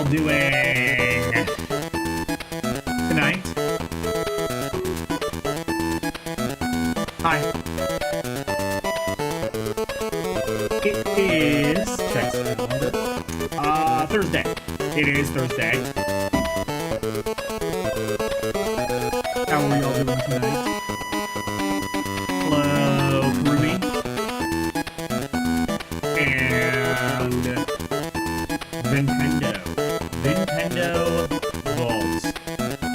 y'all doing tonight? Hi. It is Thursday. It is Thursday. How are y'all doing tonight? Hello, Ruby. And Nintendo Vault.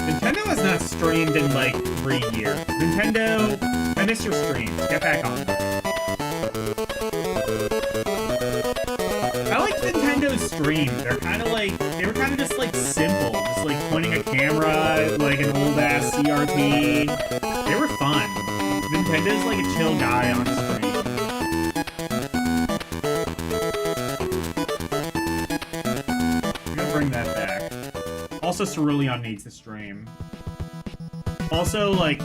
Nintendo has not streamed in like 3 years. Nintendo, I miss your streams. Get back on. I like Nintendo's stream. They were kind of just like simple. Just like pointing a camera at like an old ass CRT. They were fun. Nintendo's like a chill guy on stream. I'm gonna bring that back. Also, Cerulean needs to stream. Also, like,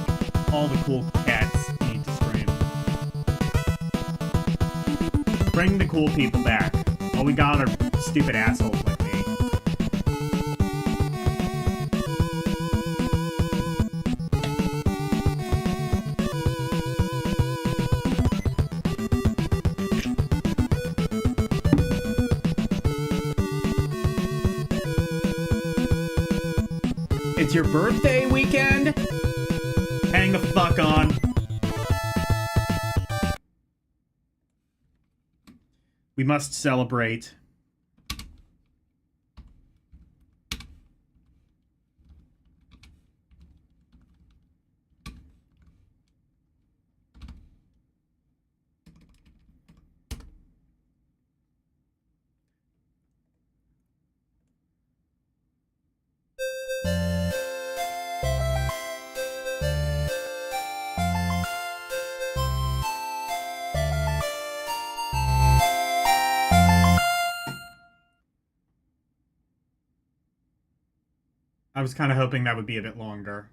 all the cool cats need to stream. Bring the cool people back. All we got are stupid assholes like me. It's your birthday weekend? Hang the fuck on. We must celebrate. I was kind of hoping that would be a bit longer.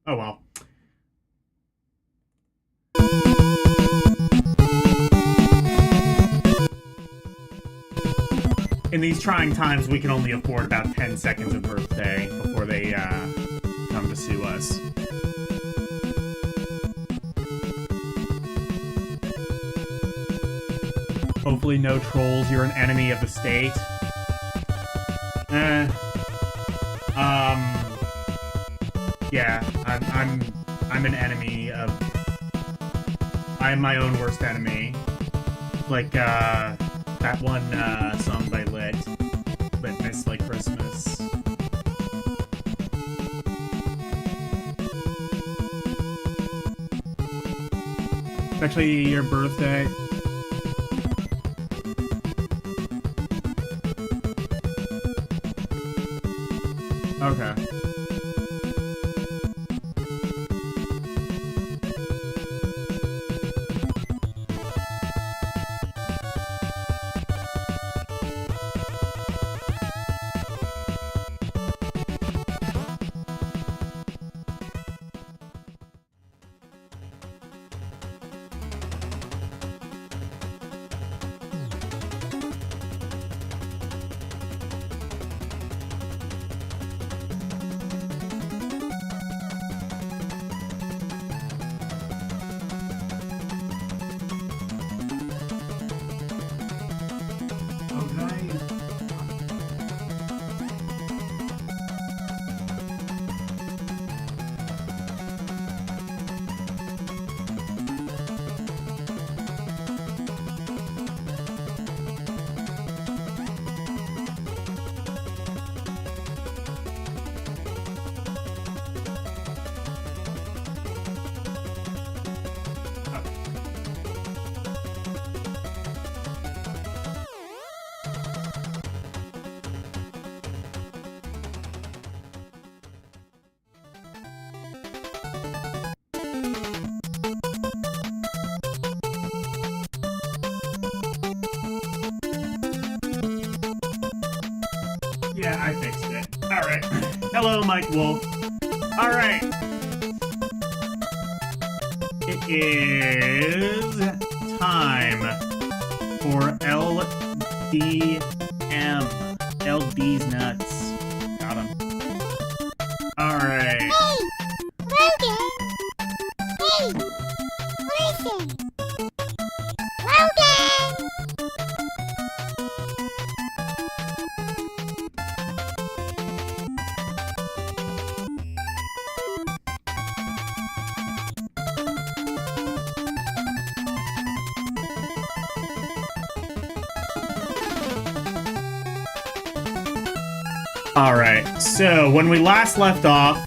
Oh well. In these trying times, we can only afford about 10 seconds of birthday before they come to sue us. Hopefully no trolls, you're an enemy of the state. Yeah, I'm an enemy of... I am my own worst enemy. Like, that one, song by Litmus Like Christmas. It's actually your birthday. Okay. Yeah, I fixed it. Alright. Hello, Mike Wolf. Alright. It is time for LDM. LD's nuts. Got him. Alright. Hey! Logan! Hey! Listen! Logan! Alright, so when we last left off,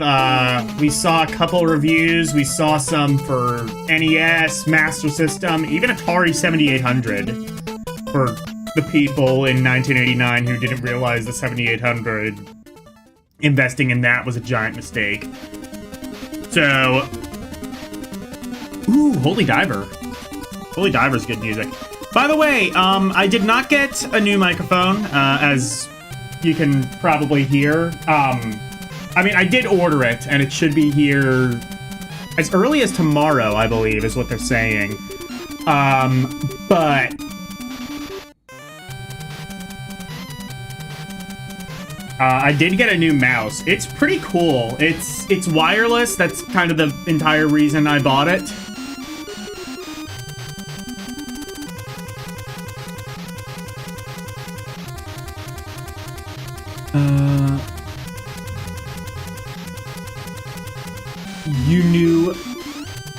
we saw a couple reviews. We saw some for NES, Master System, even Atari 7800 for the people in 1989 who didn't realize the 7800 investing in that was a giant mistake. So, ooh, Holy Diver. Holy Diver's good music. By the way, I did not get a new microphone, as you can probably hear. I mean, I did order it, and it should be here as early as tomorrow, I believe, is what they're saying. But I did get a new mouse. It's pretty cool. It's wireless. That's kind of the entire reason I bought it. You knew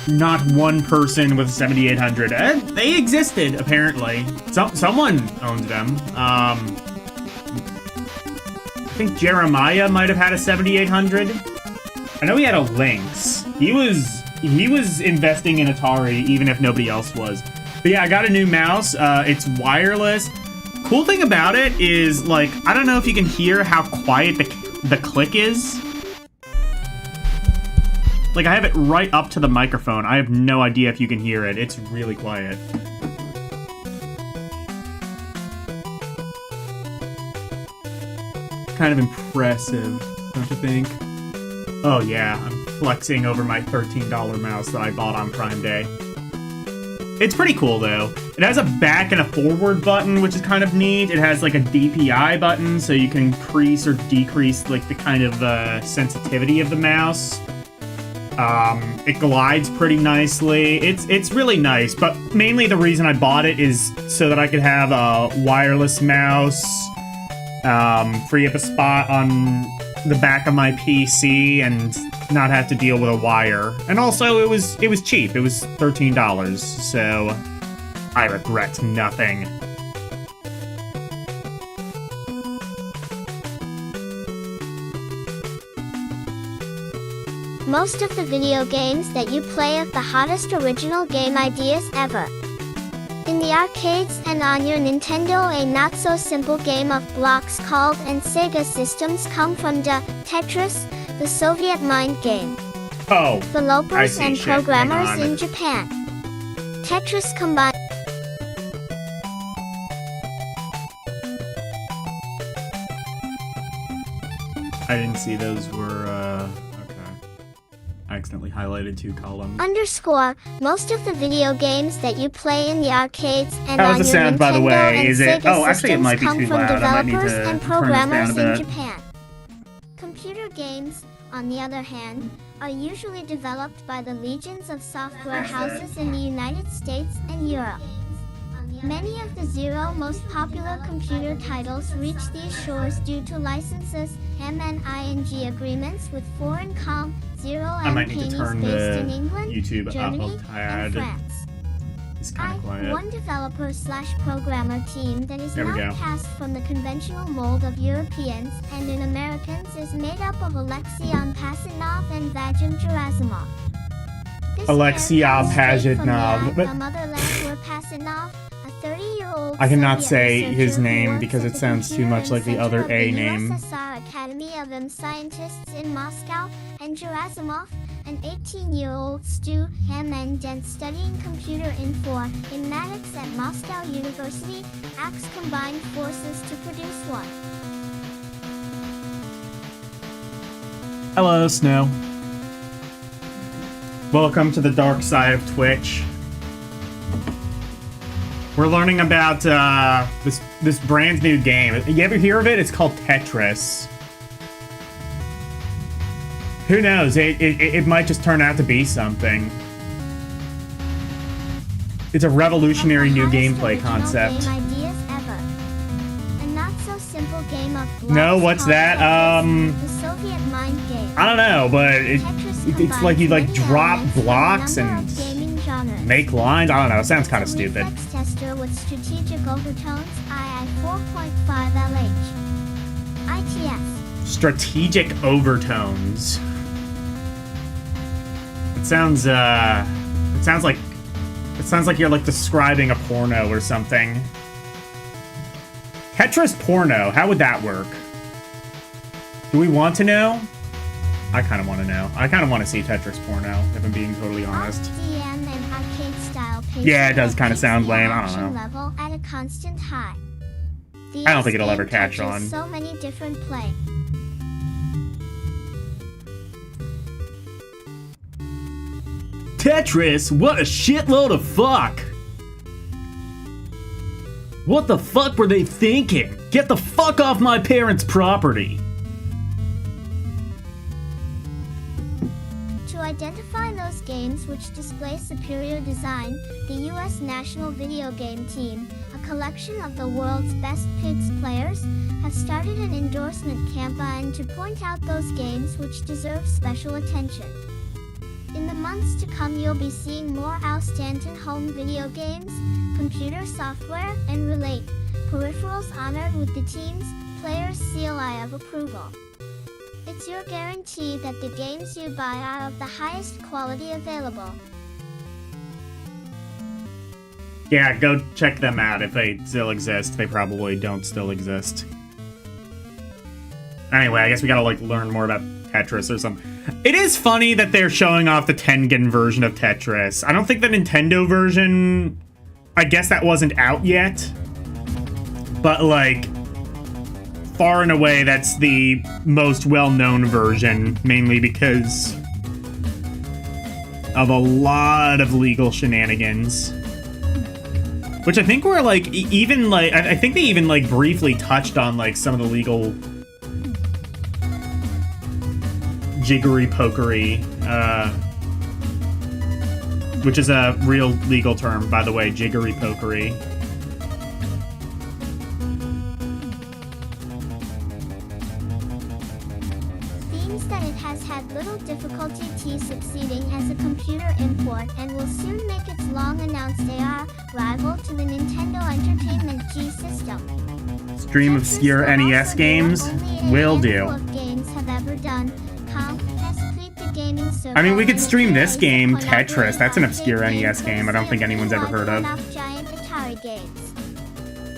not one person with a 7800. They existed, apparently. Someone owns them. I think Jeremiah might have had a 7800. I know he had a Lynx. He was investing in Atari, even if nobody else was. But yeah, I got a new mouse. It's wireless. Cool thing about it is, like, I don't know if you can hear how quiet the click is. Like, I have it right up to the microphone. I have no idea if you can hear it. It's really quiet. Kind of impressive, don't you think? Oh yeah, I'm flexing over my $13 mouse that I bought on Prime Day. It's pretty cool, though. It has a back and a forward button, which is kind of neat. It has, like, a DPI button, so you can increase or decrease, like, the kind of sensitivity of the mouse. It glides pretty nicely. It's really nice, but mainly the reason I bought it is so that I could have a wireless mouse, free up a spot on the back of my PC, and not have to deal with a wire. And also, it was cheap. It was $13, so I regret nothing. Most of the video games that you play are the hottest original game ideas ever. In the arcades and on your Nintendo, a not-so-simple game of blocks called and Sega systems come from the Tetris, the Soviet mind game. Oh, Developers and programmers in Japan. Tetris combined. I didn't see those were, I accidentally highlighted two columns. Underscore, most of the video games that you play in the arcades and on your sound, Nintendo by the way? and Is it? Sega Oh, actually, it might be come too from loud. I might need developers to and turn this programmers down a in bit. Japan. Computer games, on the other hand, are usually developed by the legions of software houses in the United States and Europe. Many of the Zero most popular computer titles reach these shores due to licenses, MNING agreements with foreign Zero companies based in England, YouTube Germany, and France. It's kind of quiet. One developer/programmer team that is not cast from the conventional mold of Europeans and in Americans is made up of Alexion Pasinov and Vadim Gerasimov. Alexion Pasinov. From motherland were Pasinov, a 30-year-old I cannot Soviet say researcher his who name works because at it the sounds too Computer much like the Center other of A the name. USSR Academy of Scientists in Moscow, and Gerasimov, an 18-year-old Stu Hammond studying computer informatics at Moscow University, acts combined forces to produce one. Hello, Snow. Welcome to the dark side of Twitch. We're learning about this brand new game. You ever hear of it? It's called Tetris. Who knows? It might just turn out to be something. It's a revolutionary new gameplay concept. Game ideas ever. A not so simple game of blocks No, what's that? The Soviet mind game. I don't know, but it's like you like drop blocks and make lines. I don't know. It sounds kind of stupid. Reflex tester with strategic overtones. II 4.5 LH. ITS. Strategic overtones. It sounds like you're like describing a porno or something. Tetris porno. How would that work? Do we want to know? I kind of want to know. I kind of want to see Tetris porno, if I'm being totally honest. LDM and arcade style Yeah, it does kind of sound lame. I don't know. Level at a constant high. I don't think it'll ever catch on. So many different play. Tetris? What a shitload of fuck! What the fuck were they thinking? Get the fuck off my parents' property! To identify those games which display superior design, the US National Video Game Team, a collection of the world's best PIGS players, have started an endorsement campaign to point out those games which deserve special attention. In the months to come, you'll be seeing more outstanding home video games, computer software, and related peripherals honored with the team's player's CLI of approval. It's your guarantee that the games you buy are of the highest quality available. Yeah, go check them out if they still exist. They probably don't still exist. Anyway, I guess we gotta like learn more about Tetris or something. It is funny that they're showing off the Tengen version of Tetris. I don't think the Nintendo version, I guess that wasn't out yet. But like, far and away, that's the most well-known version, mainly because of a lot of legal shenanigans. Which I think were like, even like, I think they even like briefly touched on like some of the legal jiggery-pokery, which is a real legal term, by the way, jiggery-pokery. Seems that it has had little difficulty succeeding as a computer import and will soon make its long-announced AR rival to the Nintendo Entertainment G system. Stream obscure NES games? Will do. I mean, we could stream this game, Tetris. That's an obscure NES game I don't think anyone's ever heard of. Giant Atari games.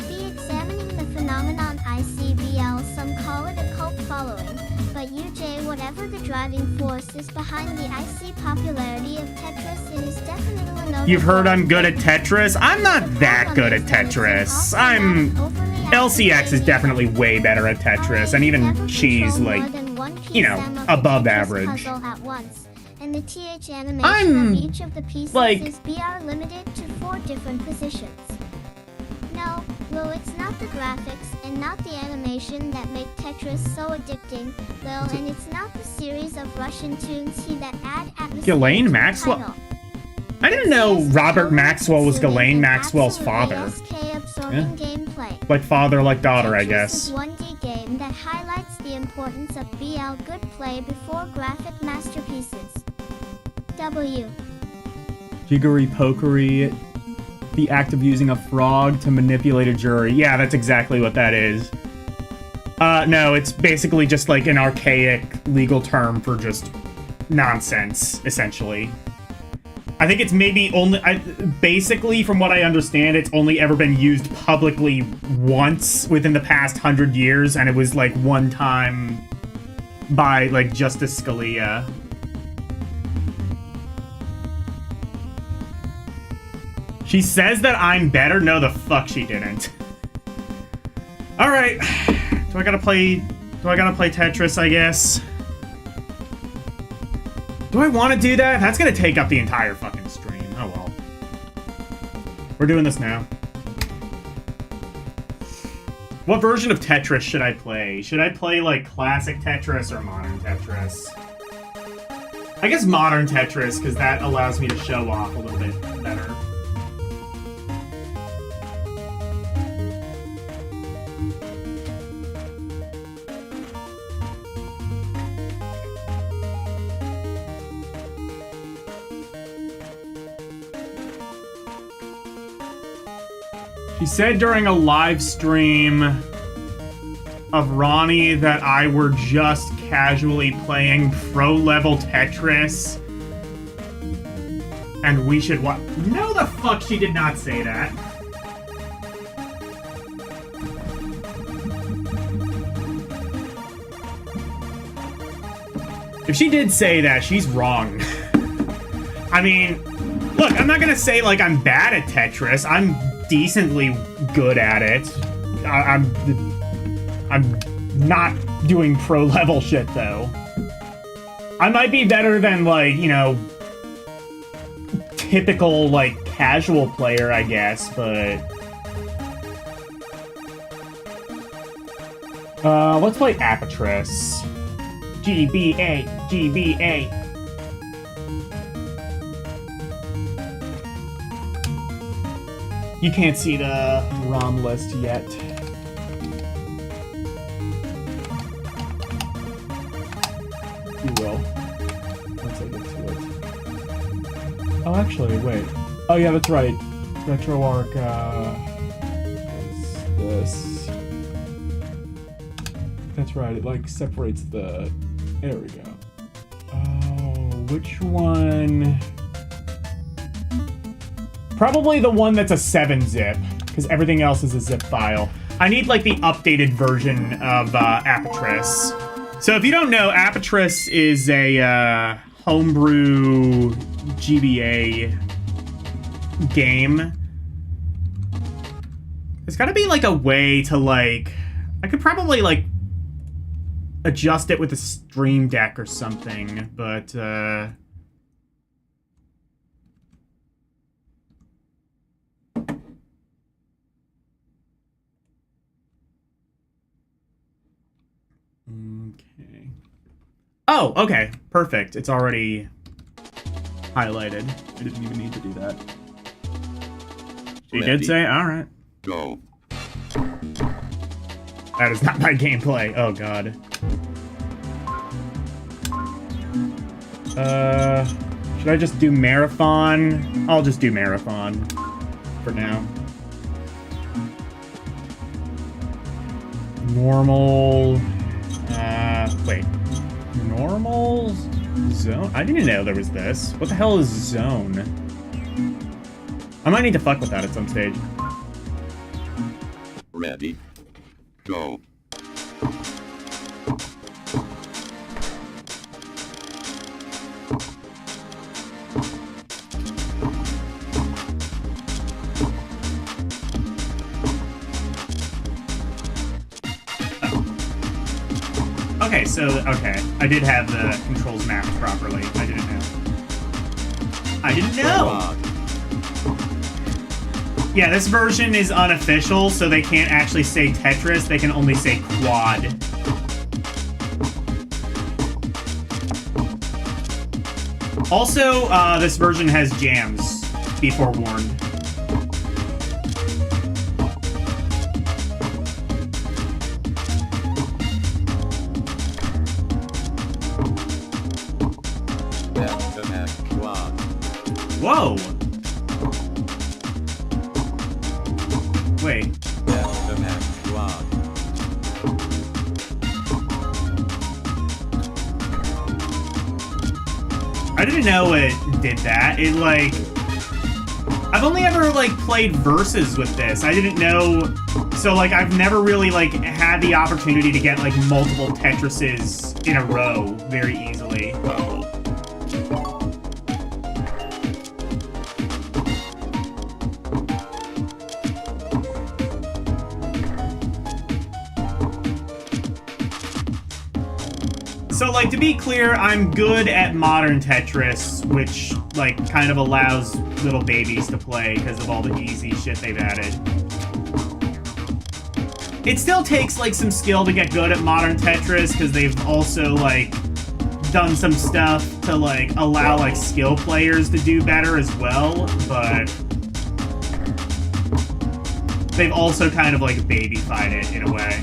Be examining the phenomenon ICBL, some call it a cult following, but UJ, whatever the driving force is behind the IC popularity of Tetris, it is definitely known. You've heard I'm good at Tetris? I'm not that good at Tetris. LCX is definitely way better at Tetris, and even she's like, you know, above average. And the TH animation of each of the pieces like, is BR limited to 4 different positions. No, Lou, it's not the graphics and not the animation that make Tetris so addicting, Lil, and it's not the series of Russian tunes that add atmosphere. Ghislaine Maxwell? I didn't know Robert Maxwell was Ghislaine Maxwell's father. Yeah. Like father, like daughter, I guess. Tetris is a 1D game that highlights the importance of BL good play before graphic masterpieces. W. Jiggery-pokery, the act of using a frog to manipulate a jury. Yeah, that's exactly what that is. No, it's basically just like an archaic legal term for just nonsense, essentially. I think it's maybe only, basically, from what I understand, it's only ever been used publicly once within the past 100 years, and it was like one time by like Justice Scalia. She says that I'm better? No, the fuck she didn't. Alright. Do I gotta play Tetris, I guess? Do I want to do that? That's gonna take up the entire fucking stream. Oh well. We're doing this now. What version of Tetris should I play? Should I play, like, classic Tetris or modern Tetris? I guess modern Tetris, because that allows me to show off a little bit better. She said during a live stream of Ronnie that I were just casually playing pro-level Tetris. And we should watch. No, the fuck, she did not say that. If she did say that, she's wrong. I mean, look, I'm not gonna say, like, I'm bad at Tetris. I'm decently good at it. I'm not doing pro level shit though. I might be better than, like, you know, typical, like, casual player, I guess, but let's play Apatris. GBA, GBA. You can't see the ROM list yet. You will. Once I get to it. Oh, actually, wait. Oh, yeah, that's right. RetroArch, this. That's right, it, like, separates the... There we go. Oh, which one... Probably the one that's a 7-zip, because everything else is a zip file. I need, like, the updated version of Apatris. So if you don't know, Apatris is a homebrew GBA game. There's gotta be, like, a way to, like... I could probably, like, adjust it with a Stream Deck or something, but, Okay. Oh, okay. Perfect. It's already highlighted. I didn't even need to do that. She did say, alright. Go. That is not my gameplay. Oh, God. Should I just do Marathon? I'll just do Marathon for now. Normal... wait. Normal? Zone? I didn't know there was this. What the hell is zone? I might need to fuck with that at some stage. Ready. Go. Okay, so, okay. I did have the controls mapped properly. I didn't know. I didn't know! Yeah, this version is unofficial, so they can't actually say Tetris, they can only say Quad. Also, this version has jams, be forewarned. Whoa! Wait. I didn't know it did that. It, like... I've only ever, like, played versus with this. I didn't know... So, like, I've never really, like, had the opportunity to get, like, multiple Tetrises in a row very easily. So, like, to be clear, I'm good at modern Tetris, which, like, kind of allows little babies to play because of all the easy shit they've added. It still takes, like, some skill to get good at modern Tetris, because they've also, like, done some stuff to, like, allow, like, skill players to do better as well, but they've also kind of, like, babyfied it in a way.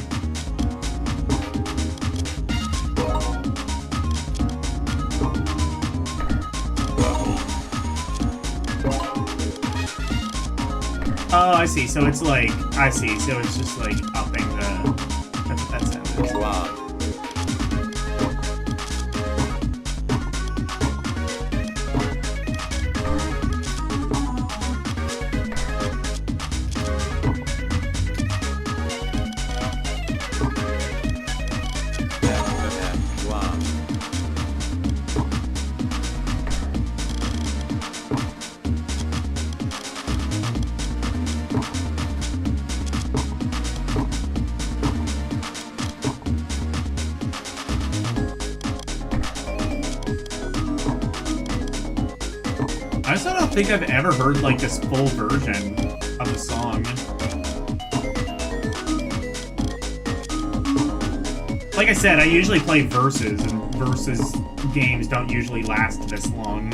Oh, I see. So it's like, I see. So it's just like upping the, that's what that sound is. Wow. I also don't think I've ever heard, like, this full version of the song. Like I said, I usually play verses, and verses games don't usually last this long.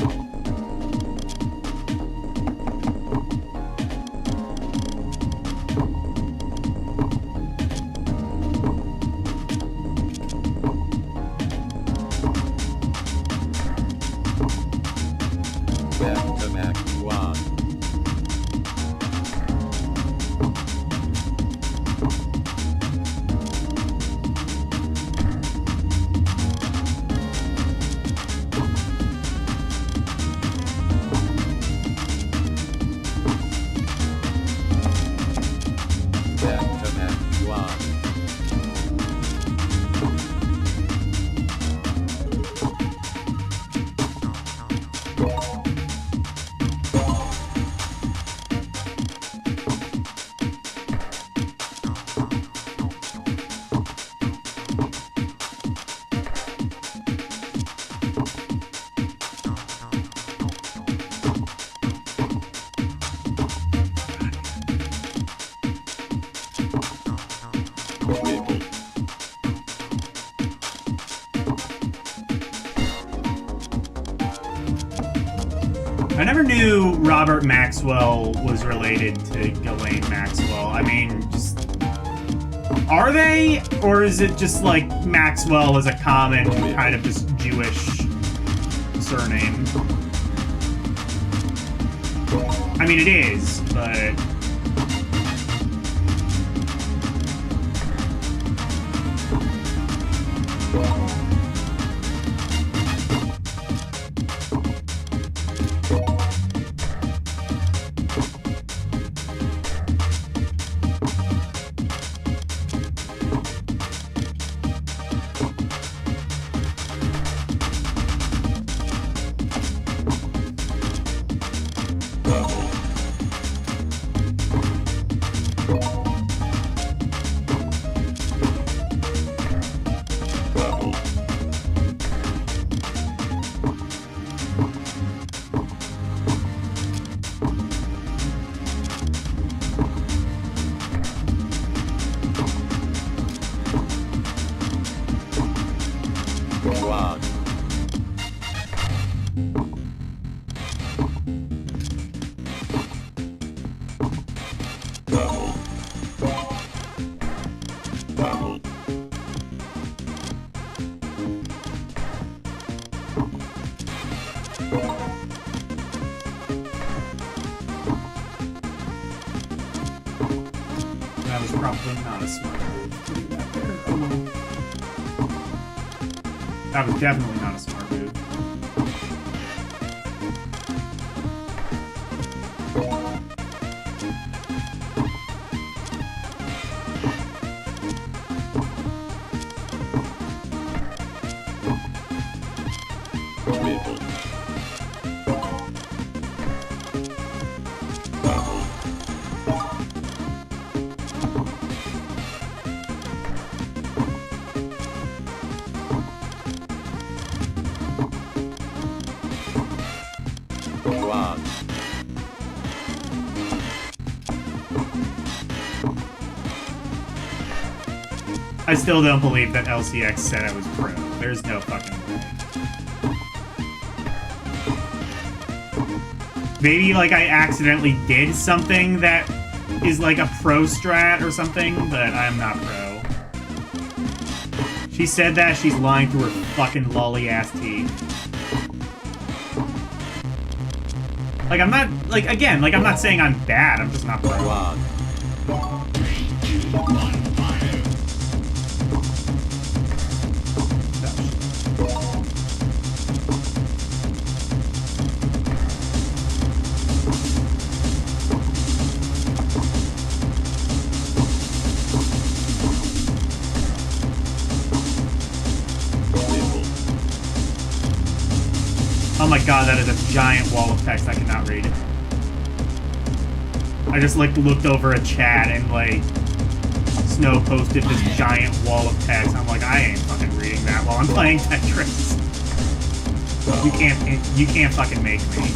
I never knew Robert Maxwell was related to Ghislaine Maxwell. I mean, just... Are they? Or is it just, like, Maxwell is a common kind of just Jewish surname? I mean, it is, but... That was probably not a smart move to do that there. That was definitely not a smart move. I still don't believe that LCX said I was pro. There's no fucking way. Maybe, like, I accidentally did something that is, like, a pro strat or something, but I'm not pro. She said that, she's lying through her fucking lolly-ass teeth. Like, I'm not, like, again, like, I'm not saying I'm bad, I'm just not pro. Wow. Oh my god, that is a giant wall of text I cannot read. I just, like, looked over a chat and, like, Snow posted this giant wall of text. I'm like, I ain't fucking reading that while I'm playing Tetris. You can't fucking make me.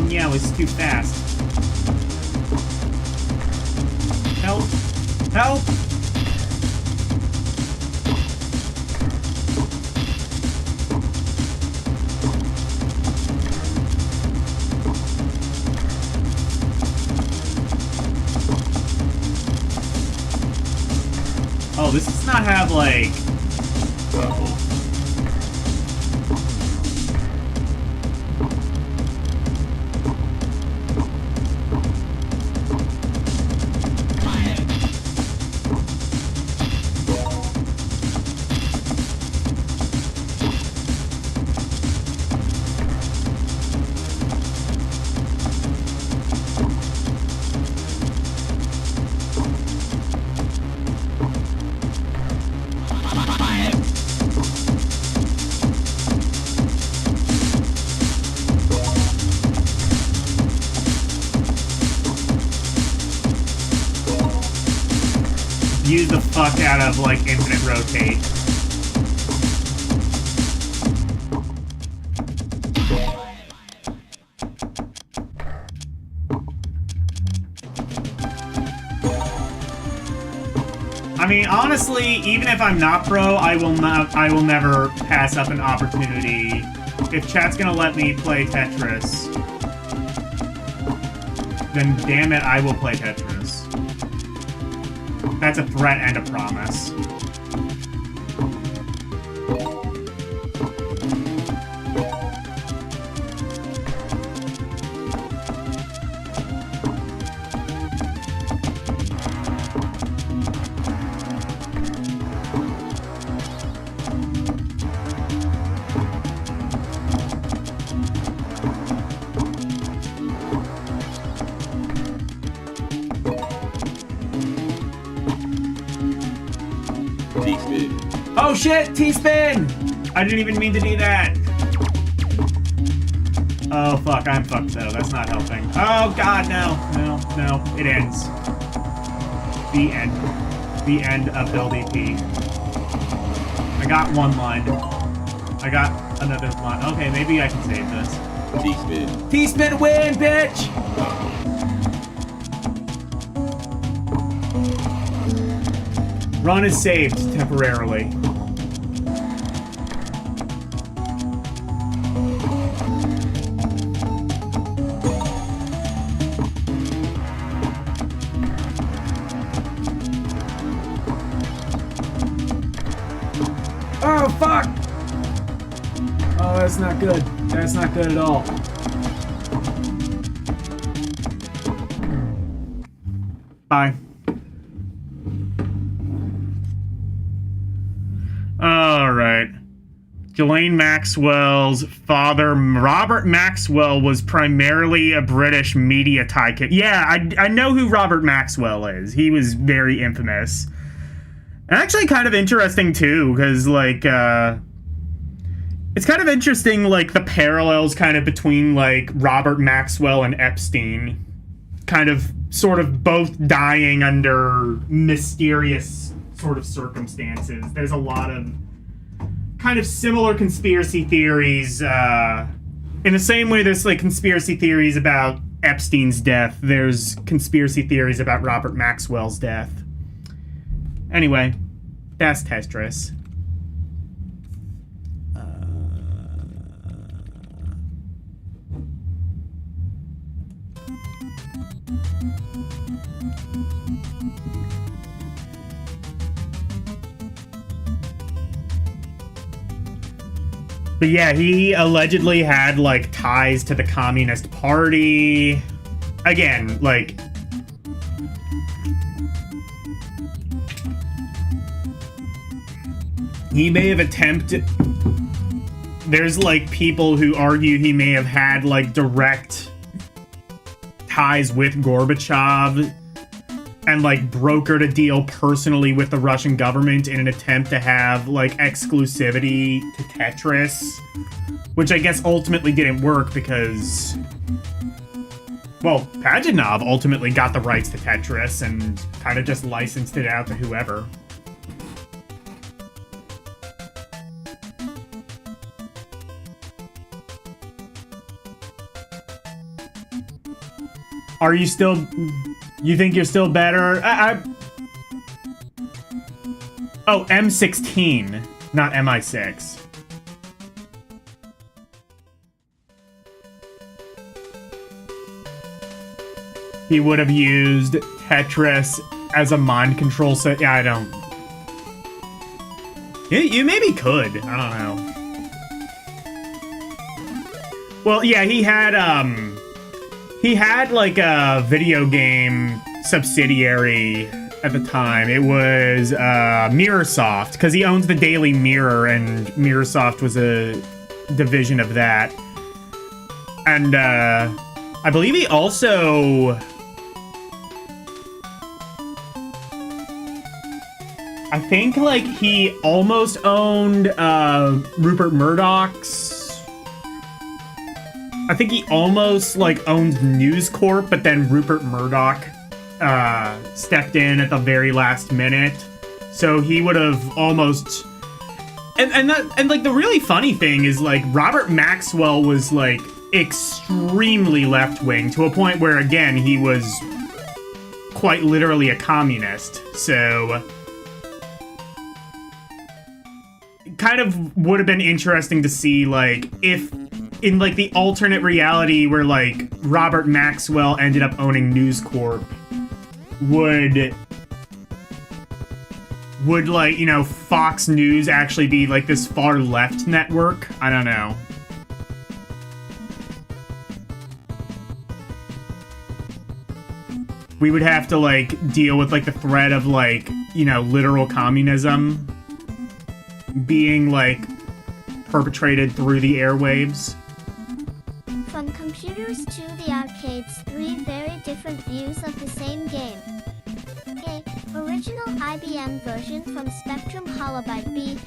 Yeah, it was too fast. Help! Help! Oh, this does not have, like... Use the fuck out of, like, infinite rotate. I mean, honestly, even if I'm not pro, I will never pass up an opportunity. If chat's gonna let me play Tetris, then damn it, I will play Tetris. That's a threat and a promise. Oh shit, T-spin! I didn't even mean to do that. Oh fuck, I'm fucked though. That's not helping. Oh god, no. No. It ends. The end. The end of LDP. I got one line. I got another line. Okay, maybe I can save this. T-spin. T-spin win, bitch! Run is saved temporarily. Oh, fuck! Oh, that's not good. That's not good at all. Bye. All right. Ghislaine Maxwell's father, Robert Maxwell, was primarily a British media tycoon. Yeah, I know who Robert Maxwell is. He was very infamous. And actually kind of interesting, too, because, like, it's kind of interesting, like, the parallels kind of between, like, Robert Maxwell and Epstein. kind of sort of both dying under mysterious sort of circumstances. There's a lot of kind of similar conspiracy theories. In the same way there's like conspiracy theories about Epstein's death, there's conspiracy theories about Robert Maxwell's death. Anyway, that's Tetris. But yeah, he allegedly had, like, ties to the Communist Party. Again, like... he may have attempted... There's, like, people who argue he may have had, like, direct ties with Gorbachev and, like, brokered a deal personally with the Russian government in an attempt to have, like, exclusivity to Tetris, which I guess ultimately didn't work because, well, Pajitnov ultimately got the rights to Tetris and kind of just licensed it out to whoever. Are you still... You think you're still better? Oh, M16, not MI6. He would have used Tetris as a mind control set. Yeah, I don't... You maybe could. I don't know. Well, yeah, he had like a video game subsidiary at the time. It was Mirrorsoft, because he owns the Daily Mirror, and Mirrorsoft was a division of that. And I believe he also... I think, like, he almost owned Rupert Murdoch's... I think he almost, like, owned News Corp, but then Rupert Murdoch stepped in at the very last minute. So he would have almost... And like, the really funny thing is, like, Robert Maxwell was, like, extremely left-wing, to a point where, again, he was quite literally a communist. So... kind of would have been interesting to see, like, if... in, like, the alternate reality where, like, Robert Maxwell ended up owning News Corp, would, like, you know, Fox News actually be, like, this far-left network? I don't know. We would have to, like, deal with, like, the threat of, like, you know, literal communism being, like, perpetrated through the airwaves. From computers to the arcades, three very different views of the same game. A. Original IBM version from Spectrum Holobyte. B.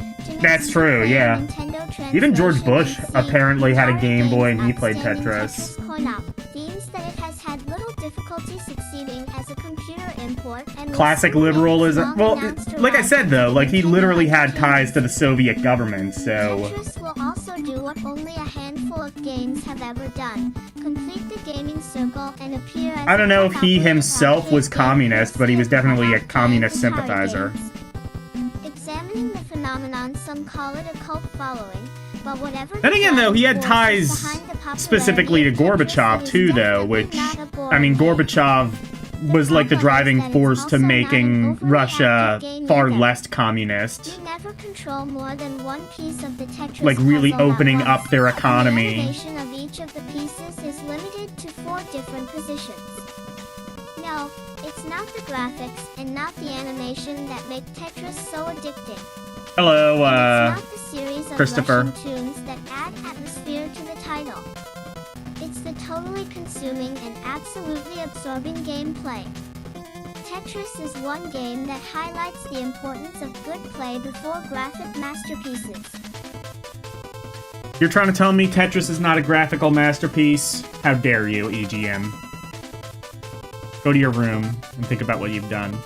That's true, yeah. Nintendo even George Bush C. apparently had a Game Boy and he played outstanding Tetris. Coin-op. Themes that it has had little difficulty succeeding as a computer import and Classic liberalism. Well, like I said though, like, he literally had ties to the Soviet government, so... Tetris will also do what only a handful of games have ever done. Complete the gaming circle and appear as I don't know if he a himself was arcade communist, but he was definitely a game communist and party sympathizer. games. Examining the phenomenon, some call it a cult following, but whatever. Then again, though, he had force ties behind the popularity specifically to of Tetris, Gorbachev, it is too, though, definitely which... not a boring I mean, game. Gorbachev was, like, the driving force to making Russia far less communist. You never control more than one piece of the Tetris Like, really puzzle at opening once. up their The economy. animation of each of the pieces is limited to 4 different positions. No, it's not the graphics and not the animation that make Tetris so addicting. Hello, It's not the series of Christopher. Russian tunes that add atmosphere to the title. It's the totally consuming and absolutely absorbing gameplay. Tetris is one game that highlights the importance of good play before graphic masterpieces. You're trying to tell me Tetris is not a graphical masterpiece? How dare you, EGM. Go to your room and think about what you've done.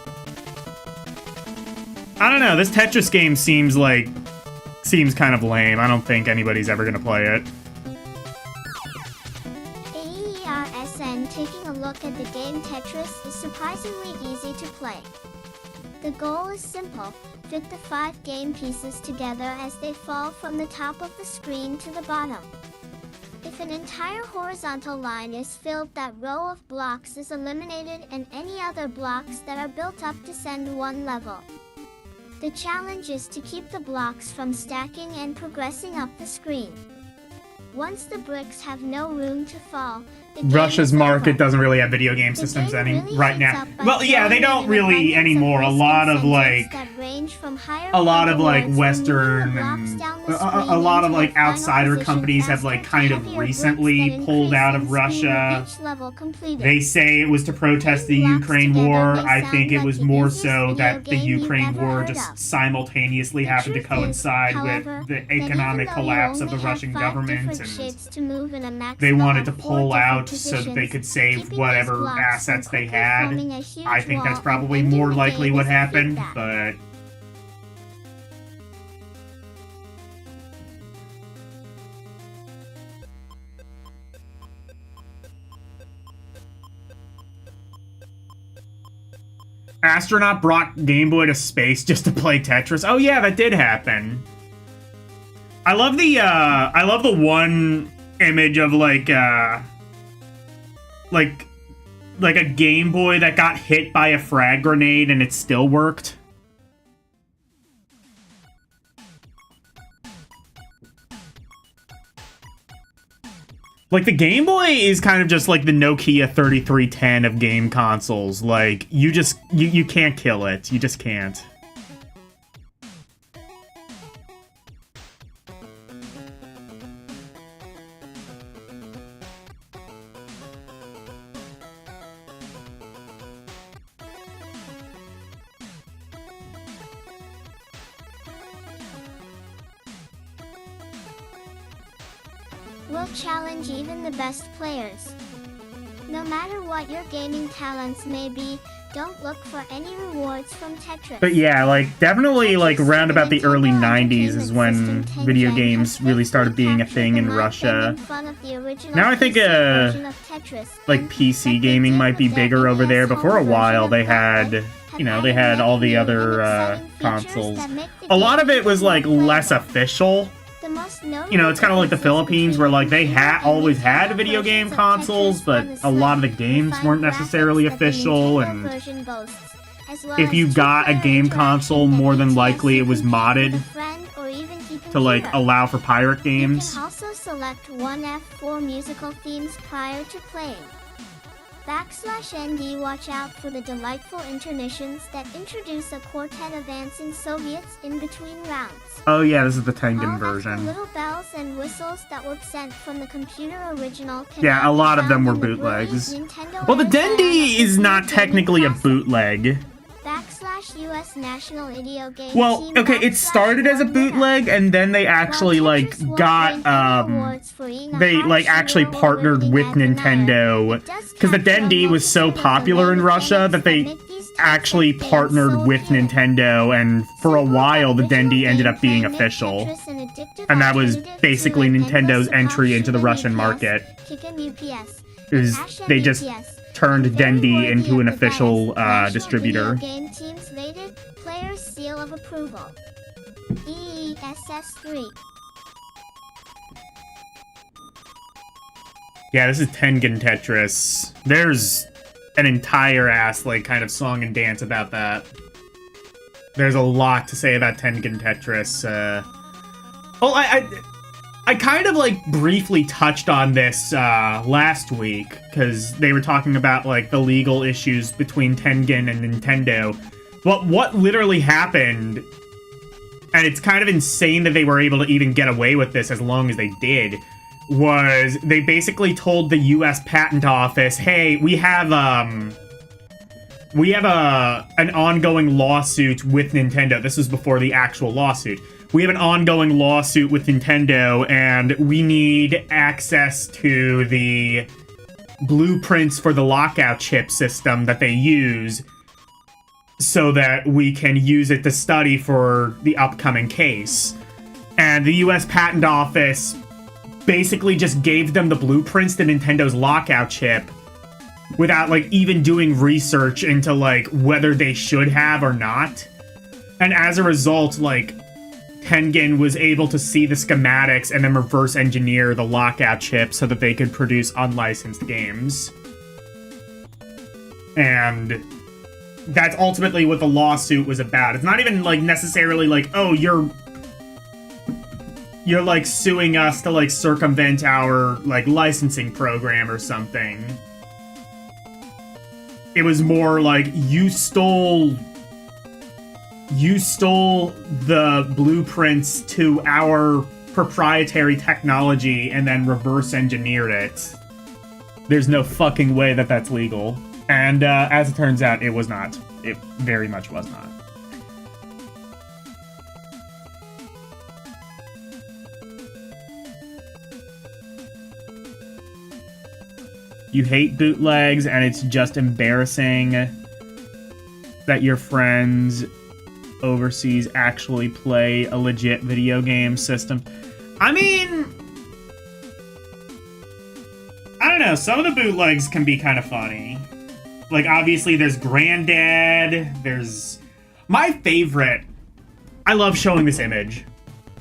I don't know. This Tetris game seems kind of lame. I don't think anybody's ever gonna play it. AERSN taking a look at the game Tetris is surprisingly easy to play. The goal is simple. Fit the 5 game pieces together as they fall from the top of the screen to the bottom. If an entire horizontal line is filled, that row of blocks is eliminated and any other blocks that are built up descend 1 level. The challenge is to keep the blocks from stacking and progressing up the screen. Once the bricks have no room to fall, the game Russia's is market over. doesn't really have video game The systems game really right heats now. up by Well, yeah, they throwing don't in really abundance of anymore. A risk lot of incentives that range from higher a lot of like rewards from Western moving the blocks and down the a screen lot of into like a final outsider position companies have faster like to kind of heavier bricks recently that pulled out of increase in speed with Russia. each level completed. They say it was to protest the Blocks Ukraine together war. may I sound think it like was the more easiest so video that the game you've Ukraine ever war heard just of. simultaneously The happened to truth is, coincide however, with the that even economic though collapse you of the only have Russian 5 government, different and shapes to move in a they maximum wanted to of 4 pull different out so that they positions, could save keeping these whatever blocks from assets they quickly had. forming a huge I think that's wall probably and ending more the likely game what is a happened, feedback. but astronaut brought Game Boy to space just to play Tetris. Oh yeah, that did happen. I love the one image of like a Game Boy that got hit by a frag grenade and it still worked. Like, the Game Boy is kind of just like the Nokia 3310 of game consoles. Like, you can't kill it. You just can't. Will challenge even the best players. No matter what your gaming talents may be, don't look for any rewards from Tetris. But yeah, like, definitely, like, around about the early 90s is when video games really started being a thing in Russia. Now I think, like, PC gaming might be bigger over there, but for a while they had, you know, they had all the other, consoles. A lot of it was, like, less official. You know, it's kind of like the Philippines, where like they always had video game consoles, but a lot of the games weren't necessarily official, and if you got a game console, more than likely it was modded to like allow for pirate games. You can also select 1F4 musical themes prior to playing. \ND watch out for the delightful intermissions that introduce a quartet of dancing Soviets in between rounds. Oh yeah, this is the Tengen All version. of the little bells and whistles that were sent from the computer original can Yeah, now a be lot of found them were in the brilliant bootlegs. Nintendo Well, the Entertainment Dendy is not Computer technically a Gaming bootleg. \US National Video Game Well, Team okay, it started as a bootleg, and then they actually like got they like actually partnered with Nintendo, because the Dendy was so popular in Russia that they actually partnered with Nintendo, and for a while the Dendy ended up being official, and that was basically Nintendo's entry into the Russian market. They just turned Dendy into an official distributor. Game teams rated players' seal of approval. EESS3. Yeah, this is Tengen Tetris. There's an entire like kind of song and dance about that. There's a lot to say about Tengen Tetris. Oh, I kind of like briefly touched on this last week, because they were talking about like the legal issues between Tengen and Nintendo. But what literally happened, and it's kind of insane that they were able to even get away with this as long as they did, was they basically told the US Patent Office, hey, we have an ongoing lawsuit with Nintendo. This was before the actual lawsuit. We have an ongoing lawsuit with Nintendo, and we need access to the blueprints for the lockout chip system that they use so that we can use it to study for the upcoming case. And the US Patent Office basically just gave them the blueprints to Nintendo's lockout chip without, like, even doing research into, like, whether they should have or not. And as a result, like, Tengen was able to see the schematics and then reverse engineer the lockout chip so that they could produce unlicensed games. And that's ultimately what the lawsuit was about. It's not even, like, necessarily like, oh, you're like suing us to, like, circumvent our, like, licensing program or something. It was more like you stole the blueprints to our proprietary technology and then reverse engineered it. There's no fucking way that that's legal. And as it turns out, it was not. It very much was not. You hate bootlegs, and it's just embarrassing that your friends overseas actually play a legit video game system. I mean, I don't know. Some of the bootlegs can be kind of funny. Like, obviously, there's Granddad. There's my favorite. I love showing this image.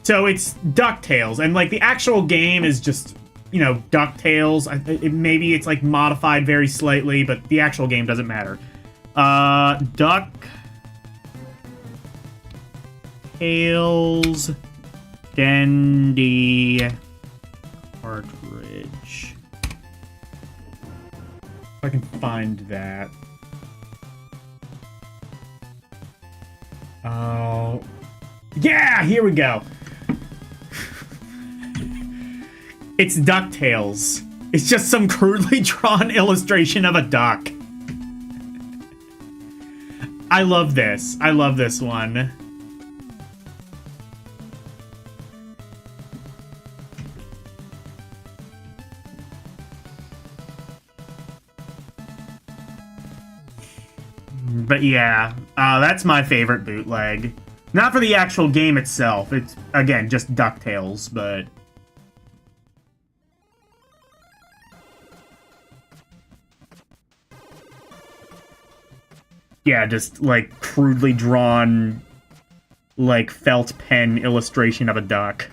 So it's DuckTales, and like the actual game is just, you know, DuckTales. Maybe it's like modified very slightly, but the actual game doesn't matter. DuckTales Dendy cartridge. If I can find that. Oh, yeah, here we go. It's DuckTales. It's just some crudely drawn illustration of a duck. I love this. I love this one. But yeah, that's my favorite bootleg. Not for the actual game itself. It's, again, just DuckTales, but... yeah, just, like, crudely drawn, like, felt pen illustration of a duck.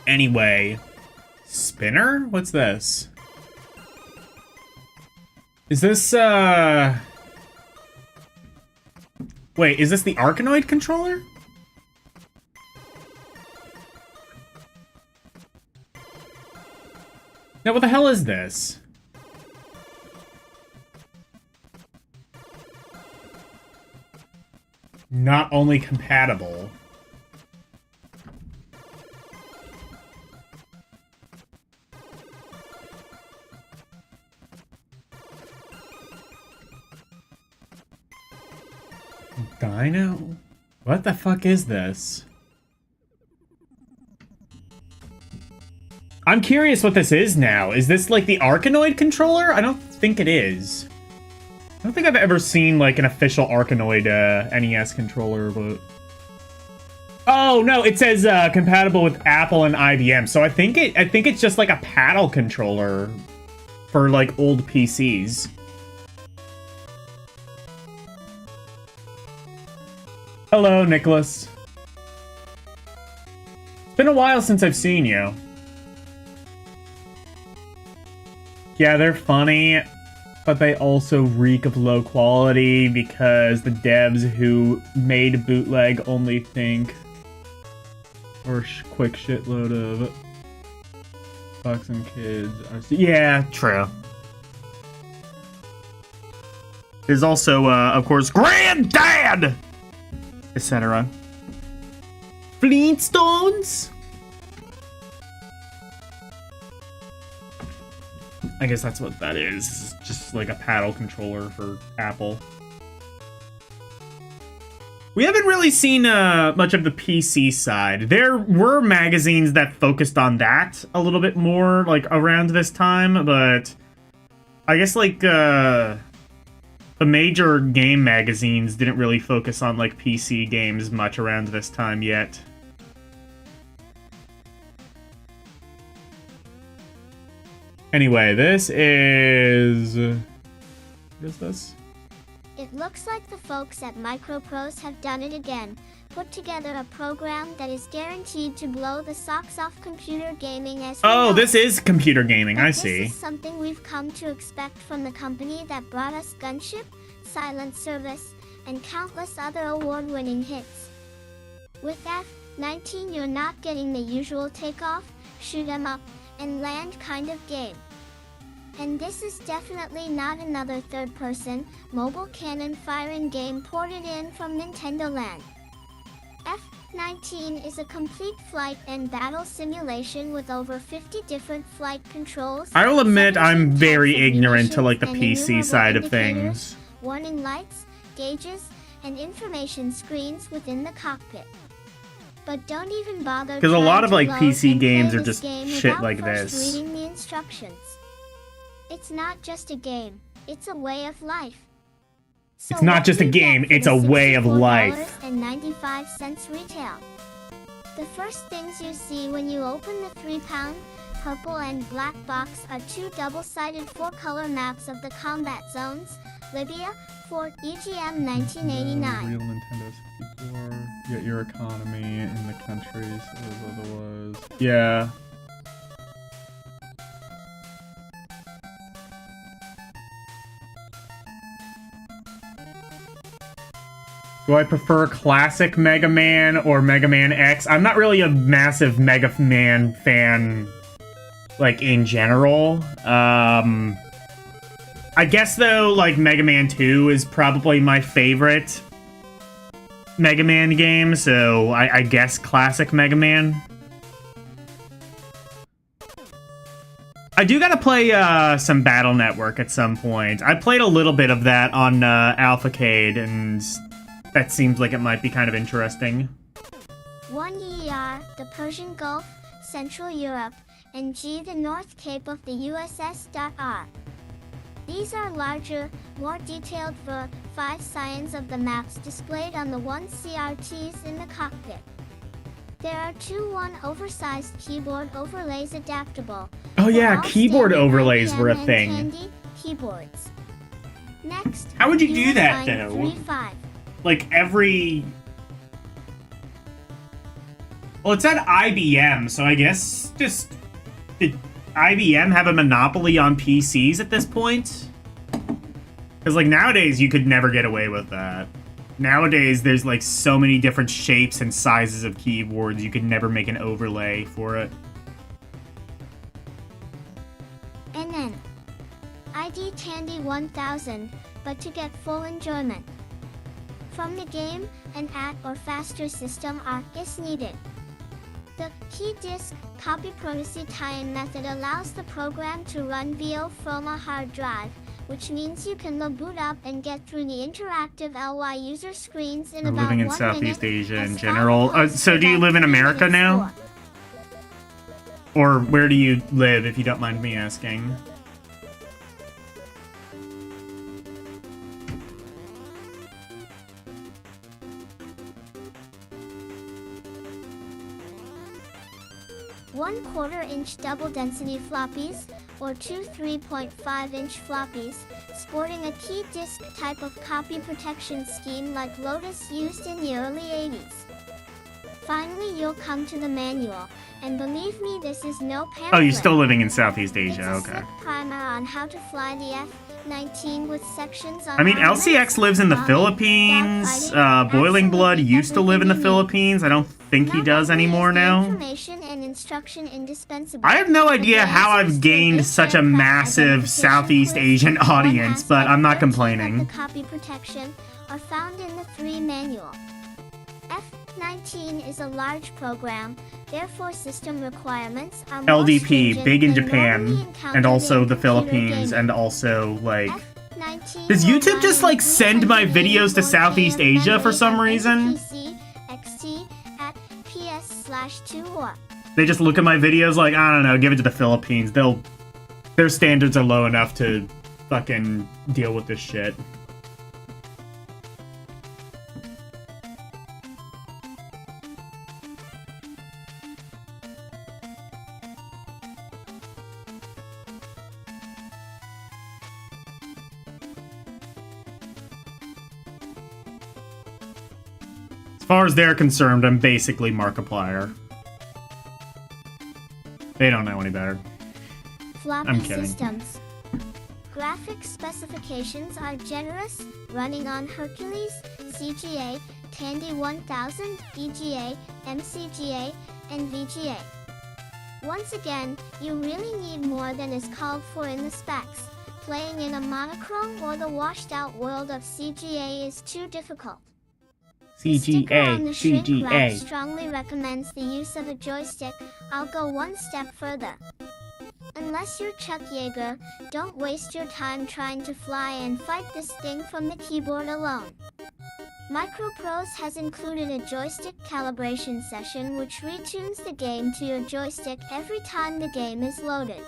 Anyway, spinner? What's this? Is this, wait, is this the Arkanoid controller? Now, what the hell is this? Not only compatible. Dino? What the fuck is this? I'm curious what this is now. Is this like the Arkanoid controller? I don't think it is. I don't think I've ever seen like an official Arkanoid NES controller, but... oh no, it says compatible with Apple and IBM. So I think it's just like a paddle controller for like old PCs. Hello, Nicholas. It's been a while since I've seen you. Yeah, they're funny, but they also reek of low quality because the devs who made bootleg only think or quick shitload of fucks and kids are... yeah, true. There's also, of course, Granddad! Etc. Flintstones? I guess that's what that is. Just like a paddle controller for Apple. We haven't really seen much of the PC side. There were magazines that focused on that a little bit more, like, around this time, but I guess, like, the major game magazines didn't really focus on, like, PC games much around this time yet. Anyway, this is... What is this? It looks like the folks at Microprose have done it again. Put together a program that is guaranteed to blow the socks off computer gaming as we know. This is computer gaming, But I see. This is something we've come to expect from the company that brought us Gunship, Silent Service, and countless other award-winning hits. With F-19, you're not getting the usual takeoff, shoot 'em up, and land kind of game. And this is definitely not another third-person, mobile cannon firing game ported in from Nintendo Land. F-19 is a complete flight and battle simulation with over 50 different flight controls. I will admit 17 I'm very types of ignorant to, like, the munitions and PC side of indicators, things. warning lights, gauges, and information screens within the cockpit. But don't even bother Because a lot of, like, trying to load PC and play games are this just game shit without like first this. reading the instructions. It's not just a game, it's a way of life. So It's not what just a do you get game, for it's the a way of life. $64.95 retail. The first things you see when you open the 3-pound, purple and black box are two double-sided 4-color maps of the combat zones, Libya, Fort EGM 1989. Real Nintendo 64. Get your economy in the countries as otherwise. Yeah. Do I prefer classic Mega Man or Mega Man X? I'm not really a massive Mega Man fan, like, in general. I guess, though, like, Mega Man 2 is probably my favorite Mega Man game, so I guess classic Mega Man. I do gotta play some Battle Network at some point. I played a little bit of that on Alphacade, and that seems like it might be kind of interesting. 1ER, the Persian Gulf, Central Europe, and G, the North Cape of the USS.R. These are larger, more detailed for 5 scions of the maps displayed on the 1 CRTs in the cockpit. There are 2 oversized keyboard overlays adaptable. Oh yeah, for all keyboard standard overlays were a IBM and thing. Tandy keyboards. Next, How would you do will that, find though? 3.5. Like, every... Well, it's at IBM, so I guess just... Did IBM have a monopoly on PCs at this point? Because, like, nowadays you could never get away with that. Nowadays, there's, like, so many different shapes and sizes of keyboards, you could never make an overlay for it. NN. ID Tandy 1000, but to get full enjoyment from the game, an at or faster system is needed. The key disk copy privacy tie-in method allows the program to run VO from a hard drive, which means you can boot up and get through the interactive LY user screens in about 1 Living in minute. Southeast Asia in as general. opposed So to do you about live in 3 America minutes now? for. Or where do you live, if you don't mind me asking? One 1/4-inch double-density floppies, or two 3.5-inch floppies, sporting a key disk type of copy protection scheme like Lotus used in the early 80s. Finally, you'll come to the manual, and believe me, this is no pamphlet. Oh, you're still living in Southeast Asia, It's a okay. slick primer on how to fly the F-19 with sections on I mean, armaments, LCX lives in the bombing, Philippines. dogfighting, Boiling Blood absolutely used to live in the everything you need. Philippines. I don't think he Not does only anymore is the now. information and instruction indispensable, I have no but idea the how answers I've to gained this such a aircraft massive identification Southeast quiz Asian and one audience, but I'm not aspect 13 of complaining. The copy protection are found in the 3 manual. F-19 is a large program, therefore system requirements are more LDP, stringent big in than Japan, normally encountered and also in the computer Philippines, gaming. and also, like... F-19 Does will YouTube run just, in like, send my videos to 384K Southeast of Asia for memory some on any reason? PC, XT, at PS/2 or They just look at my videos like, I don't know, give it to the Philippines. Their standards are low enough to fucking deal with this shit. As far as they're concerned, I'm basically Markiplier. They don't know any better. floppy I'm kidding. systems. Graphics specifications are generous, running on Hercules, CGA, Tandy 1000, EGA, MCGA, and VGA. Once again, you really need more than is called for in the specs. Playing in a monochrome or the washed-out world of CGA is too difficult. The sticker on the shrink wrap strongly recommends the use of a joystick. I'll go one step further. Unless you're Chuck Yeager, don't waste your time trying to fly and fight this thing from the keyboard alone. Microprose has included a joystick calibration session which retunes the game to your joystick every time the game is loaded.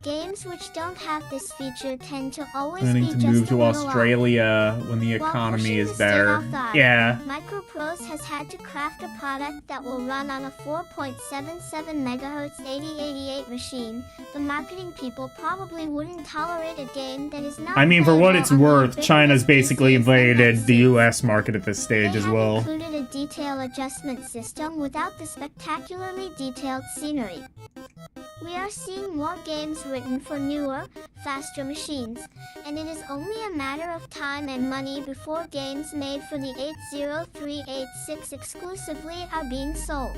Games which don't have this feature tend to always Planning be to just move a to little Australia when the While economy pushing is the state better. off the arc, Yeah. Microprose has had to craft a product that will run on a 4.77 MHz 8088 machine. The marketing people probably wouldn't tolerate a game that is not I mean, for what playable it's on the worth, ubiquitous China's basically PCs invaded the and US market at this stage They as have well. included a detail adjustment system without the spectacularly detailed scenery. We are seeing more games written for newer, faster machines, and it is only a matter of time and money before games made for the 80386 exclusively are being sold.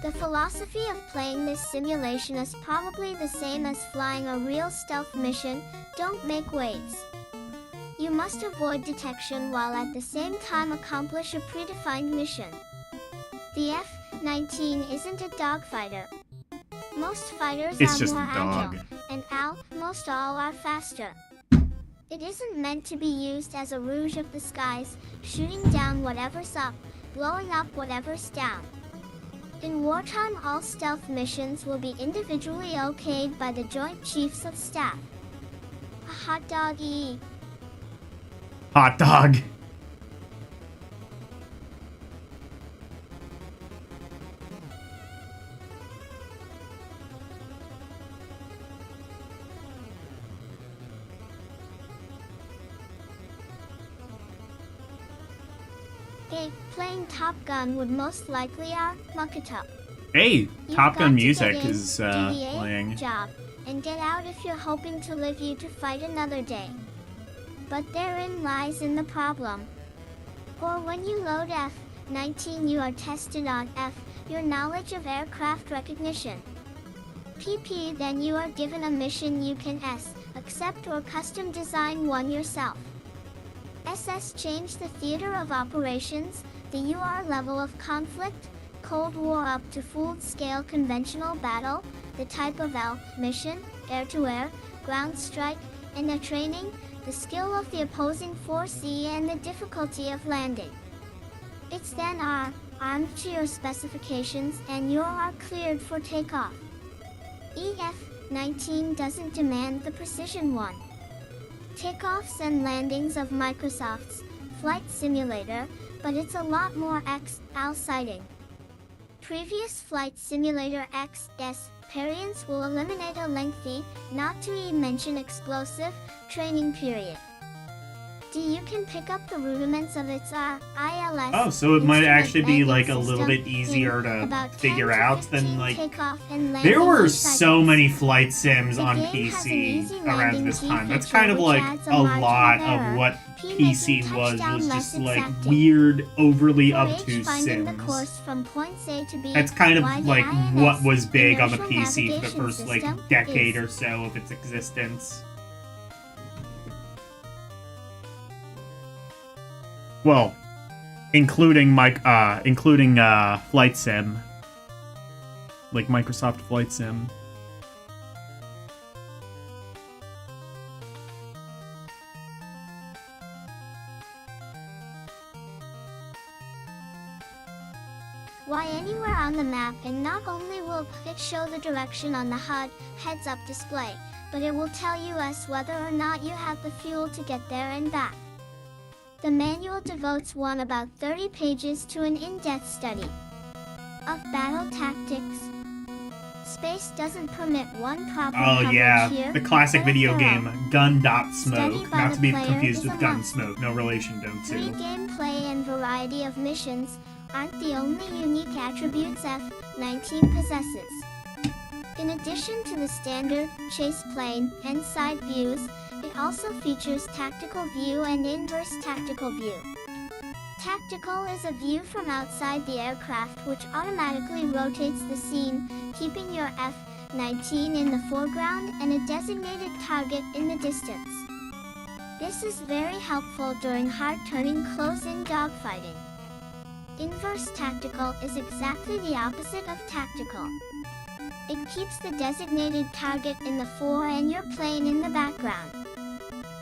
The philosophy of playing this simulation is probably the same as flying a real stealth mission. Don't make waves. You must avoid detection while at the same time accomplish a predefined mission. The F-19 isn't a dogfighter. Most fighters It's are just more a dog. agile, and most all are faster. It isn't meant to be used as a rouge of the skies, shooting down whatever's up, blowing up whatever's down. In wartime, all stealth missions will be individually okayed by the Joint Chiefs of Staff. A hot dog eat. Hot dog. Playing Top Gun would most likely muck it up. Hey, You've Top got Gun to music get in, is DVA, playing. job, and get out if you're hoping to live you to fight another day. But therein lies in the problem. Or when you load F-19 you are tested on your knowledge of aircraft recognition. PP then you are given a mission you can accept or custom design one yourself. SS change the theater of operations, the UR level of conflict, Cold War up to full-scale conventional battle, the type of mission, air-to-air, ground strike, and the training, the skill of the opposing force and the difficulty of landing. It's then armed to your specifications and you are cleared for takeoff. EF-19 doesn't demand the precision one. Takeoffs and landings of Microsoft's Flight Simulator, but it's a lot more exciting. Previous Flight Simulator XS variants will eliminate a lengthy, not to mention explosive, training period. You can pick up the rudiments of its ILS. Oh, so it might actually be like a system little bit easier to about 10 figure to out 15 than like. takeoff and There landing were each so cycles. many flight sims The on game has an PC easy around landing this key time. That's feature kind of which like adds a margin lot error. of what Making PC was touchdown less just like exacting. weird, overly For obtuse finding the sims. course from points A to B, That's kind of while the like INS what was big on the inertial PC for the navigation first like system decade is. or so of its existence. Well, including Flight Sim, like Microsoft Flight Sim. Why anywhere on the map, and not only will it show the direction on the HUD heads-up display, but it will tell us whether or not you have the fuel to get there and back. The manual devotes about 30 pages to an in-depth study of battle tactics. Space doesn't permit one proper coverage here, the classic but a video thorough game Gun.Smoke, study by not the to be player confused is with a must. Gunsmoke, no relation, don't Free sue. gameplay and variety of missions aren't the only unique attributes F-19 possesses. In addition to the standard chase plane and side views, it also features tactical view and inverse tactical view. Tactical is a view from outside the aircraft which automatically rotates the scene, keeping your F-19 in the foreground and a designated target in the distance. This is very helpful during hard-turning close-in dogfighting. Inverse tactical is exactly the opposite of tactical. It keeps the designated target in the fore and your plane in the background.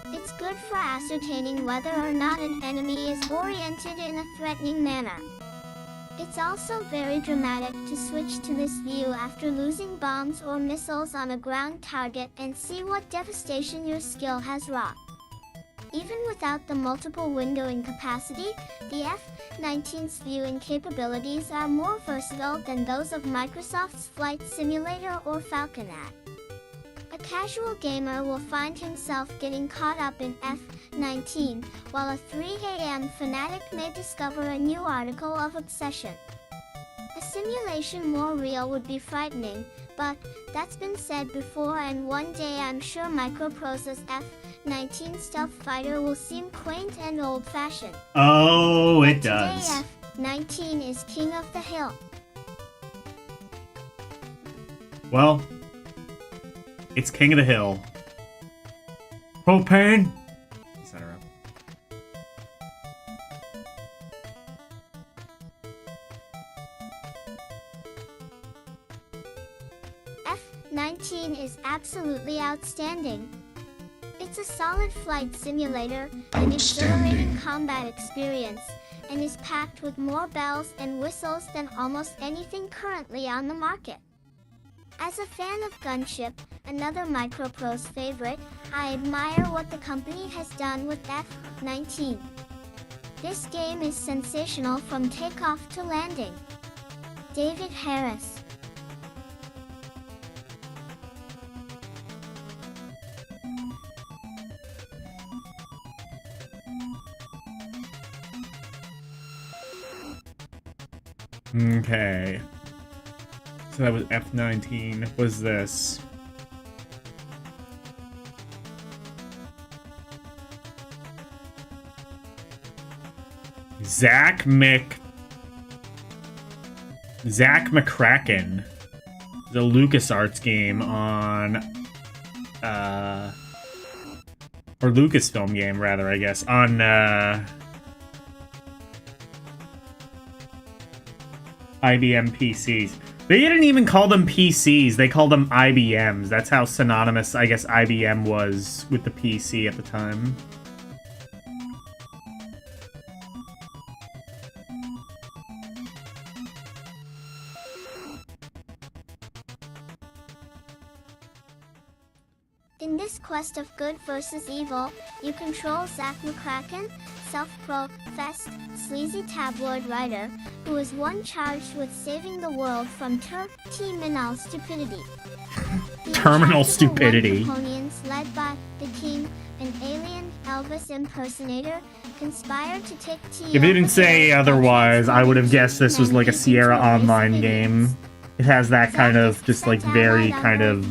It's good for ascertaining whether or not an enemy is oriented in a threatening manner. It's also very dramatic to switch to this view after losing bombs or missiles on a ground target and see what devastation your skill has wrought. Even without the multiple windowing capacity, the F-19's viewing capabilities are more versatile than those of Microsoft's Flight Simulator or Falconet. A casual gamer will find himself getting caught up in F-19, while a 3 AM fanatic may discover a new article of obsession. A simulation more real would be frightening, but that's been said before, and one day I'm sure Microprose's F-19 stealth fighter will seem quaint and old-fashioned. Oh, it Today does. F-19 is king of the hill. Well, it's King of the Hill. Propane, etc. F-19 is absolutely outstanding. It's a solid flight simulator, an exhilarating combat experience, and is packed with more bells and whistles than almost anything currently on the market. As a fan of Gunship, another Microprose favorite, I admire what the company has done with F-19. This game is sensational from takeoff to landing. David Harris. Okay. So that was F-19. What is this? Zach McCracken. The LucasArts game on or Lucasfilm game rather, I guess, on IBM PCs. They didn't even call them PCs, they called them IBMs. That's how synonymous, I guess, IBM was with the PC at the time. In this quest of good versus evil, you control Zach McCracken, self-professed sleazy tabloid writer, who is one charged with saving the world from terminal stupidity. Terminal stupidity. Companions led by the King, an alien Elvis impersonator, conspired to take T. If it didn't say otherwise, I would have guessed this was like a Sierra Online game. It has that kind of, just like very kind of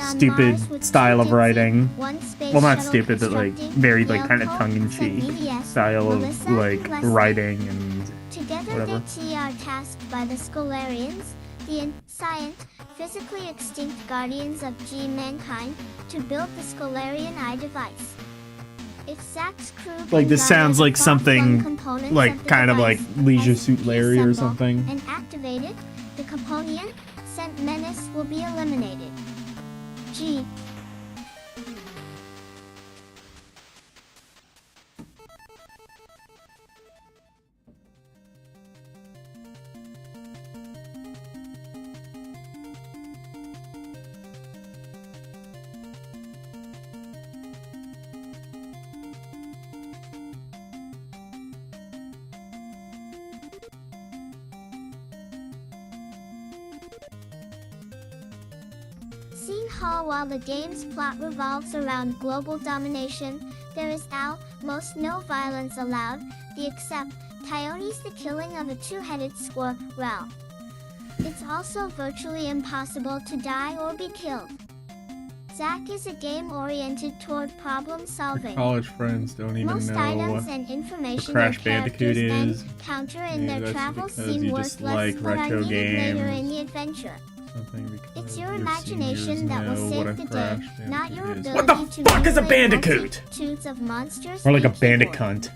stupid style of writing. Well, not stupid, but like very like kind of tongue-in-cheek style of like writing and Together whatever. they are tasked by the Scholarians, the inscient, physically extinct guardians of G mankind, to build the Scholarian Eye device. If Zack's crew Like, this can sounds gather like the something, far-flung components like, of the kind of like device Leisure as Suit Larry or reassemble something. and activate it, the component sent menace will be eliminated. G. Scene Hall. While the game's plot revolves around global domination, there is most no violence allowed, the except Coyote's the killing of a two-headed squirrel. It's also virtually impossible to die or be killed. Zack is a game oriented toward problem solving. College friends don't even Most know items and information Crash their Bandicoot characters is. encounter in Maybe their that's travels because seem you just worthless, like but are retro needed later games. in the adventure. Something because It's your your imagination seniors that will know save what a the day, Crash not your Bandicoot is. ability What the to fuck is a manipulate bandicoot? multitudes of monsters Or like a and bandit keyboard. cunt.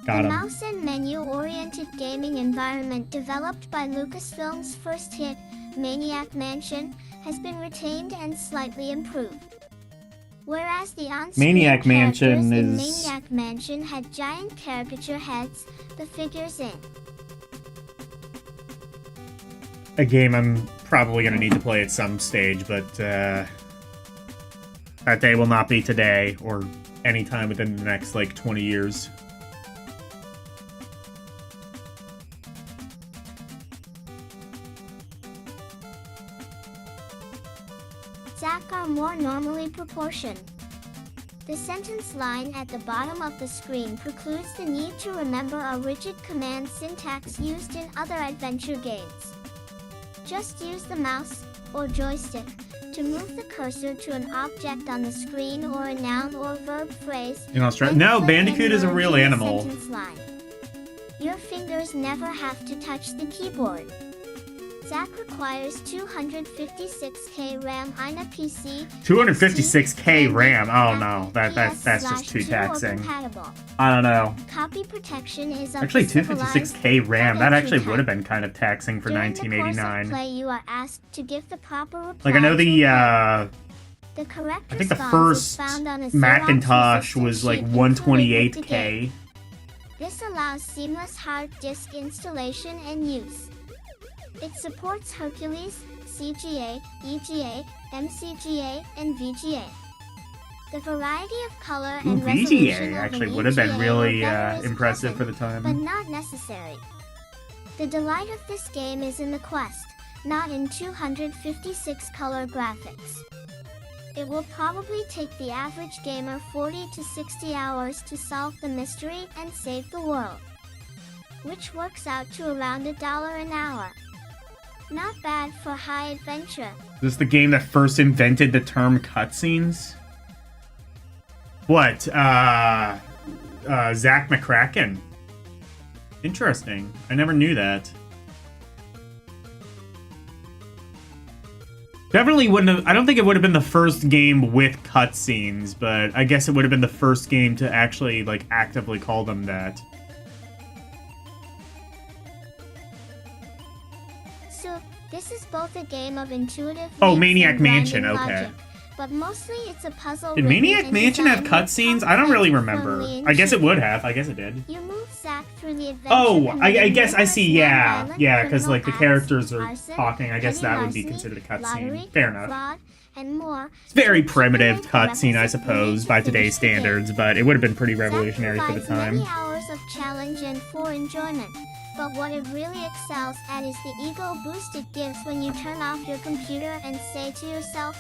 Got The him. mouse and menu-oriented gaming environment developed by Lucasfilm's first hit, Maniac Mansion, has been retained and slightly improved. Whereas the on-screen Maniac Mansion characters in is- Maniac Mansion had giant caricature heads, the figures in A game I'm probably gonna need to play at some stage, but that day will not be today or anytime within the next like 20 years. Zack are more normally proportioned. The sentence line at the bottom of the screen precludes the need to remember a rigid command syntax used in other adventure games. Just use the mouse, or joystick, to move the cursor to an object on the screen or a noun or verb phrase. In Australia? then No, click Bandicoot and is a merge real in the animal. sentence line. Your fingers never have to touch the keyboard. Zack requires 256K RAM on a PC. 256K RAM. Oh no, that's just too PS/2 or taxing. compatible. I don't know. Copy protection is up Actually, to civilized 256K RAM. That actually entry would have type. been kind of taxing for During the course of 1989. play, you are asked to give the proper reply Like I know to the a The correct I think the response is first found on a Xerox Macintosh resistant was like sheet included with the 128K. game. This allows seamless hard disk installation and use. It supports Hercules, CGA, EGA, MCGA, and VGA. The variety of color and Ooh, resolution VGA of actually an would have been EGA really or better is impressive present, for the but time. not necessary. The delight of this game is in the quest, not in 256 color graphics. It will probably take the average gamer 40 to 60 hours to solve the mystery and save the world, which works out to around $1 an hour. Not bad for high adventure. Is this the game that first invented the term cutscenes? What? Zach McCracken. Interesting. I never knew that. Definitely wouldn't have... I don't think it would have been the first game with cutscenes, but I guess it would have been the first game to actually, like, actively call them that. So, this is both a game of intuitive Oh, leaps Maniac and Mansion, grinding okay. logic, but mostly it's a puzzle. Did written Maniac and Mansion have designed with cutscenes? I don't really confidence remember. firmly in I guess it check. would have. I guess it did. You move Zack through the adventure. Oh, I committing guess I see. numerous Yeah, nonviolent yeah, because criminal like the acts, characters are arson, talking. I guess petty that would be larceny, considered a cutscene. lottery, Fair enough. fraud, and more. It's very to primitive accumulate the cutscene, I requisite suppose, money by to finish today's the game. standards, but it would have been pretty Zack revolutionary for the provides time. many hours of challenge and for enjoyment, but what it really excels at is the ego boost it gives when you turn off your computer and say to yourself,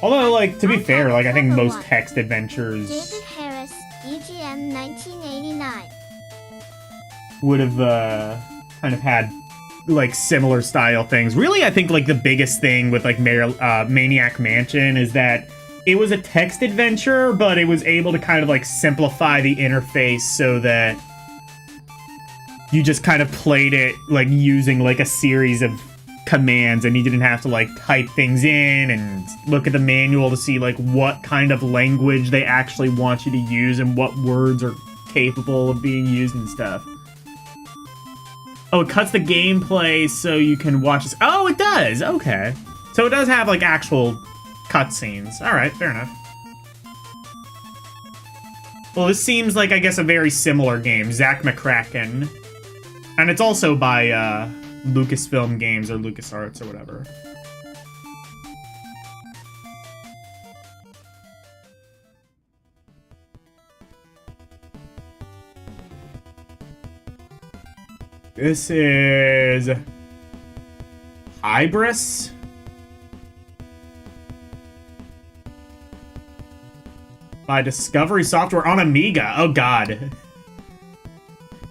Although, like, to be I fair, got like, I think clever most one. text adventures David Harris, EGM 1989. would have kind of had like similar style things. Really, I think like the biggest thing with like Maniac Mansion is that it was a text adventure, but it was able to kind of like simplify the interface so that you just kind of played it like using like a series of commands and you didn't have to like type things in and look at the manual to see like what kind of language they actually want you to use and what words are capable of being used and stuff. Oh, it cuts the gameplay so you can watch this. Oh, it does. Okay. So it does have like actual cutscenes. All right, fair enough. Well, this seems like, I guess, a very similar game, Zach McCracken. And it's also by Lucasfilm Games or LucasArts or whatever. This is Hybris. By Discovery Software on Amiga. Oh, God.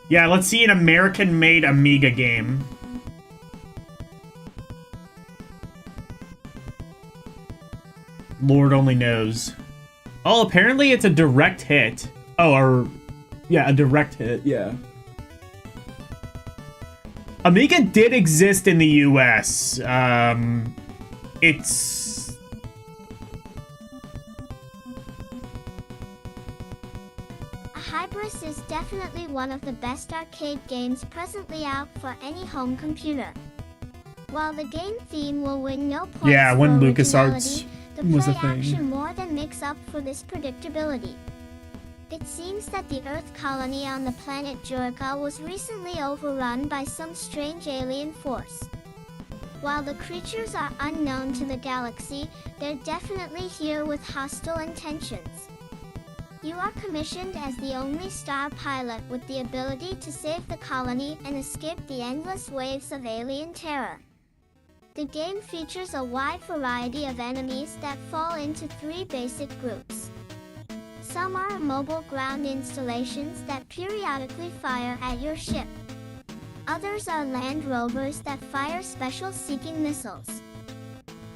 Yeah, let's see an American-made Amiga game. Lord only knows. Oh, apparently it's a direct hit. Oh, or... yeah, a direct hit, yeah. Amiga did exist in the US. It's... Hybris is definitely one of the best arcade games presently out for any home computer. While the game theme will win no points yeah, when for LucasArts the was a play thing. action more than makes up for this predictability. It seems that the Earth colony on the planet Jurica was recently overrun by some strange alien force. While the creatures are unknown to the galaxy, they're definitely here with hostile intentions. You are commissioned as the only star pilot with the ability to save the colony and escape the endless waves of alien terror. The game features a wide variety of enemies that fall into 3 basic groups. Some are mobile ground installations that periodically fire at your ship. Others are land rovers that fire special-seeking missiles.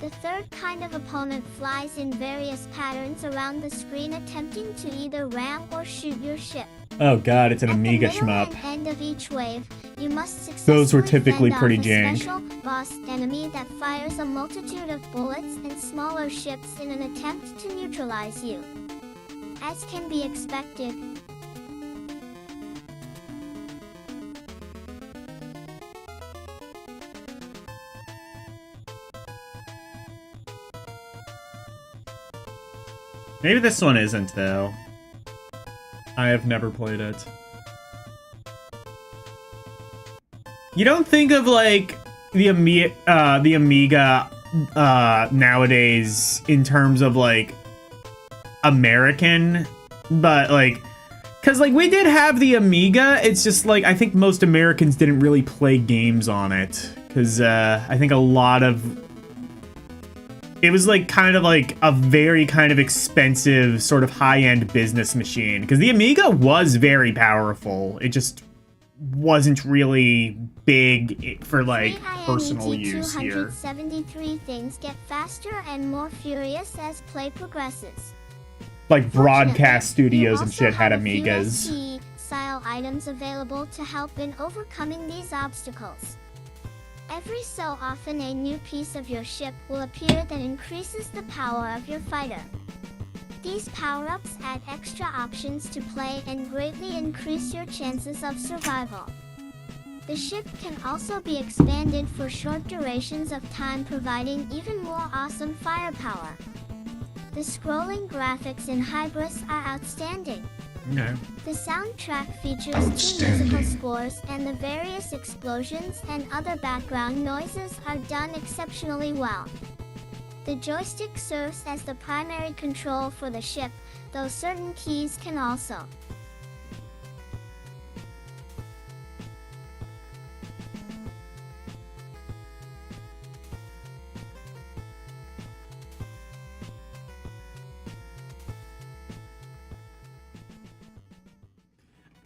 The third kind of opponent flies in various patterns around the screen attempting to either ram or shoot your ship. Oh god, it's an At Amiga the middle shmup. and end of each wave, you must successfully Those were typically fend pretty off a jank. special boss enemy that fires a multitude of bullets and smaller ships in an attempt to neutralize you. As can be expected, Maybe this one isn't, though. I have never played it. You don't think of, like, the Amiga nowadays in terms of, like, American, but, like... Because, like, we did have the Amiga, it's just, like, I think most Americans didn't really play games on it. Because, I think a lot of... It was like kind of like a very kind of expensive sort of high-end business machine because the Amiga was very powerful. It just wasn't really big for like personal use here. 273 things get faster and more furious as play progresses. Like broadcast Fortunately, studios you and also shit had have a few Amigas. SP-style items available to help in overcoming these obstacles. Every so often a new piece of your ship will appear that increases the power of your fighter. These power-ups add extra options to play and greatly increase your chances of survival. The ship can also be expanded for short durations of time, providing even more awesome firepower. The scrolling graphics in Hybris are outstanding. Okay. The soundtrack features 2 musical scores, and the various explosions and other background noises are done exceptionally well. The joystick serves as the primary control for the ship, though certain keys can also.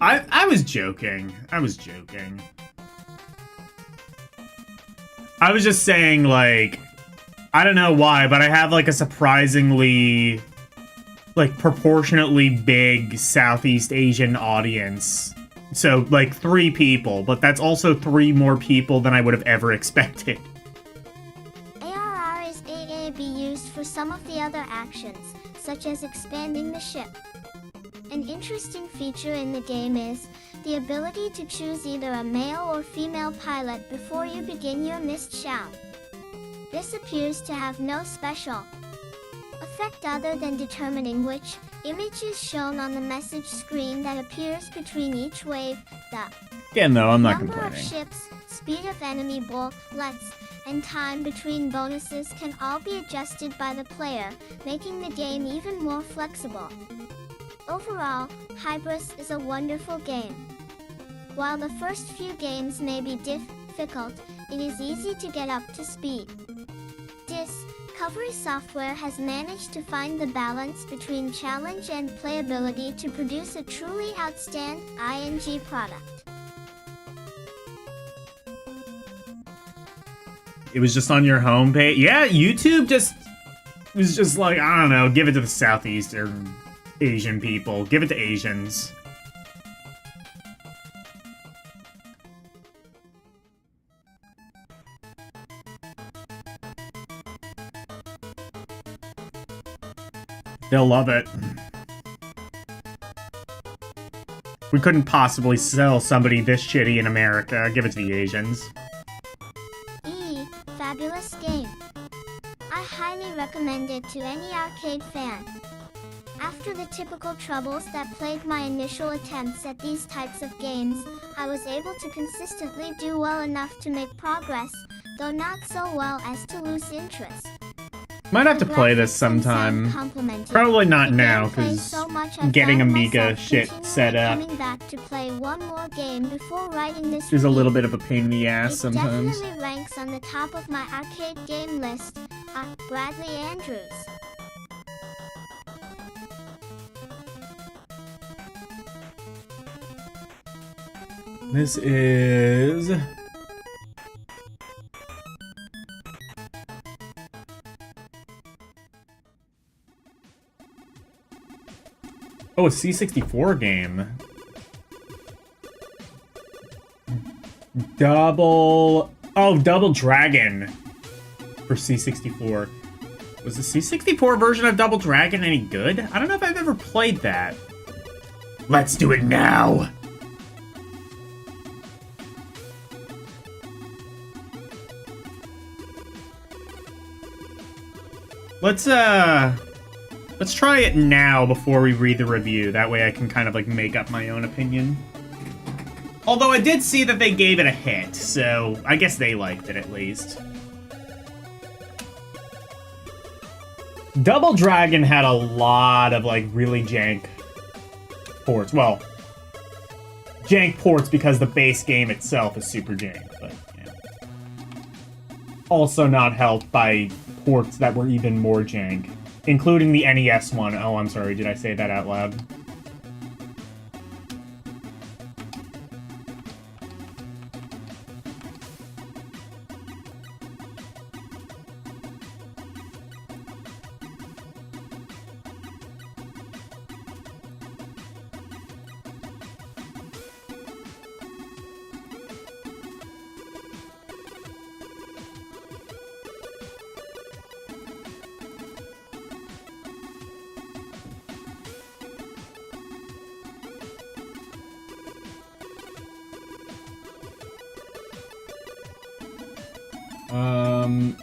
I was joking. I was joking. I was just saying, like, I don't know why, but I have, like, a surprisingly, like, proportionately big Southeast Asian audience. So, like, 3 people, but that's also 3 more people than I would have ever expected. of the other actions, such as expanding the ship. An interesting feature in the game is the ability to choose either a male or female pilot before you begin your mission. This appears to have no special effect other than determining which image is shown on the message screen that appears between each wave. The Again, though, I'm not number of complaining. ships, speed of enemy bullets, and time between bonuses can all be adjusted by the player, making the game even more flexible. Overall, Hybris is a wonderful game. While the first few games may be difficult, it is easy to get up to speed. Discovery Software has managed to find the balance between challenge and playability to produce a truly outstanding ING product. It was just on your homepage. Yeah, YouTube just was just like, I don't know, give it to the Southeastern Asian people. Give it to Asians. They'll love it. We couldn't possibly sell somebody this shitty in America. Give it to the Asians. Fabulous game. I highly recommend it to any arcade fan. After the typical troubles that plagued my initial attempts at these types of games, I was able to consistently do well enough to make progress, though not so well as to lose interest. Might have to play this sometime. Probably not now, because getting Amiga shit set up to play one more game before writing this is a little review. bit of a pain in the ass sometimes. It definitely ranks on the top of my arcade game list. Bradley Andrews. This is... Oh, a C64 game. Double Dragon for C64. Was the C64 version of Double Dragon any good? I don't know if I've ever played that. Let's do it now! Let's try it now before we read the review. That way I can kind of like make up my own opinion. Although I did see that they gave it a hit, so I guess they liked it at least. Double Dragon had a lot of like really jank ports. Well, jank ports because the base game itself is super jank, but yeah. Also not helped by ports that were even more jank, including the NES one. Oh, I'm sorry, did I say that out loud?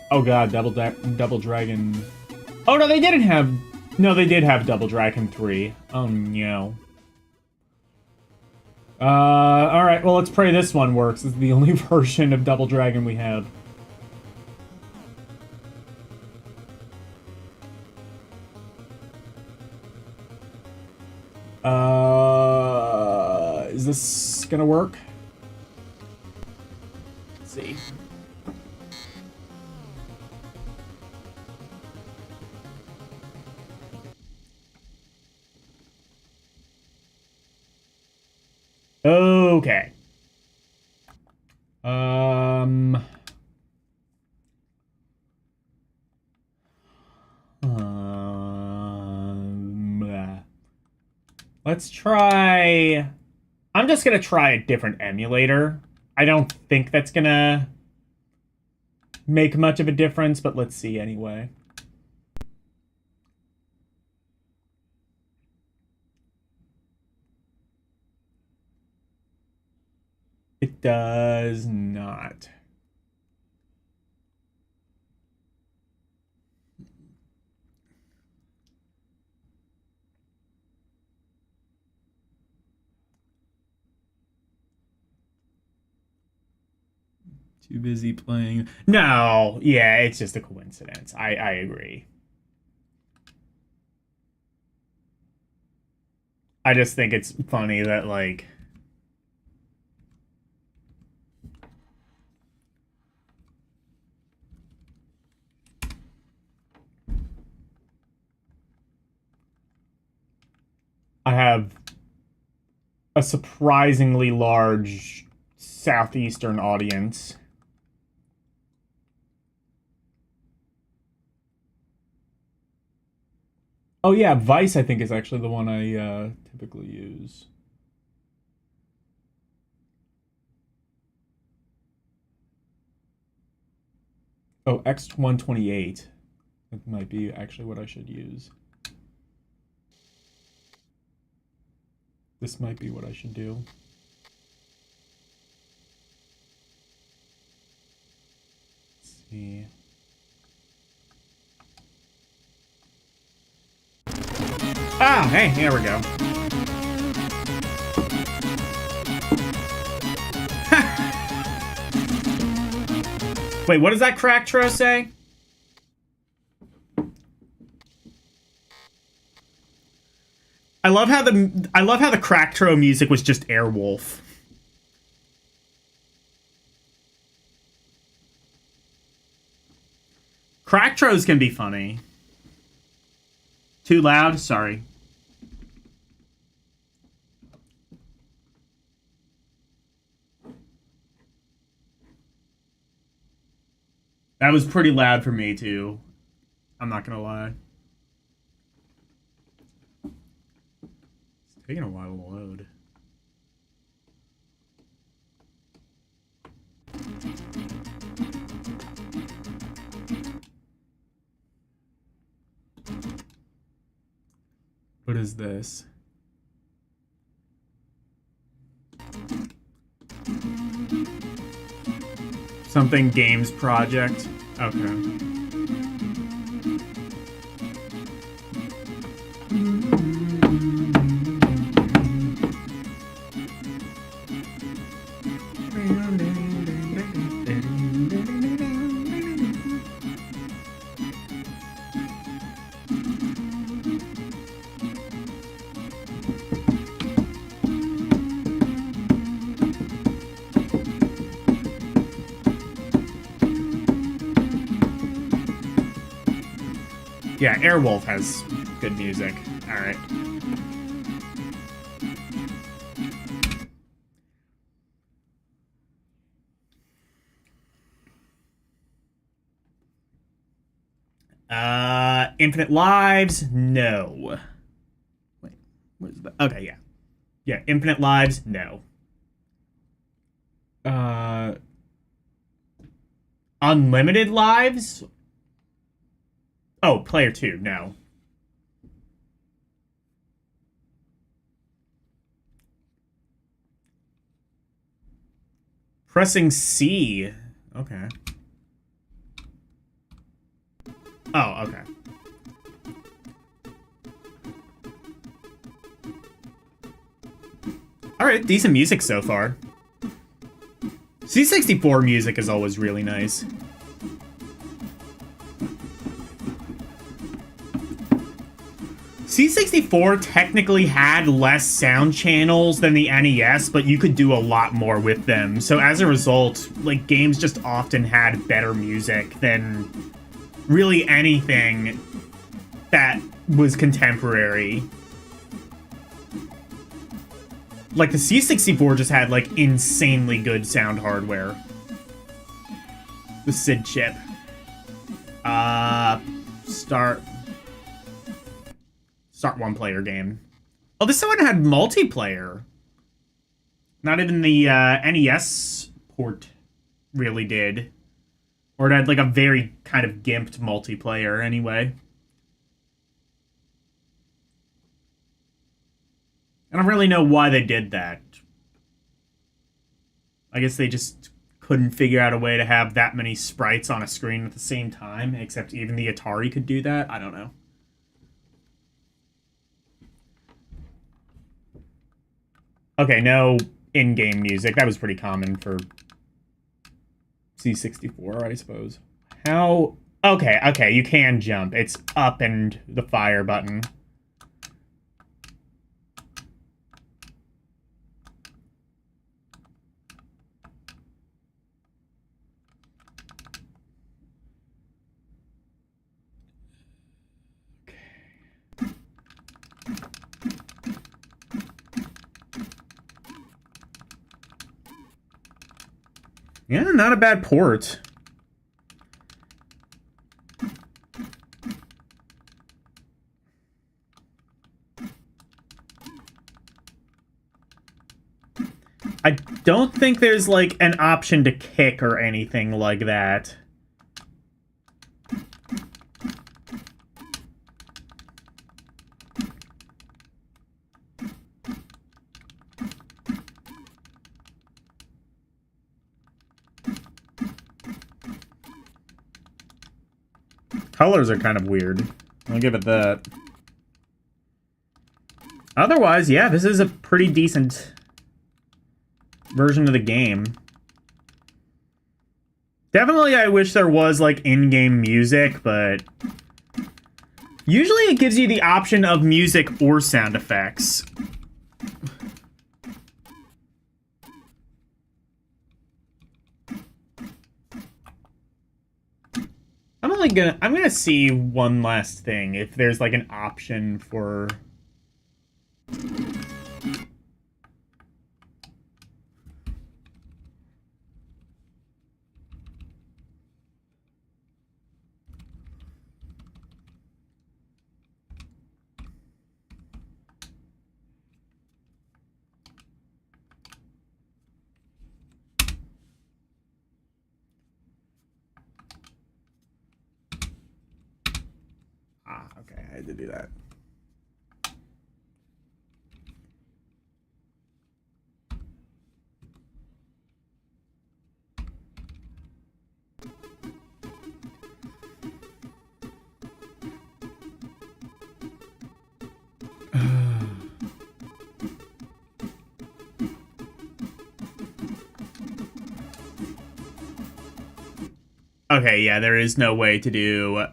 Oh god, Double Dragon. Oh no, they didn't have... No, they did have Double Dragon 3. Oh no. Alright, well let's pray this one works. This is the only version of Double Dragon we have. Is this gonna work? Let's see. Okay. Let's try... I'm just gonna try a different emulator. I don't think that's gonna make much of a difference, but let's see anyway. It does not. Too busy playing. No, yeah, it's just a coincidence. I agree. I just think it's funny that, like, I have a surprisingly large Southeastern audience. Oh yeah, Vice I think is actually the one I typically use. Oh, X128. That might be actually what I should use. This might be what I should do. Let's see. Ah, hey, here we go. Wait, what does that Cracktro say? I love how the Cracktro music was just Airwolf. Cracktros can be funny. Too loud? Sorry. That was pretty loud for me, too. I'm not gonna lie. It's taking a while to load. What is this? Something games project? Okay. Yeah, Airwolf has good music. Alright. Infinite Lives? No. Wait, what is that? Okay, yeah. Yeah, Infinite Lives? No. Unlimited Lives? Oh, Player 2, no. Pressing C. Okay. Oh, okay. Alright, decent music so far. C64 music is always really nice. C64 technically had less sound channels than the NES, but you could do a lot more with them. So as a result, like, games just often had better music than really anything that was contemporary. Like, the C64 just had, like, insanely good sound hardware. The SID chip. Start one-player game. Oh, this one had multiplayer. Not even the NES port really did. Or it had, like, a very kind of gimped multiplayer, anyway. I don't really know why they did that. I guess they just couldn't figure out a way to have that many sprites on a screen at the same time, except even the Atari could do that. I don't know. Okay, no in-game music. That was pretty common for C64, I suppose. How... Okay, you can jump. It's up and the fire button. Yeah, not a bad port. I don't think there's, like, an option to kick or anything like that. Colors are kind of weird. I'll give it that. Otherwise, yeah, this is a pretty decent version of the game. Definitely, I wish there was, like, in-game music, but usually it gives you the option of music or sound effects. I'm gonna see one last thing, if there's, like, an option for... Okay, I had to do that. Okay, yeah, there is no way to do...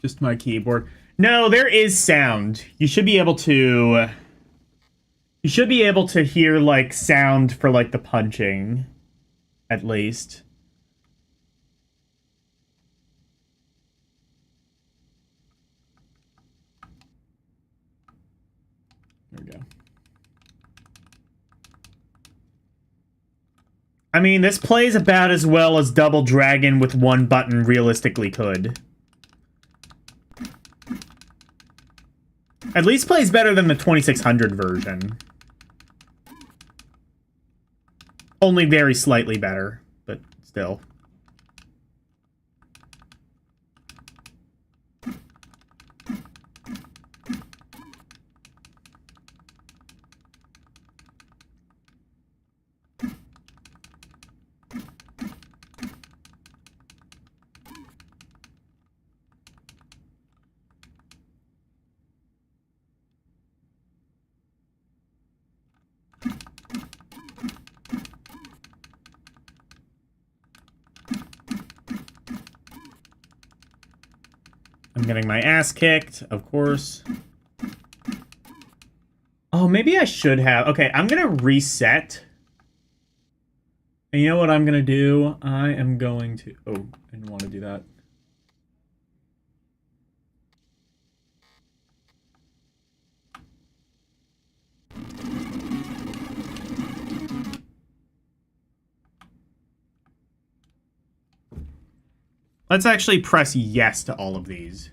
Just my keyboard. No, there is sound. You should be able to... You should be able to hear, like, sound for, like, the punching. At least. There we go. I mean, this plays about as well as Double Dragon with one button realistically could. At least plays better than the 2600 version. Only very slightly better, but still. I'm getting my ass kicked, of course. Oh, maybe I should have... Okay, I'm gonna reset. And you know what I'm gonna do? I am going to... Oh, I didn't want to do that. Let's actually press yes to all of these.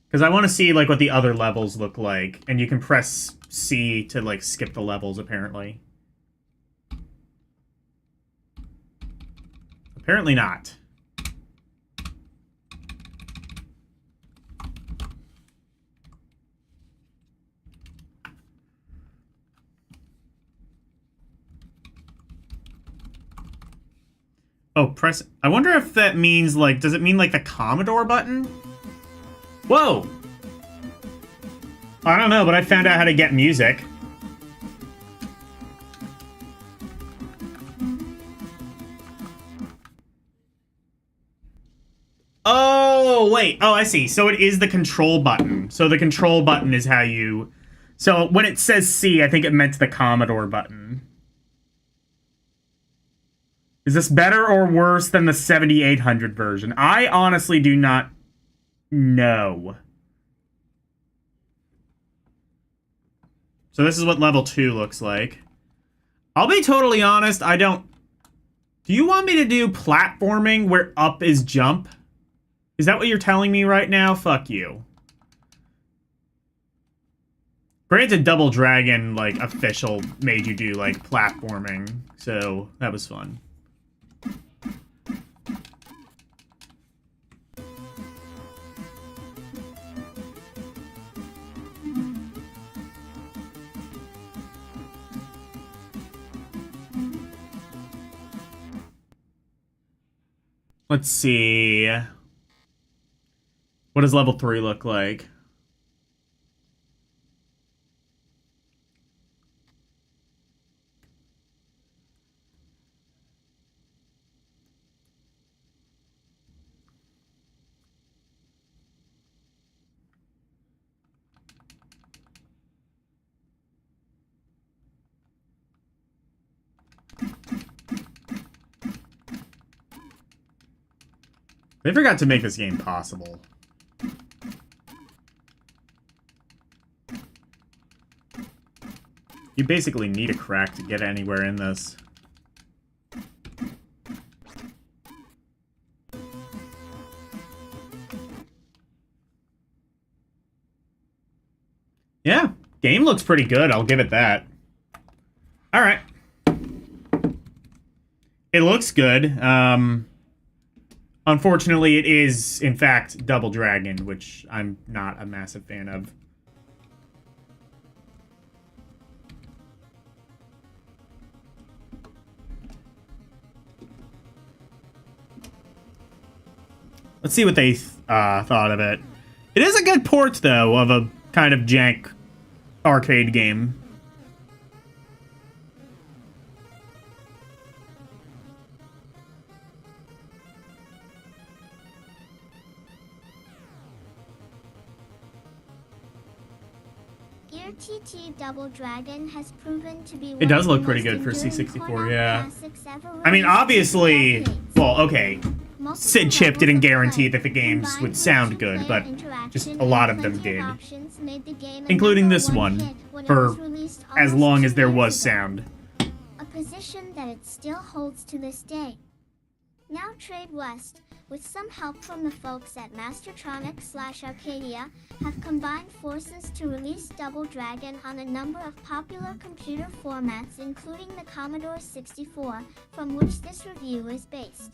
Because I want to see, like, what the other levels look like. And you can press C to, like, skip the levels, apparently. Apparently not. Oh, press... I wonder if that means, like... Does it mean, like, the Commodore button? Whoa! I don't know, but I found out how to get music. Oh, wait. Oh, I see. So it is the control button. So the control button is how you... So when it says C, I think it meant the Commodore button. Is this better or worse than the 7800 version? I honestly do not know. So this is what level 2 looks like. I'll be totally honest, I don't... Do you want me to do platforming where up is jump? Is that what you're telling me right now? Fuck you. Granted, Double Dragon, like, official made you do, like, platforming. So, that was fun. Let's see. What does level 3 look like? They forgot to make this game possible. You basically need a crack to get anywhere in this. Yeah, game looks pretty good, I'll give it that. Alright. It looks good. Unfortunately, it is, in fact, Double Dragon, which I'm not a massive fan of. Let's see what they thought of it. It is a good port, though, of a kind of jank arcade game. TT Double Dragon has proven to be it does look pretty good for C64, yeah. I mean, obviously, well, okay, Sid Chip didn't guarantee that the games would sound good, but just a lot of them did. Including this one, for as long as there was sound. A position that it still holds to this day. Now Trade West, with some help from the folks at Mastertronics/Arcadia, have combined forces to release Double Dragon on a number of popular computer formats, including the Commodore 64, from which this review is based.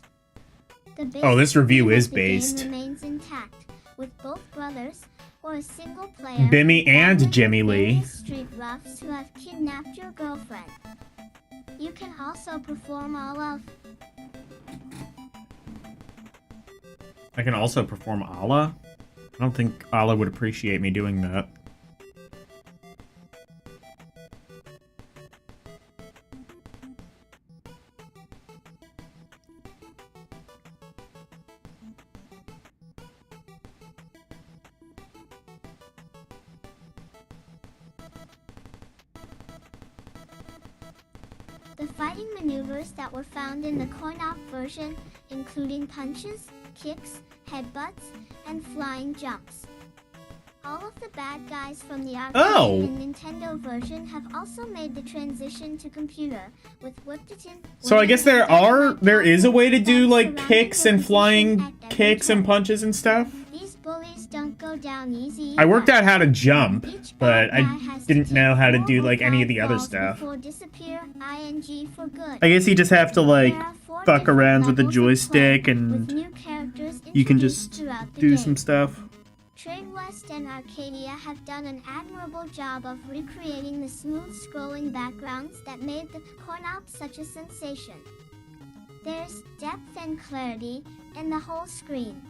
Oh, this review is based. The game remains intact, with both brothers, or a single player, Bimmy and Jimmy Lee, street roughs who have kidnapped your girlfriend. You can also perform all of... I can also perform Allah? I don't think Allah would appreciate me doing that. The fighting maneuvers that were found in the coin-op version, including punches, kicks, headbutts, and flying jumps. All of the bad guys from the arcade and Nintendo version have also made the transition to computer, with Whipton. So I guess there is a way to do like kicks and flying kicks and punches and stuff. These bullies don't go down easy. I worked out how to jump, but I didn't know how to do like any of the other stuff. I guess you just have to like fuck around with the joystick and you can just do some stuff. Trade West and Arcadia have done an admirable job of recreating the smooth scrolling backgrounds that made the coin-op such a sensation. There's depth and clarity in the whole screen.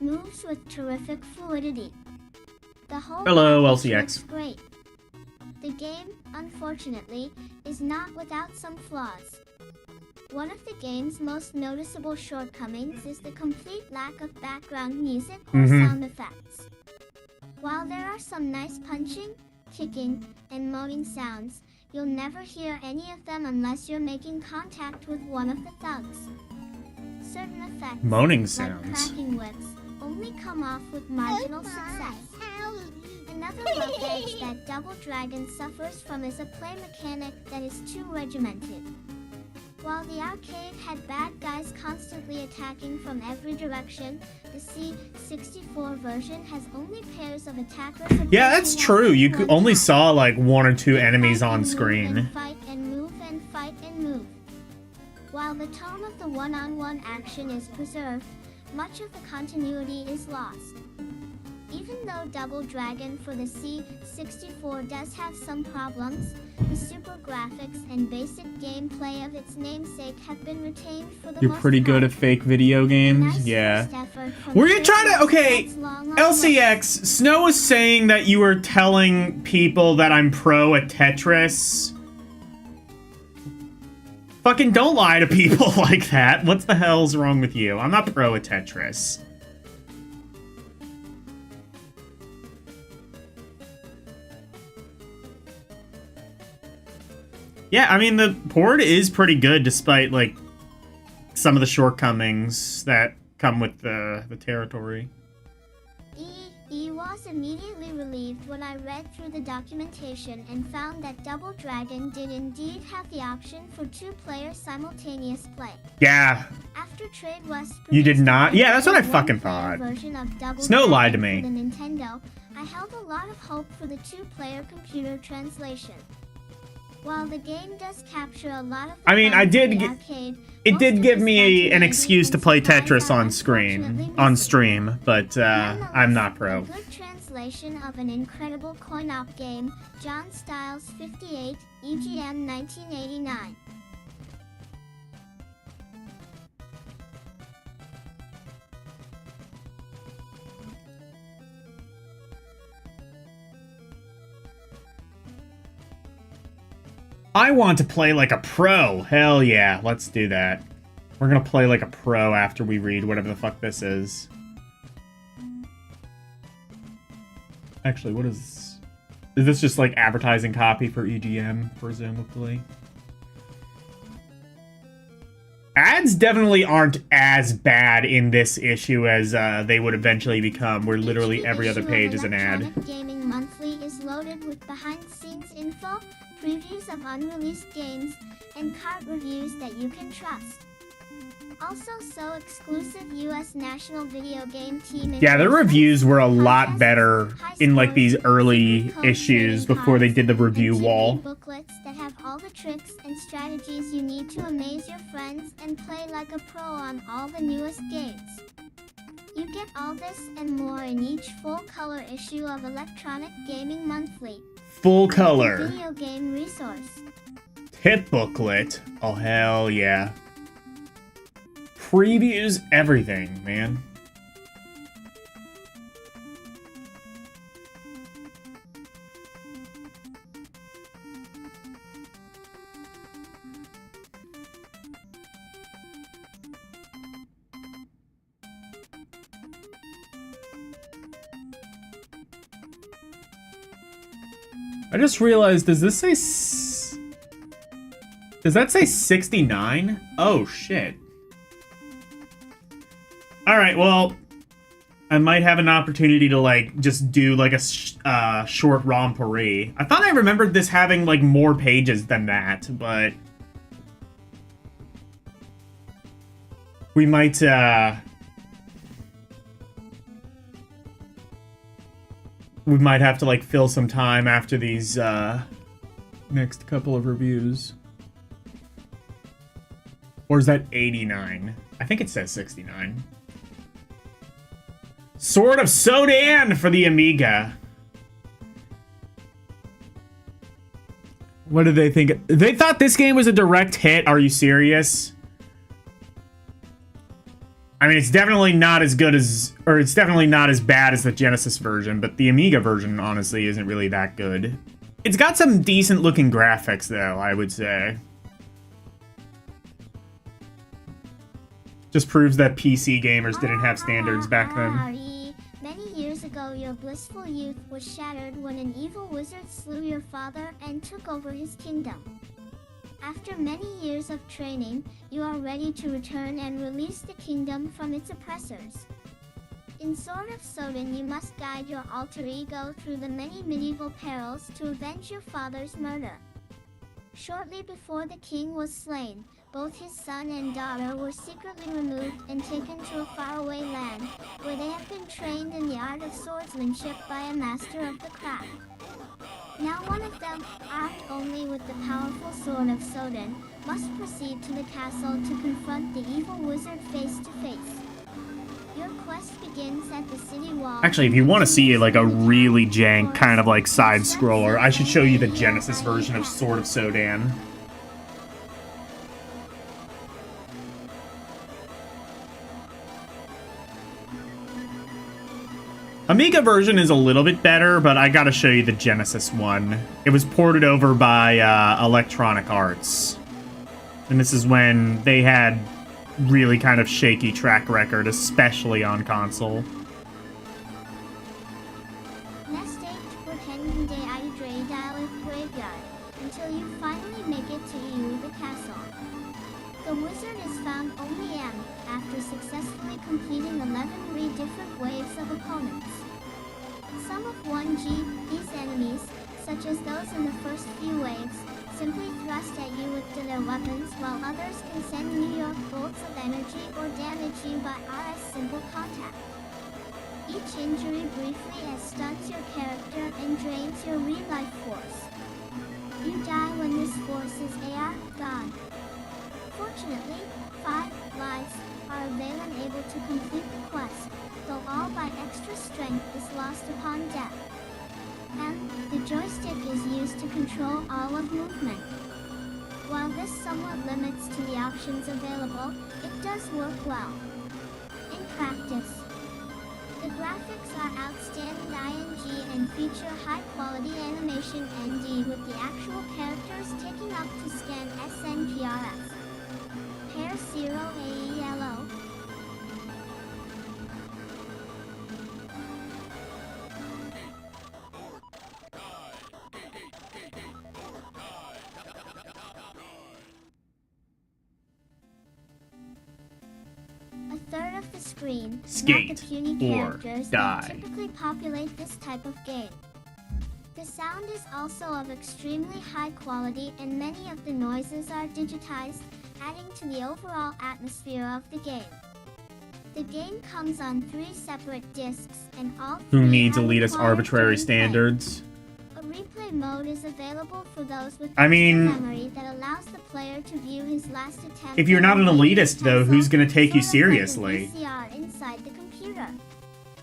Moves with terrific fluidity. The whole Hello, package LCX. looks great. The game, unfortunately, is not without some flaws. One of the game's most noticeable shortcomings is the complete lack of background music or sound effects. While there are some nice punching, kicking, and moaning sounds, you'll never hear any of them unless you're making contact with one of the thugs. Certain effects, Moaning like sounds. cracking whips, only come off with marginal success. Another rough edge that Double Dragon suffers from is a play mechanic that is too regimented. While the arcade had bad guys constantly attacking from every direction, the C64 version has only pairs of attackers. Yeah, that's true. You only saw like one or two enemies on And screen. fight and move and fight and move. While the tone of the one-on-one action is preserved, much of the continuity is lost. Even though Double Dragon for the C64 does have some problems, the super graphics and basic gameplay of its namesake have been retained for the You're most pretty good at part. fake video games? Nice Yeah. first effort from Were you trying to... Sherlock Okay, Holmes' long LCX, Snow was saying that you were telling people that I'm pro at Tetris. Fucking don't lie to people like that. What the hell's wrong with you? I'm not pro at Tetris. Yeah, I mean, the port is pretty good despite, like, some of the shortcomings that come with the territory. I was immediately relieved when I read through the documentation and found that Double Dragon did indeed have the option for two-player simultaneous play. Yeah. After Trade West You did produced not? a Yeah, that's what I one-player fucking thought. version of Double Snow lied to Dragon me. for the Nintendo, I held a lot of hope for the two-player computer translation. While the game does capture a lot of the I mean, I fun did of the get- arcade, It most did of give the me an spontaneity excuse to and play surprise Tetris are on screen, unfortunately on missing. stream, but I'm not pro. A good translation of an incredible coin-op game, John Styles 58, EGM 1989. I want to play like a pro. Hell yeah, let's do that. We're gonna play like a pro after we read whatever the fuck this is. Actually, what is... Is this just like advertising copy for EGM, presumably? Ads definitely aren't as bad in this issue as they would eventually become, where literally Each every other issue page of is an ad. Electronic Gaming Monthly is loaded with behind-the-scenes info, previews of unreleased games, and card reviews that you can trust. Also, so exclusive U.S. National Video Game Team. Yeah, their reviews were a lot contests, better high in like scores, these secret early code issues trading before they cards, did the and review TV wall. booklets that have all the tricks and strategies you need to amaze your friends and play like a pro on all the newest games. You get all this and more in each full-color issue of Electronic Gaming Monthly. Full color. Video game resource. Tip booklet. Oh, hell yeah. Previews everything, man. I just realized, does this say... Does that say 69? Oh, shit. Alright, well... I might have an opportunity to, like, just do, like, a short romperie. I thought I remembered this having, like, more pages than that, but... We might, We might have to, like, fill some time after these, next couple of reviews. Or is that 89? I think it says 69. Sword of Sodan for the Amiga. What did they think? They thought this game was a direct hit. Are you serious? I mean, it's definitely not as good as, or it's definitely not as bad as the Genesis version, but the Amiga version, honestly, isn't really that good. It's got some decent looking graphics, though, I would say. Just proves that PC gamers didn't have standards back then. Many years ago, your blissful youth was shattered when an evil wizard slew your father and took over his kingdom. After many years of training, you are ready to return and release the kingdom from its oppressors. In Sword of Sodan, you must guide your alter ego through the many medieval perils to avenge your father's murder. Shortly before the king was slain, both his son and daughter were secretly removed and taken to a faraway land, where they have been trained in the art of swordsmanship by a master of the craft. Now one of them, armed only with the powerful Sword of Sodan, must proceed to the castle to confront the evil wizard face to face. Your quest begins at the city wall. Actually, if you want to see like a really jank kind of like side scroller, I should show you the Genesis version of Sword of Sodan. Amiga version is a little bit better, but I gotta show you the Genesis one. It was ported over by Electronic Arts. And this is when they had really kind of shaky track record, especially on console. Nest egg to pretend day I graveyard until you finally make it to you, the castle. The wizard is found only after successfully completing 11 different waves of opponents. Some of 1G, these enemies, such as those in the first few waves, simply thrust at you with their weapons, while others can send New York bolts of energy or damage you by RS simple contact. Each injury briefly stunts your character and drains your real-life force. You die when this force is gone. Fortunately, 5 lives are able to complete the quest, though all by extra strength is lost upon death. And the joystick is used to control all of movement. While this somewhat limits to the options available, it does work well. In practice, the graphics are outstanding ing and feature high-quality animation ND with the actual characters taking up to scan SNPRS. Pair 0 AELO. A third of the screen, Skate not the puny or characters die. that typically populate this type of game. The sound is also of extremely high quality and many of the noises are digitized, adding to the overall atmosphere of the game. The game comes on 3 separate discs and all 3 Who needs have elitist required arbitrary gameplay. standards? A replay mode is available for those with I mean, extra memory that allows the player to view his last attempt. If you're not an at a elitist, though, who's gonna take you sort of like a seriously? VCR inside the computer.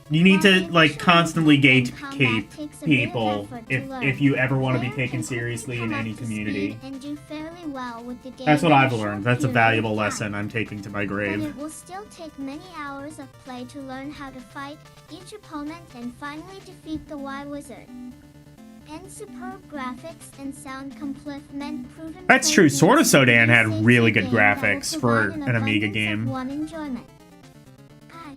You need While to, the like, initial constantly movement and combat gatekeep takes a bit of people effort to learn, if you ever want to be the player taken can seriously quickly in come any up to community. speed and do fairly well with the game That's what in I've a learned. short That's a period valuable of time. lesson I'm taking to my But grave. it will still take many hours of play to learn how to fight each opponent and finally defeat the Y-Wizard. And superb graphics and sound complement proven. That's true. Sword of Sodan had Safety really good game that will graphics for provide an Amiga abundance of game. One enjoyment. Hi.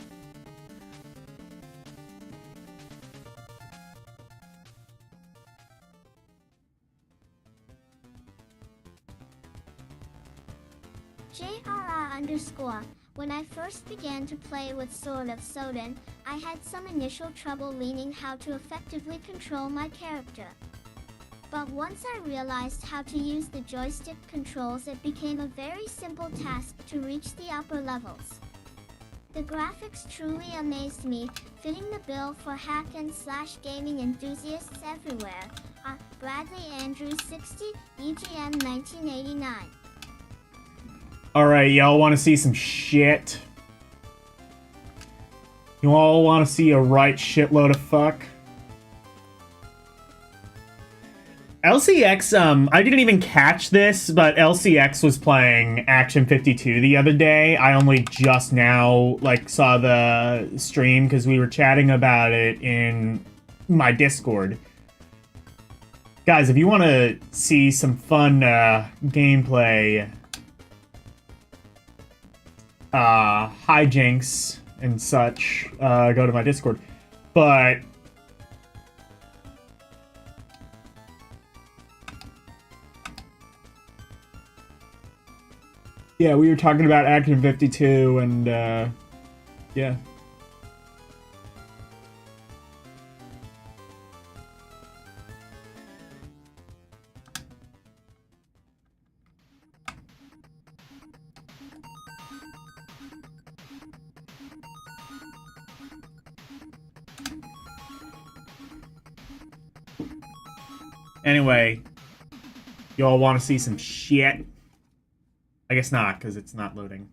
JRR_. When I first began to play with Sword of Sodan, I had some initial trouble learning how to effectively control my character. But once I realized how to use the joystick controls, it became a very simple task to reach the upper levels. The graphics truly amazed me, fitting the bill for hack-and-slash gaming enthusiasts everywhere. Bradley Andrews 60, EGM 1989. Alright, y'all want to see some shit? You all want to see a right shitload of fuck? LCX, I didn't even catch this, but LCX was playing Action 52 the other day. I only just now, like, saw the stream because we were chatting about it in my Discord. Guys, if you want to see some fun gameplay, hijinks and such, go to my Discord. But yeah, we were talking about Action 52 and yeah. Anyway, y'all want to see some shit? I guess not, because it's not loading.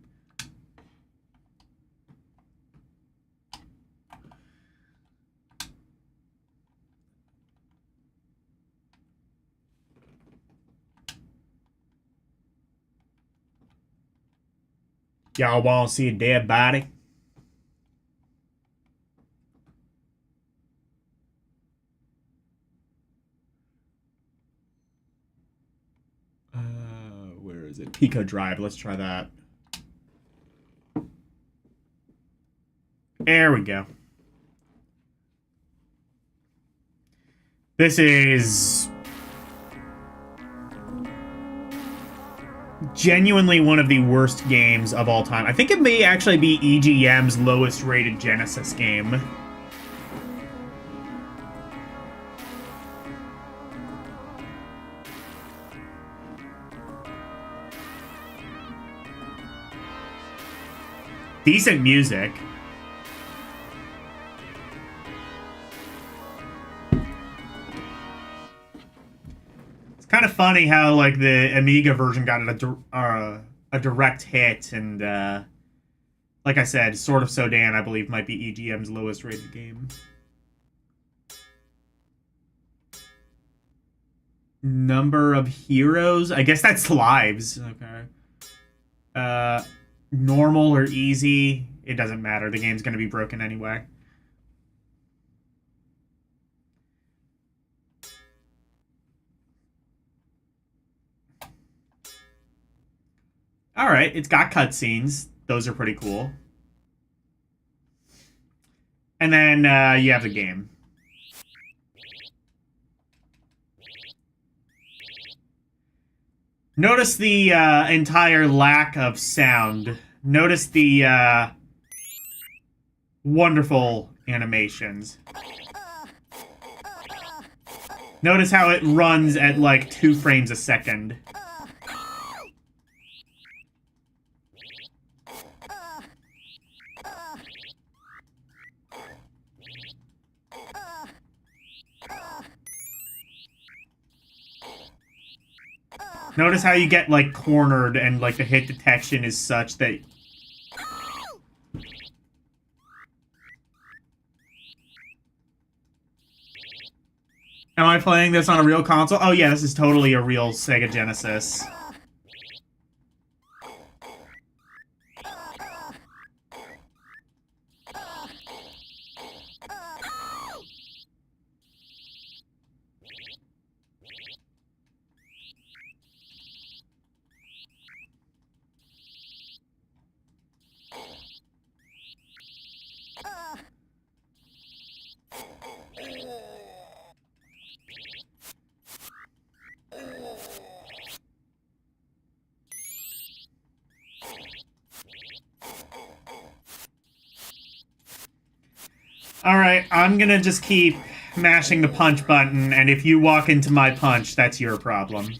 Y'all want to see a dead body? Where is it? Pico Drive. Let's try that. There we go. This is genuinely one of the worst games of all time. I think it may actually be EGM's lowest rated Genesis game. Decent music. It's kind of funny how, like, the Amiga version got a direct hit, and like I said, Sword of Sodan, I believe, might be EGM's lowest rated game. Number of heroes? I guess that's lives. Okay. Normal or easy, it doesn't matter. The game's going to be broken anyway. Alright, it's got cutscenes. Those are pretty cool. And then you have the game. Notice the entire lack of sound. Notice the wonderful animations. Notice how it runs at like 2 frames a second. Notice how you get, like, cornered and, like, the hit detection is such that... Am I playing this on a real console? Oh yeah, this is totally a real Sega Genesis. Alright, I'm gonna just keep mashing the punch button, and if you walk into my punch, that's your problem.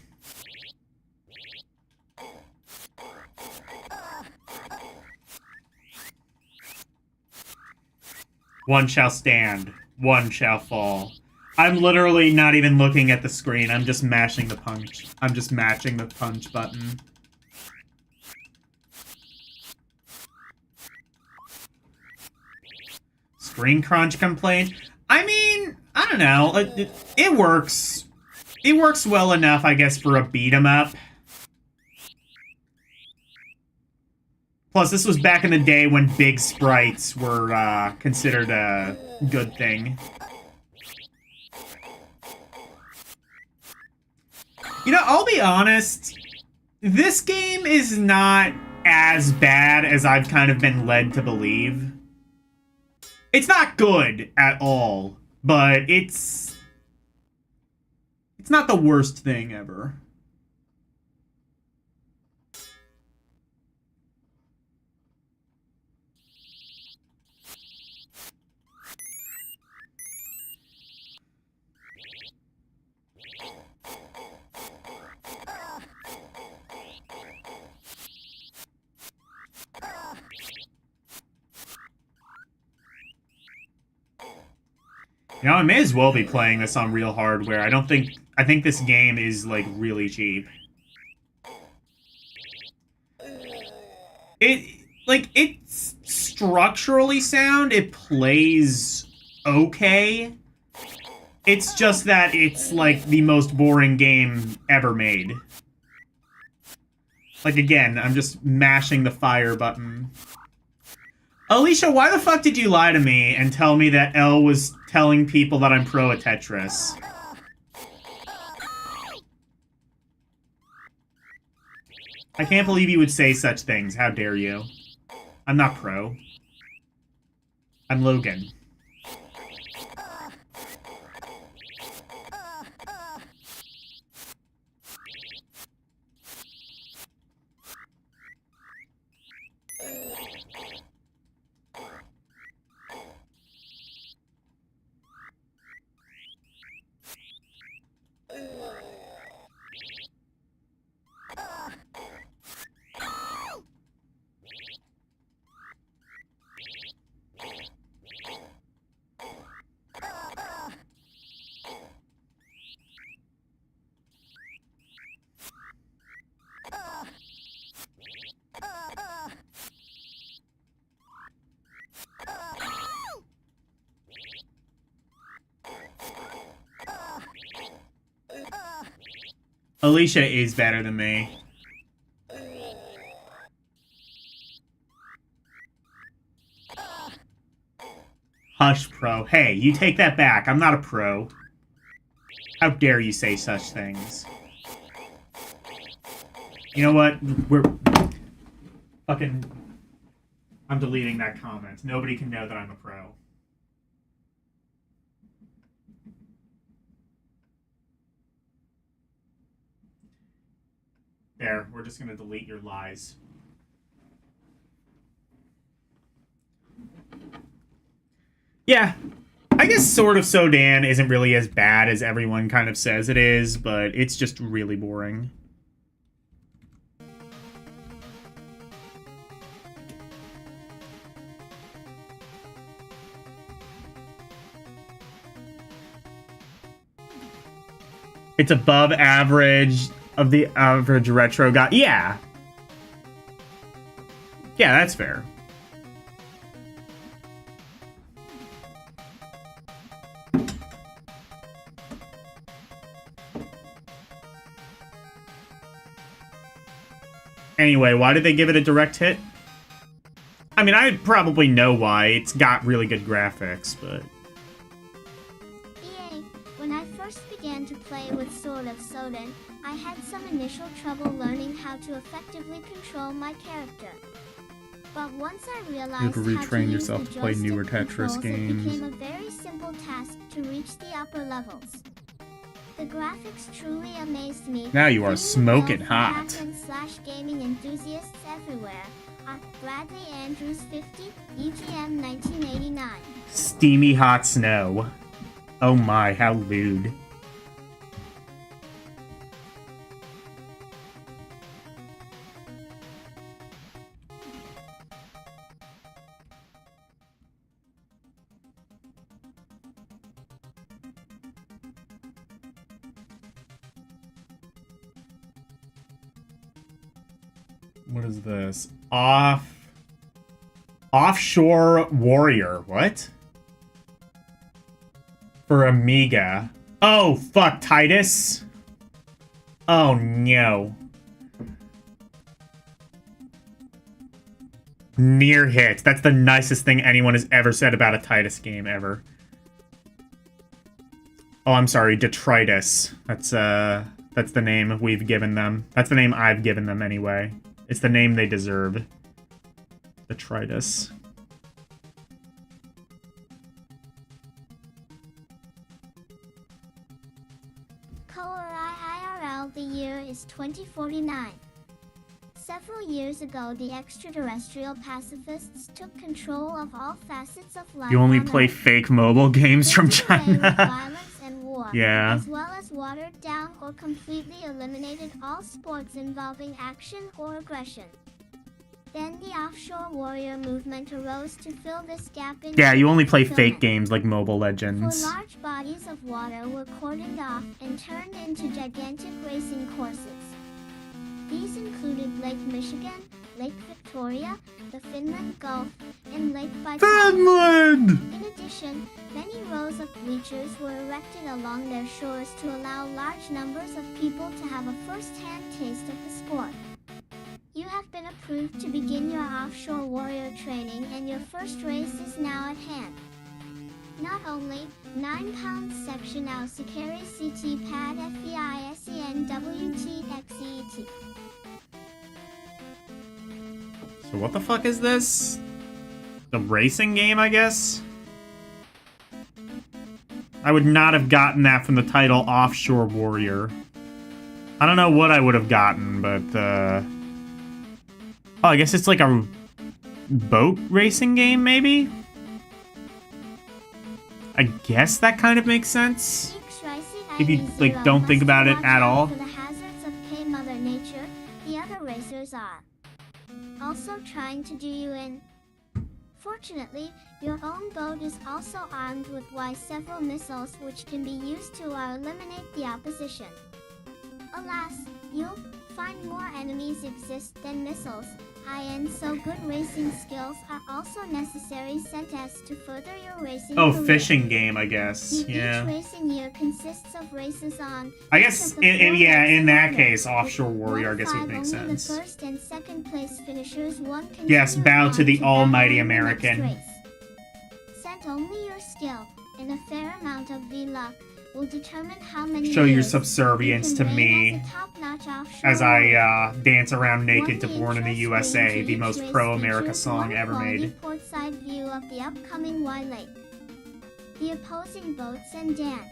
One shall stand. One shall fall. I'm literally not even looking at the screen. I'm just mashing the punch. I'm just matching the punch button. Screen crunch complaint? I mean, I don't know. It works. It works well enough, I guess, for a beat-em-up. Plus, this was back in the day when big sprites were considered a good thing. You know, I'll be honest. This game is not as bad as I've kind of been led to believe. It's not good at all, but it's not the worst thing ever. You know, I may as well be playing this on real hardware. I think this game is, like, really cheap. It's structurally sound. It plays okay. It's just that it's, like, the most boring game ever made. Like, again, I'm just mashing the fire button. Alicia, why the fuck did you lie to me and tell me that Elle was telling people that I'm pro at Tetris? I can't believe you would say such things. How dare you? I'm not pro. I'm Logan. Alicia is better than me. Hush, pro. Hey, you take that back. I'm not a pro. How dare you say such things? You know what? We're... fucking... I'm deleting that comment. Nobody can know that I'm a pro. There, we're just gonna delete your lies. Yeah, I guess Sword of Sodan isn't really as bad as everyone kind of says it is, but it's just really boring. It's above average of the average retro guy. Yeah. Yeah, that's fair. Anyway, why did they give it a direct hit? I mean, I probably know why. It's got really good graphics, but... EA, when I first began to play with Sword of Sodan, I had some initial trouble learning how to effectively control my character. But once I realized how to retrain use yourself the to play newer joystick Tetris controls, games. it became a very simple task to reach the upper levels. The graphics truly amazed me. Now you are ringing the smoking bell for hot. hackers/gaming enthusiasts everywhere. Bradley Andrews 50, EGM 1989. Steamy hot snow. Oh my, how lewd. What is this? Offshore Warrior. What? For Amiga. Oh, fuck, Titus. Oh, no. Near hit. That's the nicest thing anyone has ever said about a Titus game, ever. Oh, I'm sorry, Detritus. That's the name we've given them. That's the name I've given them, anyway. It's the name they deserve. Detritus. IRL, the year is 2049. Several years ago, the extraterrestrial pacifists took control of all facets of life. You only on play Earth. fake mobile games from They did away with China. violence and war, Yeah. as well as watered down or completely eliminated all sports involving action or aggression. Then the offshore warrior movement arose to fill this gap in. Yeah, you only play fulfillment. fake games like Mobile For Legends. large bodies of water were cordoned off and turned into gigantic racing courses. These included Lake Michigan, Lake Victoria, the Finland Gulf, and Lake Baikal. Finland! In addition, many rows of bleachers were erected along their shores to allow large numbers of people to have a first-hand taste of the sport. You have been approved to begin your offshore warrior training, and your first race is now at hand. Not only 9-pound section Ausikari CT pad FEISEN WTXET. So what the fuck is this? The racing game, I guess? I would not have gotten that from the title Offshore Warrior. I don't know what I would have gotten, but, oh, I guess it's like a boat racing game, maybe? I guess that kind of makes sense. If you, like, don't think about it at all. For the hazards of K Mother Nature, the other racers are also trying to do you in. Fortunately, your own boat is also armed with several missiles which can be used to eliminate the opposition. Alas, you'll find more enemies exist than missiles. So good racing skills are also necessary sent as to further your racing Oh, career. fishing game, I guess. Each Yeah. racing year consists of races on. I guess, each of the four yeah, in racing that order. case, Offshore Warrior, I One guess it five, makes only sense. The first and second place finishers won Yes, bow continue to the on almighty battle in the next American. race. Send only your skill and a fair amount of luck will determine how many Show your years subservience you to can me reign as a top-notch offshore as warrior. I dance around naked to One Born in the interest USA, range the each most race pro-America features song one ever quality made. portside view of the upcoming Y Lake. The opposing boats and dance.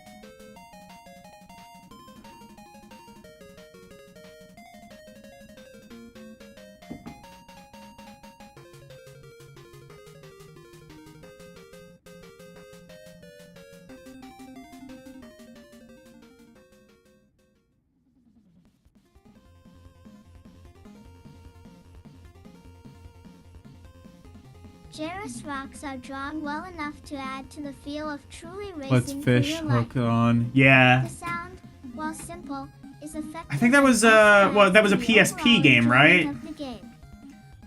Jarrus rocks are drawn well enough to add to the feel of truly racing Let's for fish, your life. hook on. Yeah. The sound, while simple, is effective. I think that was, and well, that was a adds to the PSP overall game, right? enjoyment of the game.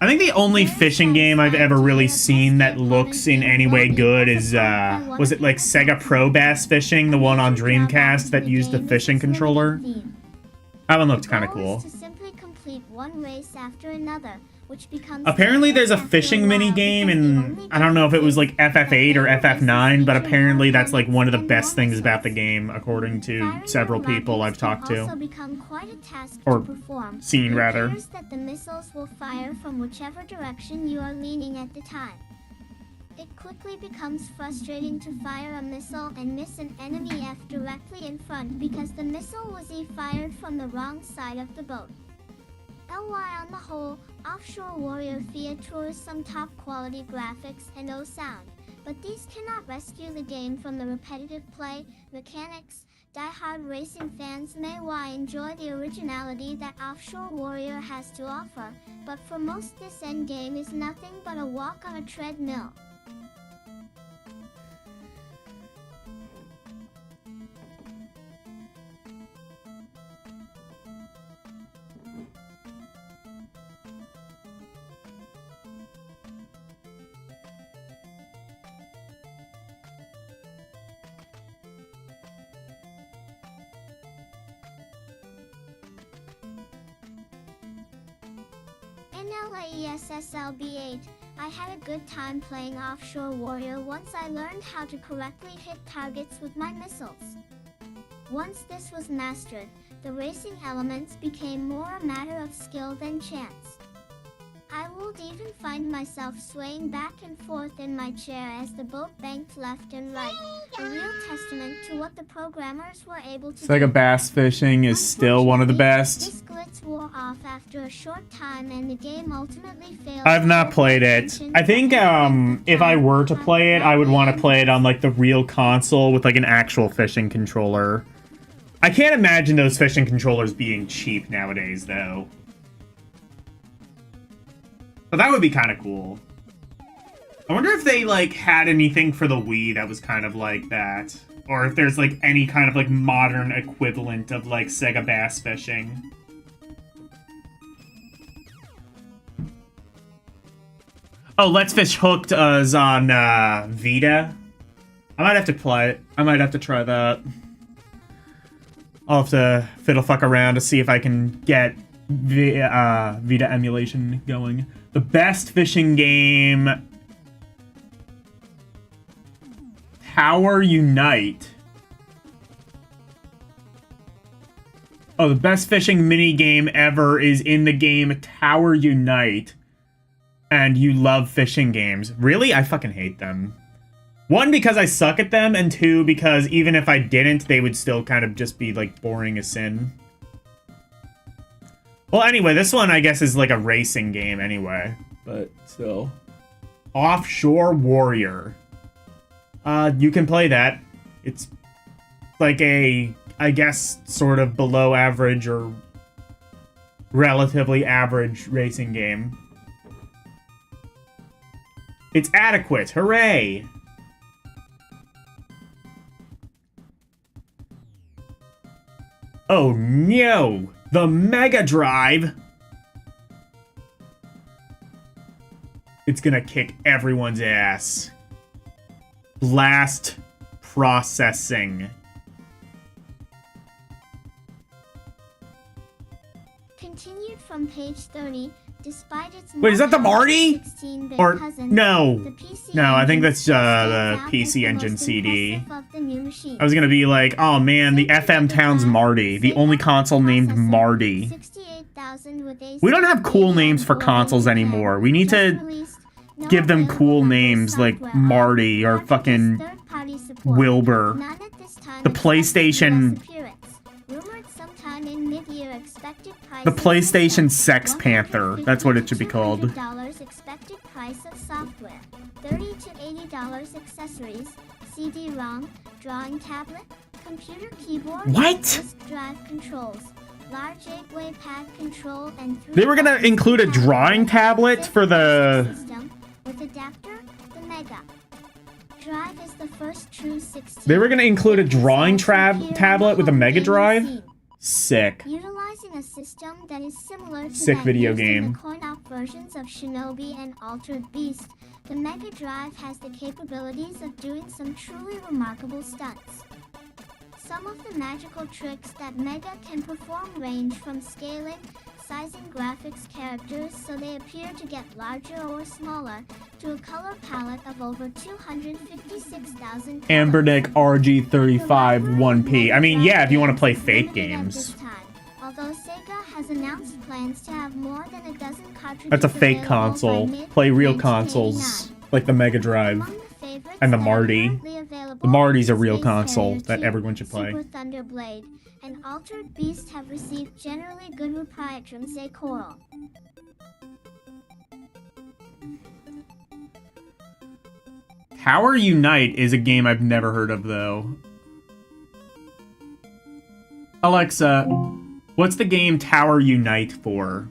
I think the only fishing game I've ever really seen that looks in any way good is, was it like Sega Pro Bass Fishing, the one on Dreamcast that used the fishing controller? That one looked kind of The goal cool. is to simply complete one race after another, which becomes Apparently there's a after fishing while mini game, because the and only I don't know if it was like FF8 or races FF9, but feature apparently more that's like one of the planets best and things more about the missiles. game, according to Firing several your people I've rockets talked can to. also become quite a task Or to perform. seen, It rather. appears that the missiles will fire from whichever direction you are leaning at the time. It quickly becomes frustrating to fire a missile and miss an enemy F directly in front because the missile was fired from the wrong side of the boat. LY on the whole, Offshore Warrior features some top quality graphics and sound, but these cannot rescue the game from the repetitive play mechanics. Die-hard racing fans may enjoy the originality that Offshore Warrior has to offer, but for most this endgame is nothing but a walk on a treadmill. In LAESSLB8, I had a good time playing Offshore Warrior once I learned how to correctly hit targets with my missiles. Once this was mastered, the racing elements became more a matter of skill than chance. I would even find myself swaying back and forth in my chair as the boat banked left and right, a real testament to what the programmers were able to do. Sega bass fishing is still one of the best. This glitch wore off after a short time and the game ultimately failed. I've not played it. I think if I were to play it, I would want to play it on like the real console with like an actual fishing controller. I can't imagine those fishing controllers being cheap nowadays though. But that would be kind of cool. I wonder if they, like, had anything for the Wii that was kind of like that. Or if there's, like, any kind of, like, modern equivalent of, like, Sega Bass Fishing. Oh, Let's Fish Hooked is on, Vita. I might have to play it. I might have to try that. I'll have to fiddle fuck around to see if I can get Vita emulation going. The best fishing game... Tower Unite. Oh, the best fishing mini game ever is in the game Tower Unite. And you love fishing games. Really? I fucking hate them. One, because I suck at them, and two, because even if I didn't, they would still kind of just be, like, boring as sin. Well, anyway, this one, I guess, is like a racing game anyway. But still. Offshore Warrior. You can play that. It's like a, I guess, sort of below average or relatively average racing game. It's adequate. Hooray! Oh no! The Mega Drive! It's gonna kick everyone's ass. Blast processing. Continued from page 30, despite its Wait, is that the Marty? 16-bit Or cousin, no. the PC No, I think Engine that's still the stands out as PC the Engine most CD. impressive of the new machines. I was gonna be like, oh man, the FM Town's Marty. The only console named Marty. 68,000 with a We don't have cool names for consoles anymore. We need to give them cool names like Marty or fucking Wilbur. The PlayStation... The PlayStation Sex Panther. That's what it should be called. Expected price of software. $30 to $80 accessories. CD-ROM, drawing tablet, computer keyboard, What? disk drive controls, large 8-way pad control, and They were gonna include a drawing tablet for the... system with adapter, the Mega Drive is the first true 16. They were gonna include a drawing tablet with a Mega Drive? Sick. Utilizing a system that is similar to Sick that video used in game. the coin-op versions of Shinobi and Altered Beast, the Mega Drive has the capabilities of doing some truly remarkable stunts. Some of the magical tricks that Mega can perform range from scaling, sizing graphics characters so they appear to get larger or smaller, to a color palette of over 256,000 colors. Ambernick RG35 1P. I mean, yeah, if you want to play fake games. Although Sega has announced plans to have more than a dozen cartridges. That's a fake available console. by mid- Play real 1989. consoles. Like the Mega Drive. Among the favorites And the that are Marty. currently available The Marty's a real Space console Harrier that 2, everyone should play. Super Thunderblade, and Altered Beast have received generally good reply from Coral. Tower Unite is a game I've never heard of, though. Alexa, what's the game Tower Unite for?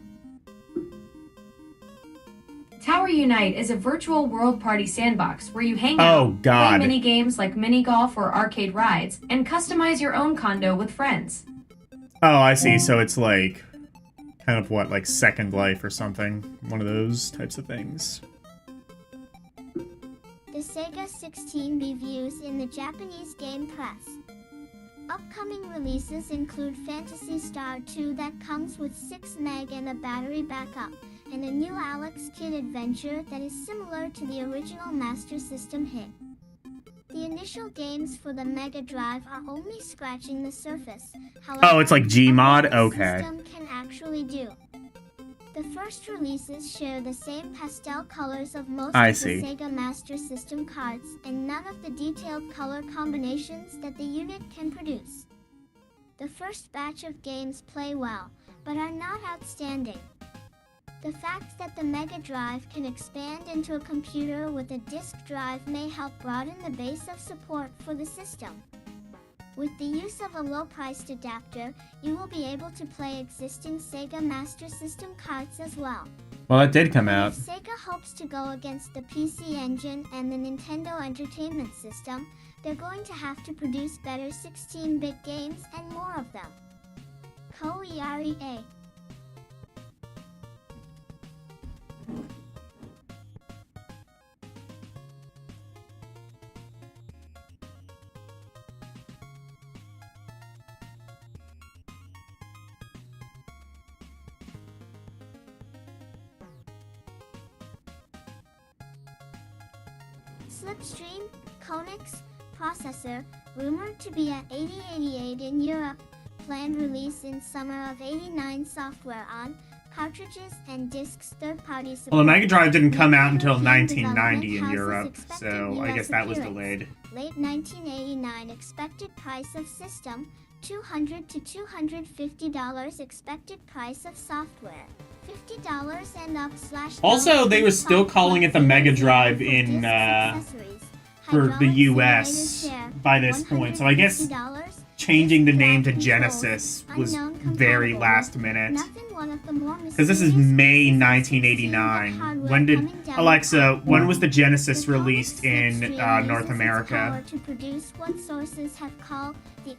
Tower Unite is a virtual world party sandbox where you hang Oh, out, God. play mini games like mini golf or arcade rides, and customize your own condo with friends. Oh, I see. So it's like, kind of what, like Second Life or something? One of those types of things. The Sega 16 reviews in the Japanese game press. Upcoming releases include Phantasy Star 2 that comes with 6 meg and a battery backup, and a new Alex Kidd adventure that is similar to the original Master System hit. The initial games for the Mega Drive are only scratching the surface. However, Oh, it's like Gmod? of what the Okay. system can actually do. The first releases share the same pastel colors of most I of see. the Sega Master System cards and none of the detailed color combinations that the unit can produce. The first batch of games play well, but are not outstanding. The fact that the Mega Drive can expand into a computer with a disk drive may help broaden the base of support for the system. With the use of a low-priced adapter, you will be able to play existing Sega Master System cards as well. Well, that did come And out. if Sega hopes to go against the PC Engine and the Nintendo Entertainment System, they're going to have to produce better 16-bit games and more of them. Korea. Slipstream, Konix, processor, rumored to be at 8088 in Europe, planned release in summer of 89 software on, cartridges and discs third-party support. Well, the Mega Drive didn't come out until European 1990 in development Europe, houses expected so I US guess that was appearance. delayed. Late 1989 expected price of system, $200 to $250 expected price of software. $50 and up / Also, they were still calling it the Mega Drive in, for the US by this point, so I guess changing the name to Genesis was very last minute. Because this is May 1989. When did, Alexa, when was the Genesis released in North America?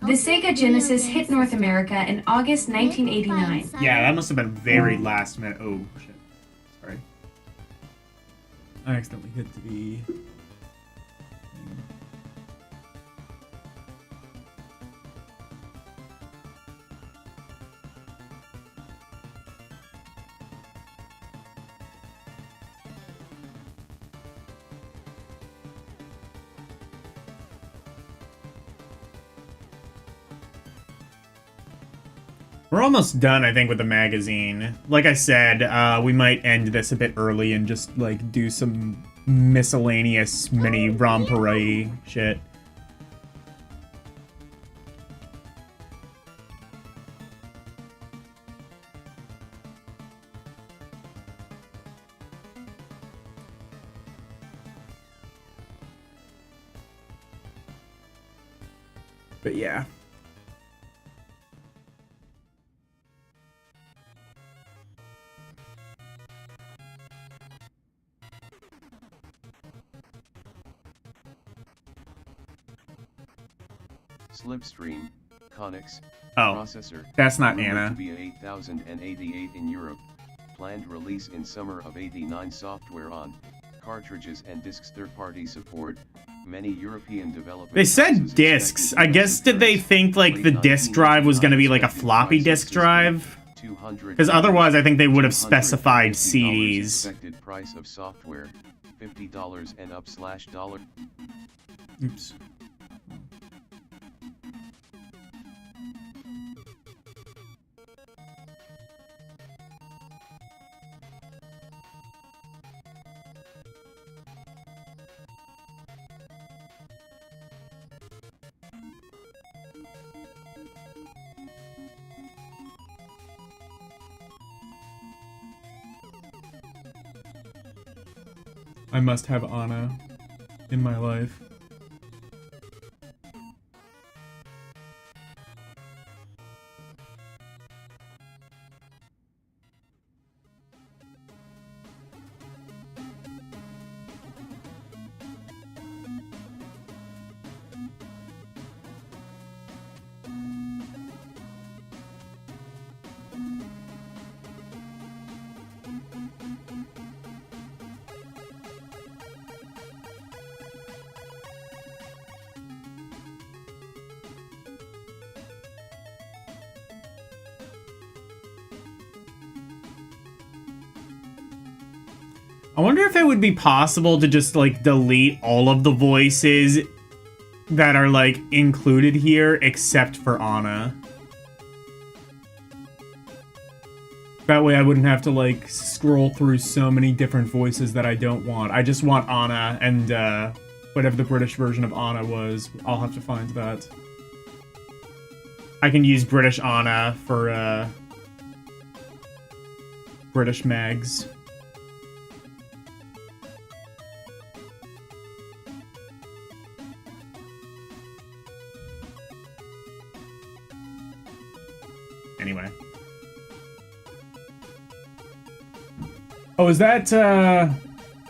The Sega Genesis hit North America in August 1989. Yeah, that must have been very last minute. Oh, shit. Sorry. I accidentally hit the... We're almost done, I think, with the magazine. Like I said, we might end this a bit early and just, like, do some miscellaneous mini rompery shit. But yeah. Slipstream, Konix, Oh, processor. that's not rumored Anna. to be 8088 in Europe. Planned release in summer of 89 software on, cartridges and discs third-party support. Many European development They said houses discs. expected I guess did they think like the disk drive was going to be like a floppy disk drive? Because otherwise I think they would have specified CDs. Expected price of software, $50 and up $. Oops. I must have Anna in my life. I wonder if it would be possible to just, like, delete all of the voices that are, like, included here, except for Anna. That way I wouldn't have to, like, scroll through so many different voices that I don't want. I just want Anna, and, whatever the British version of Anna was. I'll have to find that. I can use British Anna for, British Mags. Anyway. Oh, is that,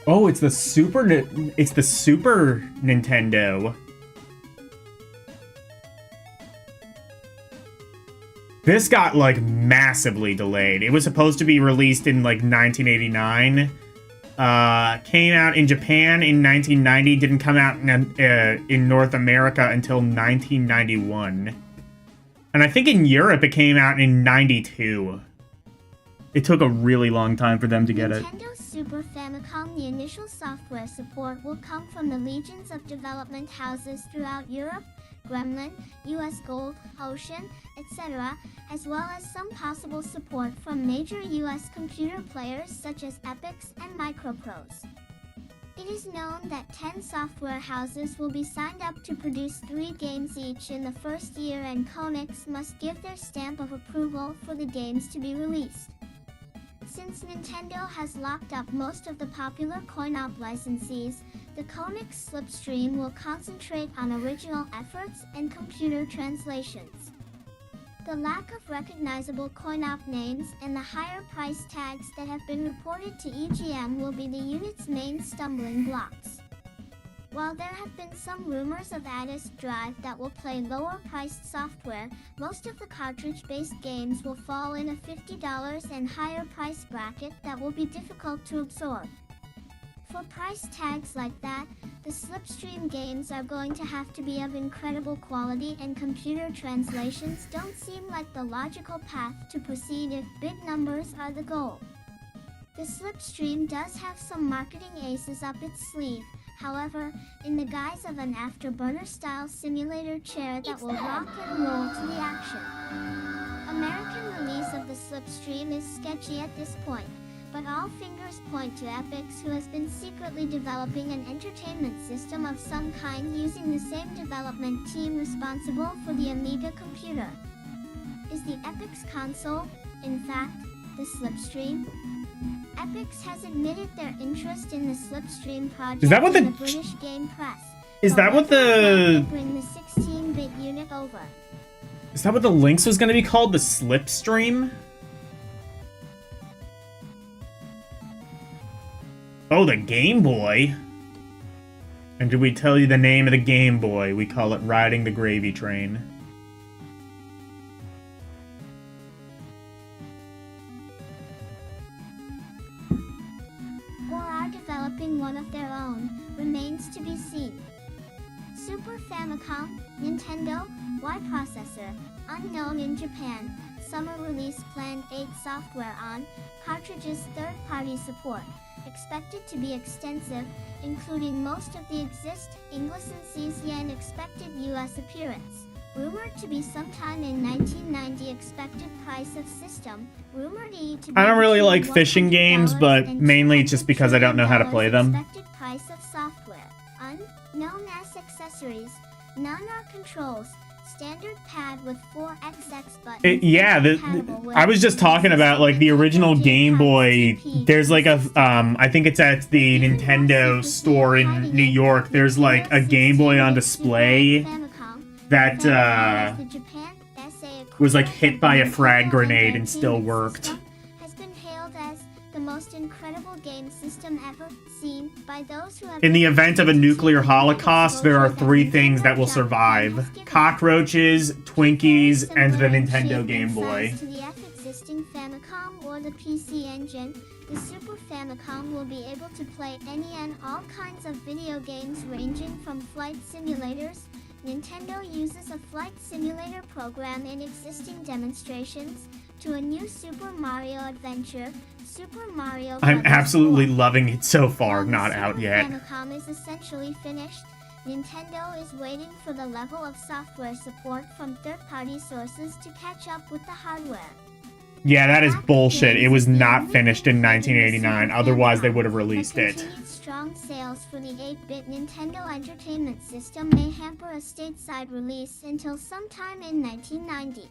oh, it's the Super Nintendo. This got, like, massively delayed. It was supposed to be released in, like, 1989. Came out in Japan in 1990. Didn't come out in North America until 1991. And I think in Europe it came out in 92. It took a really long time for them to get it. Nintendo Super Famicom, the initial software support will come from the legions of development houses throughout Europe, Gremlin, US Gold, Ocean, etc., as well as some possible support from major US computer players such as Epix and Microprose. It is known that 10 software houses will be signed up to produce 3 games each in the first year, and Konix must give their stamp of approval for the games to be released. Since Nintendo has locked up most of the popular coin-op licensees, the Konix slipstream will concentrate on original efforts and computer translations. The lack of recognizable coin-op names and the higher price tags that have been reported to EGM will be the unit's main stumbling blocks. While there have been some rumors of a disk drive that will play lower-priced software, most of the cartridge-based games will fall in a $50 and higher price bracket that will be difficult to absorb. For price tags like that, the slipstream games are going to have to be of incredible quality, and computer translations don't seem like the logical path to proceed if big numbers are the goal. The slipstream does have some marketing aces up its sleeve. However, in the guise of an afterburner-style simulator chair that will rock and roll to the action. American release of the slipstream is sketchy at this point, but all fingers point to Epix, who has been secretly developing an entertainment system of some kind using the same development team responsible for the Amiga computer. Is the Epix console, in fact, the slipstream? Epix has admitted their interest in the slipstream project Is that what in the British Game Press. Is that what the... Bring the 16-bit unit over. Is that what the Lynx was going to be called? The Slipstream? Oh, the Game Boy. And did we tell you the name of the Game Boy? We call it Riding the Gravy Train. Or are developing one of their own, remains to be seen. Super Famicom, Nintendo, Y processor, unknown in Japan, summer release planned 8 software on, cartridges third-party support, expected to be extensive, including most of the English and CCN expected US appearance. Rumored to be sometime in 1990. Expected price of system. Rumored to be I don't really like between fishing games, but $100 mainly just because I don't know how to play them. Expected price of software. Unknown as accessories. None are controls. Standard pad with 4XX buttons. I was just talking about, like, the original Game Boy. There's like a, I think it's at the Nintendo store in New York. There's like a Game Boy on display that was like hit by a frag grenade and still worked. Has been hailed as the most incredible game system ever seen by those who have. In the event of a nuclear holocaust, there are 3 things that will survive: cockroaches, Twinkies, and the Nintendo Game Boy. To the existing Famicom or the PC Engine, the Super Famicom will be able to play any and all kinds of video games, ranging from flight simulators. Nintendo uses a flight simulator program in existing demonstrations, to a new Super Mario adventure, Super Mario I'm Brothers absolutely 4. loving it so far, While the not Super out yet. Famicom is essentially finished, Nintendo is waiting for the level of software support from third-party sources to catch up with the hardware. Yeah, that is bullshit. It was not Only finished in thing played the 1989, Super otherwise they Famicom, would have released but it. continued strong sales for the 8-bit Nintendo Entertainment System may hamper a stateside release until sometime in 1990.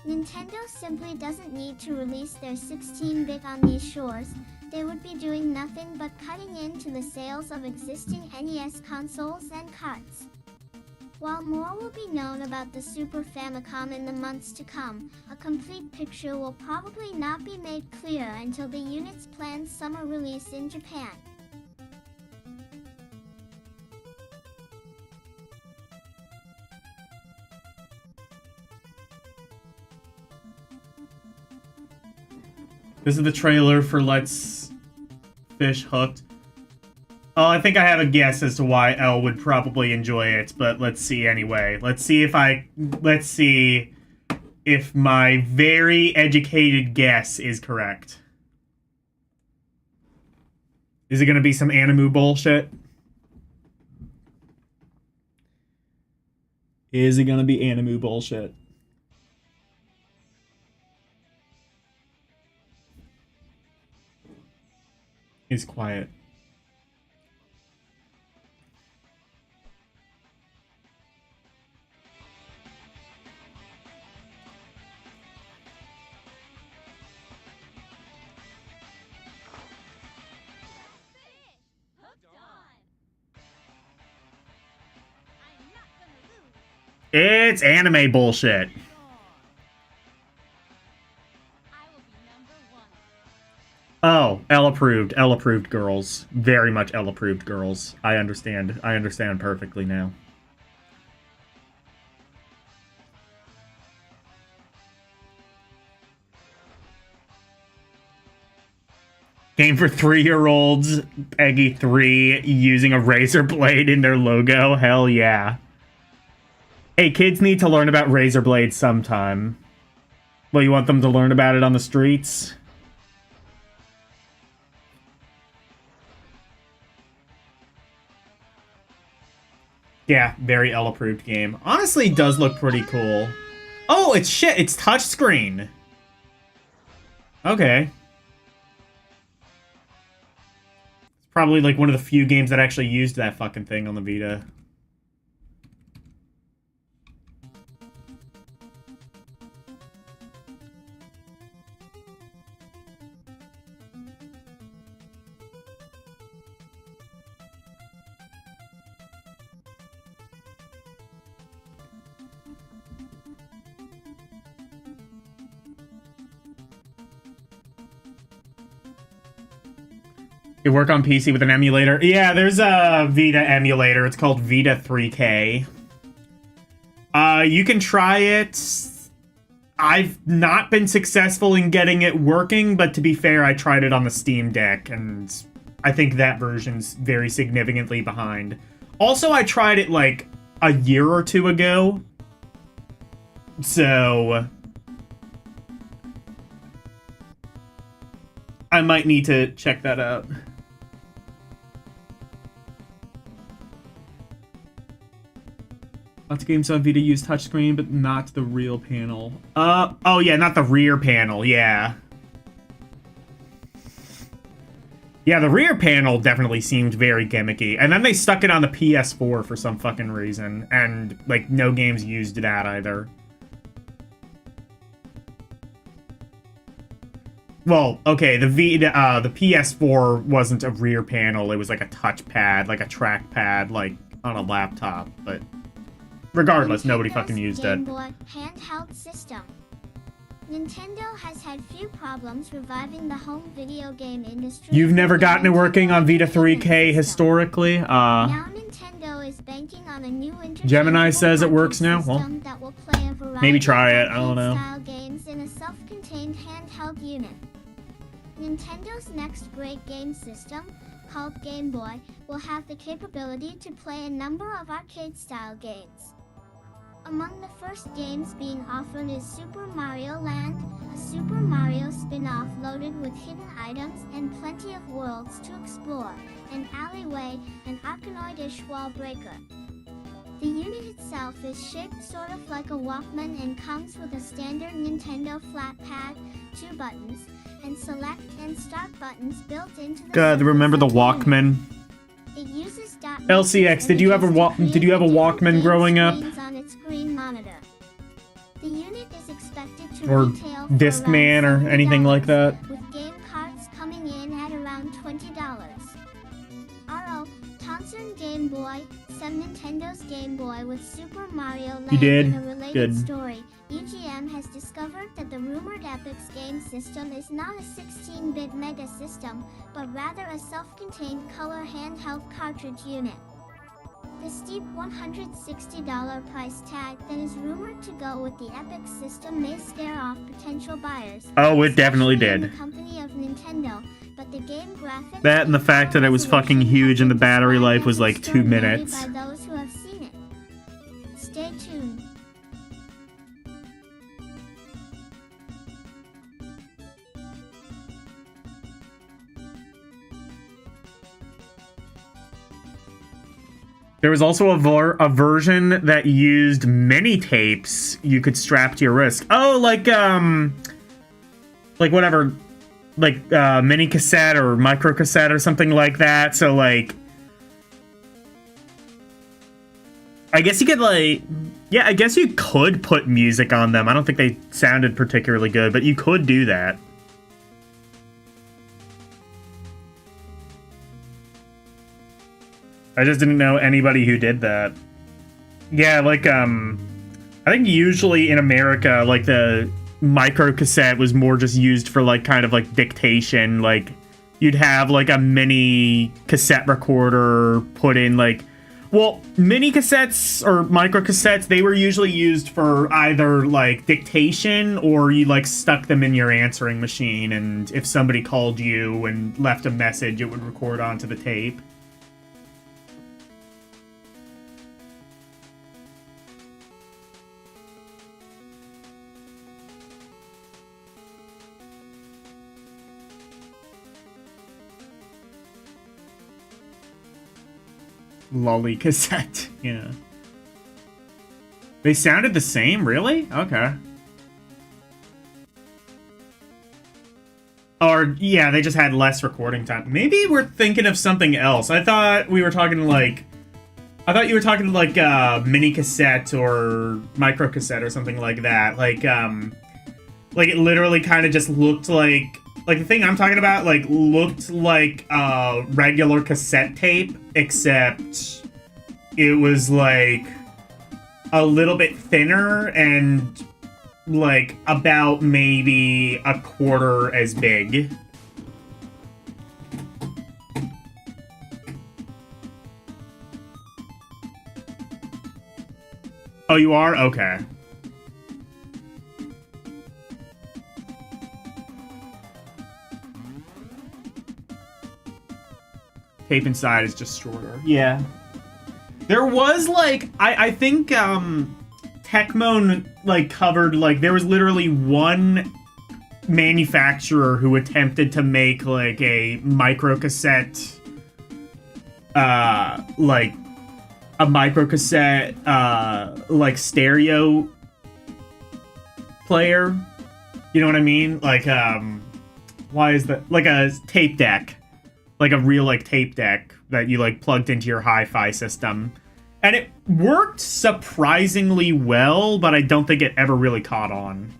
Nintendo simply doesn't need to release their 16-bit on these shores. They would be doing nothing but cutting into the sales of existing NES consoles and carts. While more will be known about the Super Famicom in the months to come, a complete picture will probably not be made clear until the unit's planned summer release in Japan. This is the trailer for Let's Fish Hooked. Oh, I think I have a guess as to why Elle would probably enjoy it, but let's see anyway. Let's see if my very educated guess is correct. Is it gonna be some Animu bullshit? Is it gonna be Animu bullshit? It's quiet. It's anime bullshit. Oh, L approved. L approved girls. Very much L approved girls. I understand. I understand perfectly now. Game for 3-year-olds, Peggy 3, using a razor blade in their logo. Hell yeah. Hey, kids need to learn about razor blades sometime. Well, you want them to learn about it on the streets? Yeah, very L-approved game. Honestly, does look pretty cool. Oh, it's shit. It's touchscreen. Okay. It's probably like one of the few games that actually used that fucking thing on the Vita. You work on PC with an emulator? Yeah, there's a Vita emulator. It's called Vita 3K. You can try it. I've not been successful in getting it working, but to be fair, I tried it on the Steam Deck, and I think that version's very significantly behind. Also, I tried it like a year or two ago. So I might need to check that out. Lots of games on Vita use touchscreen, but not the real panel. Oh yeah, not the rear panel, yeah. Yeah, the rear panel definitely seemed very gimmicky. And then they stuck it on the PS4 for some fucking reason. And, like, no games used that either. Well, okay, the PS4 wasn't a rear panel. It was like a touchpad, like a trackpad, like, on a laptop, but regardless, nobody fucking used it. Game Boy handheld system. Nintendo has had few problems reviving the home video game industry. You've never gotten it working on Vita 3K historically? Now Nintendo is banking on a new Gemini says it works now. Well, that will play a variety maybe try it. of I don't know. style games in a self-contained handheld unit. Nintendo next great game system, called Game Boy, will have the capability to play a number of arcade-style games. Among the first games being offered is Super Mario Land, a Super Mario spin-off loaded with hidden items and plenty of worlds to explore, an alleyway, an Arkanoid-ish wall breaker. The unit itself is shaped sort of like a Walkman and comes with a standard Nintendo flat pad, 2 buttons, and select and start buttons built into the God, remember the Walkman? It uses LCX, did you have a Walkman growing up? on its screen monitor. The unit is expected to Or retail for Discman around or anything like $70, that? with game cards coming in at around $20. RO, Tonson Game Boy, some Nintendo's Game Boy with Super Mario Land You did? and a related Good. story. EGM has discovered that the rumored Epic's game system is not a 16-bit mega system, but rather a self-contained color handheld cartridge unit. The steep $160 price tag that is rumored to go with the Epic system may scare off potential buyers. Oh, it definitely especially in did. the company of Nintendo, but the game graphics That and the fact that it was fucking huge and the battery life was like 2 minutes. by those who have seen it. Stay tuned. There was also a version that used mini tapes you could strap to your wrist. Oh, like whatever, like mini cassette or micro cassette or something like that. So like, I guess you could like, yeah, I guess you could put music on them. I don't think they sounded particularly good, but you could do that. I just didn't know anybody who did that. Yeah, like, I think usually in America, like, the micro cassette was more just used for, like, kind of, like, dictation. Like, you'd have, like, a mini cassette recorder put in, like... Well, mini cassettes or micro cassettes, they were usually used for either, like, dictation or you, like, stuck them in your answering machine, and if somebody called you and left a message, it would record onto the tape. Lolly cassette, yeah. They sounded the same, really? Okay. Or, yeah, they just had less recording time. Maybe we're thinking of something else. I thought we were talking like... I thought you were talking like mini cassette or micro cassette or something like that. Like it literally kind of just looked like the thing I'm talking about, like, looked like a regular cassette tape, except it was, like, a little bit thinner and, like, about maybe a quarter as big. Oh, you are? Okay. Tape inside is just shorter. Yeah. There was, like, I think, Tecmo, like, covered, like, there was literally one manufacturer who attempted to make, like, a microcassette, like, a microcassette, like, stereo player. You know what I mean? Like, why is that? Like a tape deck. Like a real, like, tape deck that you, like, plugged into your hi-fi system. And it worked surprisingly well, but I don't think it ever really caught on.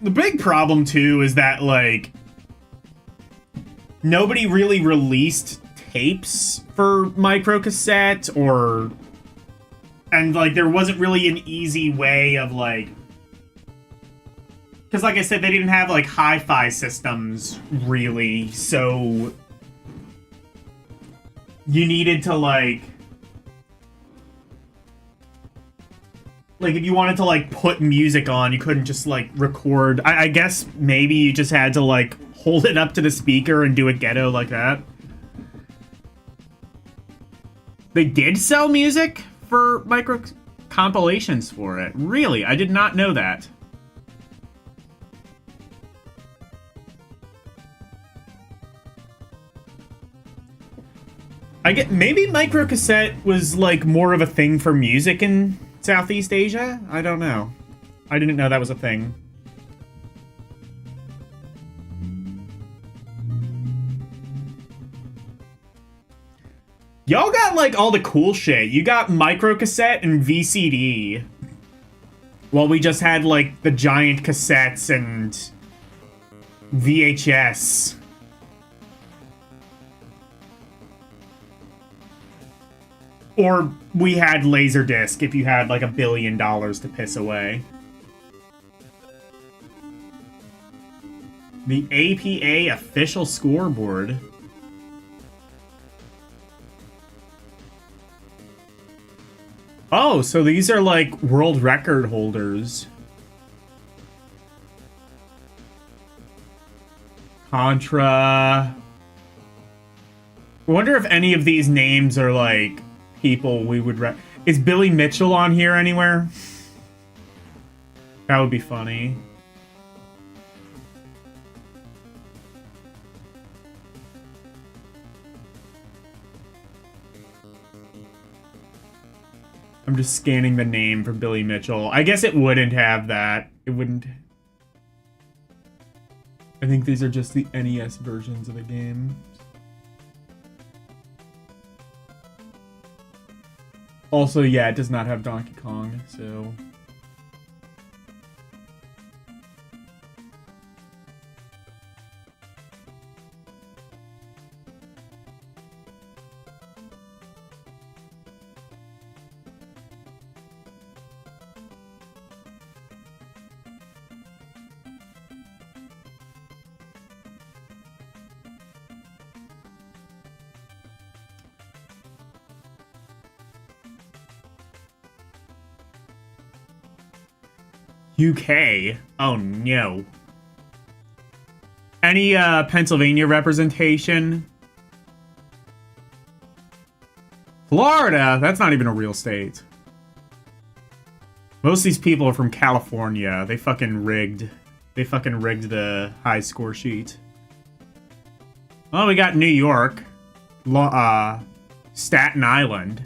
The big problem, too, is that, like, nobody really released tapes for microcassette or... And, like, there wasn't really an easy way of, like... Because, like I said, they didn't have, like, hi-fi systems, really, so... You needed to, like... Like, if you wanted to, like, put music on, you couldn't just, like, record... I guess maybe you just had to, like, hold it up to the speaker and do a ghetto like that. They did sell music for micro compilations for it. Really? I did not know that. I get maybe microcassette was like more of a thing for music in Southeast Asia? I don't know. I didn't know that was a thing. Y'all got like all the cool shit. You got microcassette and VCD. While we just had like the giant cassettes and VHS. Or we had Laserdisc if you had like $1 billion to piss away. The APA official scoreboard. Oh, so these are like world record holders. Contra. I wonder if any of these names are like people we would is Billy Mitchell on here anywhere? That would be funny. I'm just scanning the name for Billy Mitchell. I guess it wouldn't have that. It wouldn't. I think these are just the NES versions of the game. Also, yeah, it does not have Donkey Kong, so... UK? Oh no. Any Pennsylvania representation? Florida? That's not even a real state. Most of these people are from California. They fucking rigged. They fucking rigged the high score sheet. Well, we got New York. Staten Island.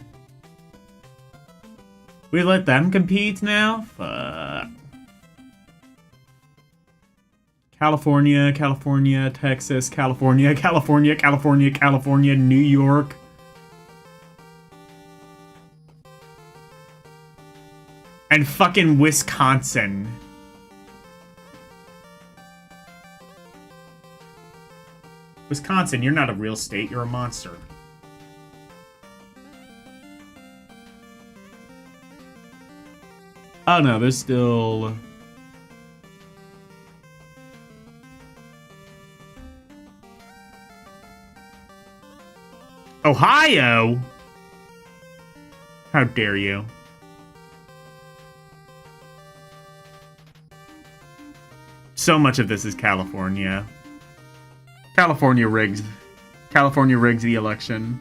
We let them compete now? Fuck. California, California, Texas, California, California, California, California, New York. And fucking Wisconsin. Wisconsin, you're not a real state, you're a monster. Oh no, there's still... Ohio? How dare you? So much of this is California. California rigged. California rigged the election.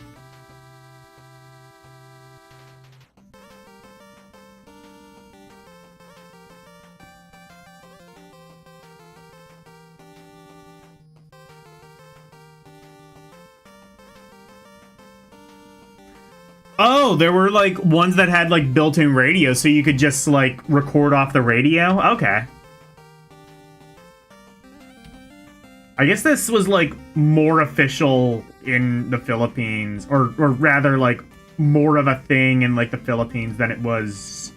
Oh, there were like ones that had like built-in radio, so you could just like record off the radio? Okay. I guess this was like more official in the Philippines, or rather like more of a thing in like the Philippines than it was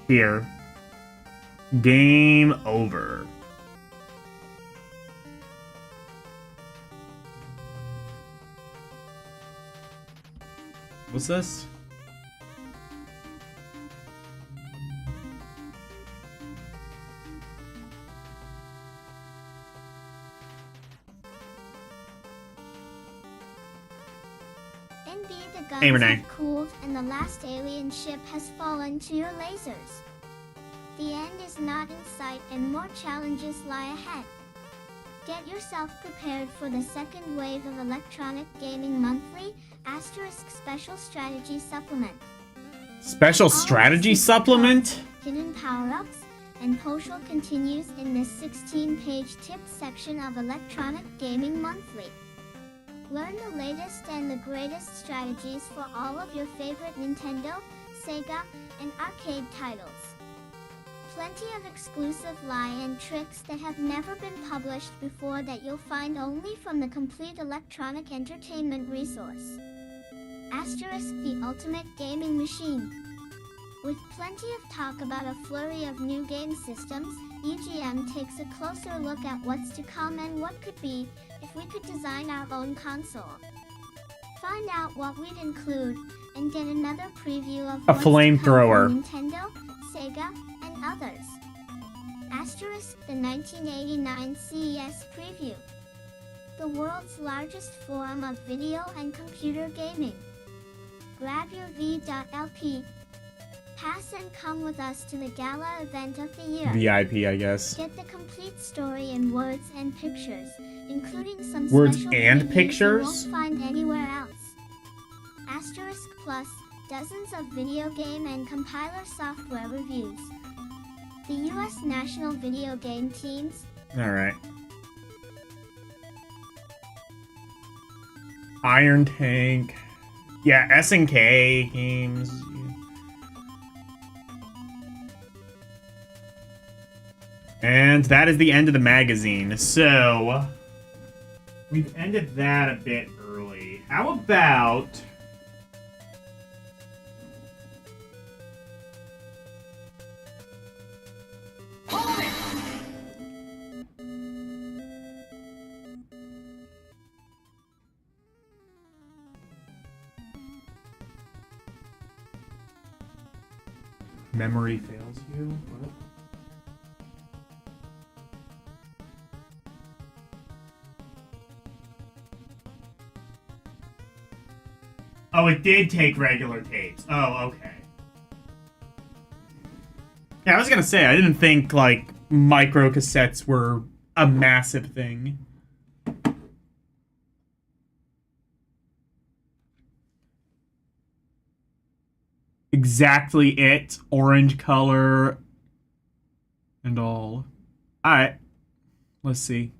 here. Game over. What's this? Indeed, the guns Hey, Renee. have cooled and the last alien ship has fallen to your lasers. The end is not in sight and more challenges lie ahead. Get yourself prepared for the second wave of Electronic Gaming Monthly * Special Strategy Supplement. Special All strategy secret supplement? cards, hidden power-ups, and Poshal continues in this 16-page tips section of Electronic Gaming Monthly. Learn the latest and the greatest strategies for all of your favorite Nintendo, Sega, and arcade titles. Plenty of exclusive lie and tricks that have never been published before that you'll find only from the complete electronic entertainment resource. The Ultimate Gaming Machine. With plenty of talk about a flurry of new game systems, EGM takes a closer look at what's to come and what could be if we could design our own console. Find out what we'd include and get another preview of A what's to come flamethrower. from Nintendo, Sega, and others. The 1989 CES Preview. The world's largest forum of video and computer gaming. Grab your V.LP. Pass and come with us to the gala event of the year. VIP, I guess. Get the complete story in words and pictures, including some Words special and previews pictures? you won't find anywhere else. Plus, dozens of video game and compiler software reviews. The U.S. National Video Game Teams. Alright. Iron Tank. Yeah, S&K games. And that is the end of the magazine. So, we've ended that a bit early. How about... Memory fails you? What? Oh, it did take regular tapes. Oh, okay. Yeah, I was gonna say, I didn't think, like, micro cassettes were a massive thing. Exactly it. Orange color. And all. Alright. Let's see.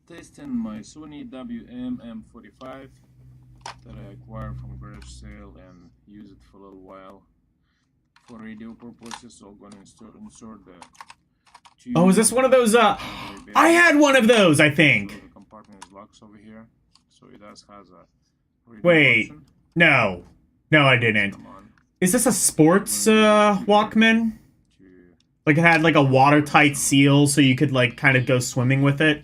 Testing my Sony WM M45 that I acquired from garage sale and use it for a little while for radio purposes. So I'm gonna insert the two. Oh, is this one of those, I had one of those, I think. So the compartment is locked over here, so it does has a radio Wait. option. No. No, I didn't. Come on. Is this a sports, Walkman? Like, it had, like, a watertight seal so you could, like, kind of go swimming with it?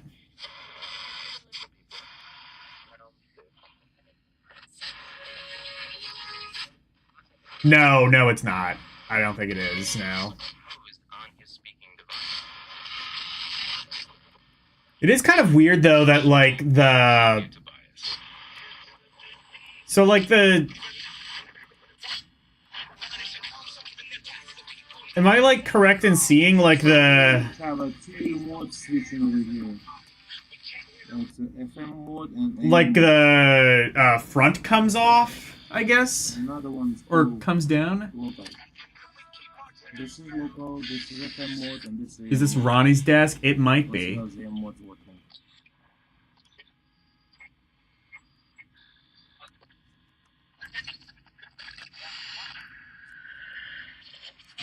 No, no, it's not. I don't think it is now. It is kind of weird, though, that, like, the... So, like, the... Am I, like, correct in seeing, like, the... I have a two mode switching over here. It's an FM mode and Like, the, front comes off, I guess? another one Or comes down? local. This is local, this is FM mode, and this Is this Ronnie's desk? It might be. How's the M mode working?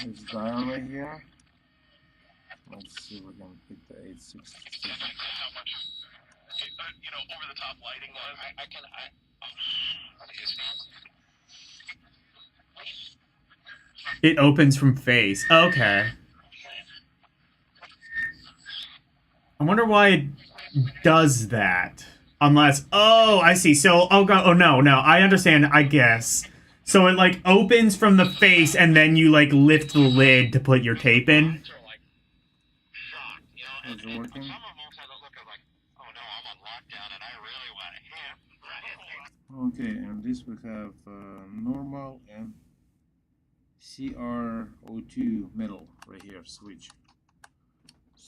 There's dial right here. Let's see if we can pick the 866. You know, over the top lighting one. It opens from face. Okay. I wonder why it does that. Unless... Oh, I see. So, oh, God, oh, no, no. I understand, I guess. So it, like, opens from the face, and then you, like, lift the lid to put your tape in? Is it working? Okay, and this we have normal and CR02 metal right here switch.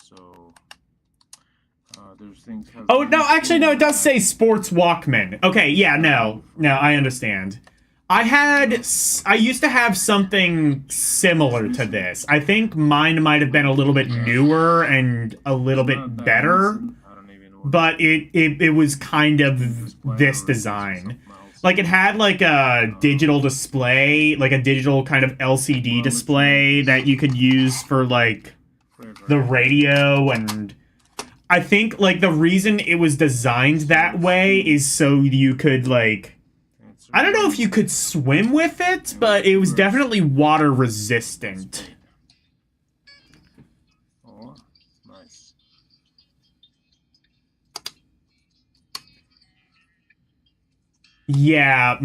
So there's things. Oh, no, actually, no, it does say Sports Walkman. Okay, yeah, no, I understand. I used to have something similar to this. I think mine might have been a little bit newer and a little bit better, but it was kind of this design. Like, it had, like, a digital display, like a digital kind of LCD display that you could use for, like, the radio, and I think, like, the reason it was designed that way is so you could, like, I don't know if you could swim with it, but it was definitely water resistant. Oh, nice. Yeah,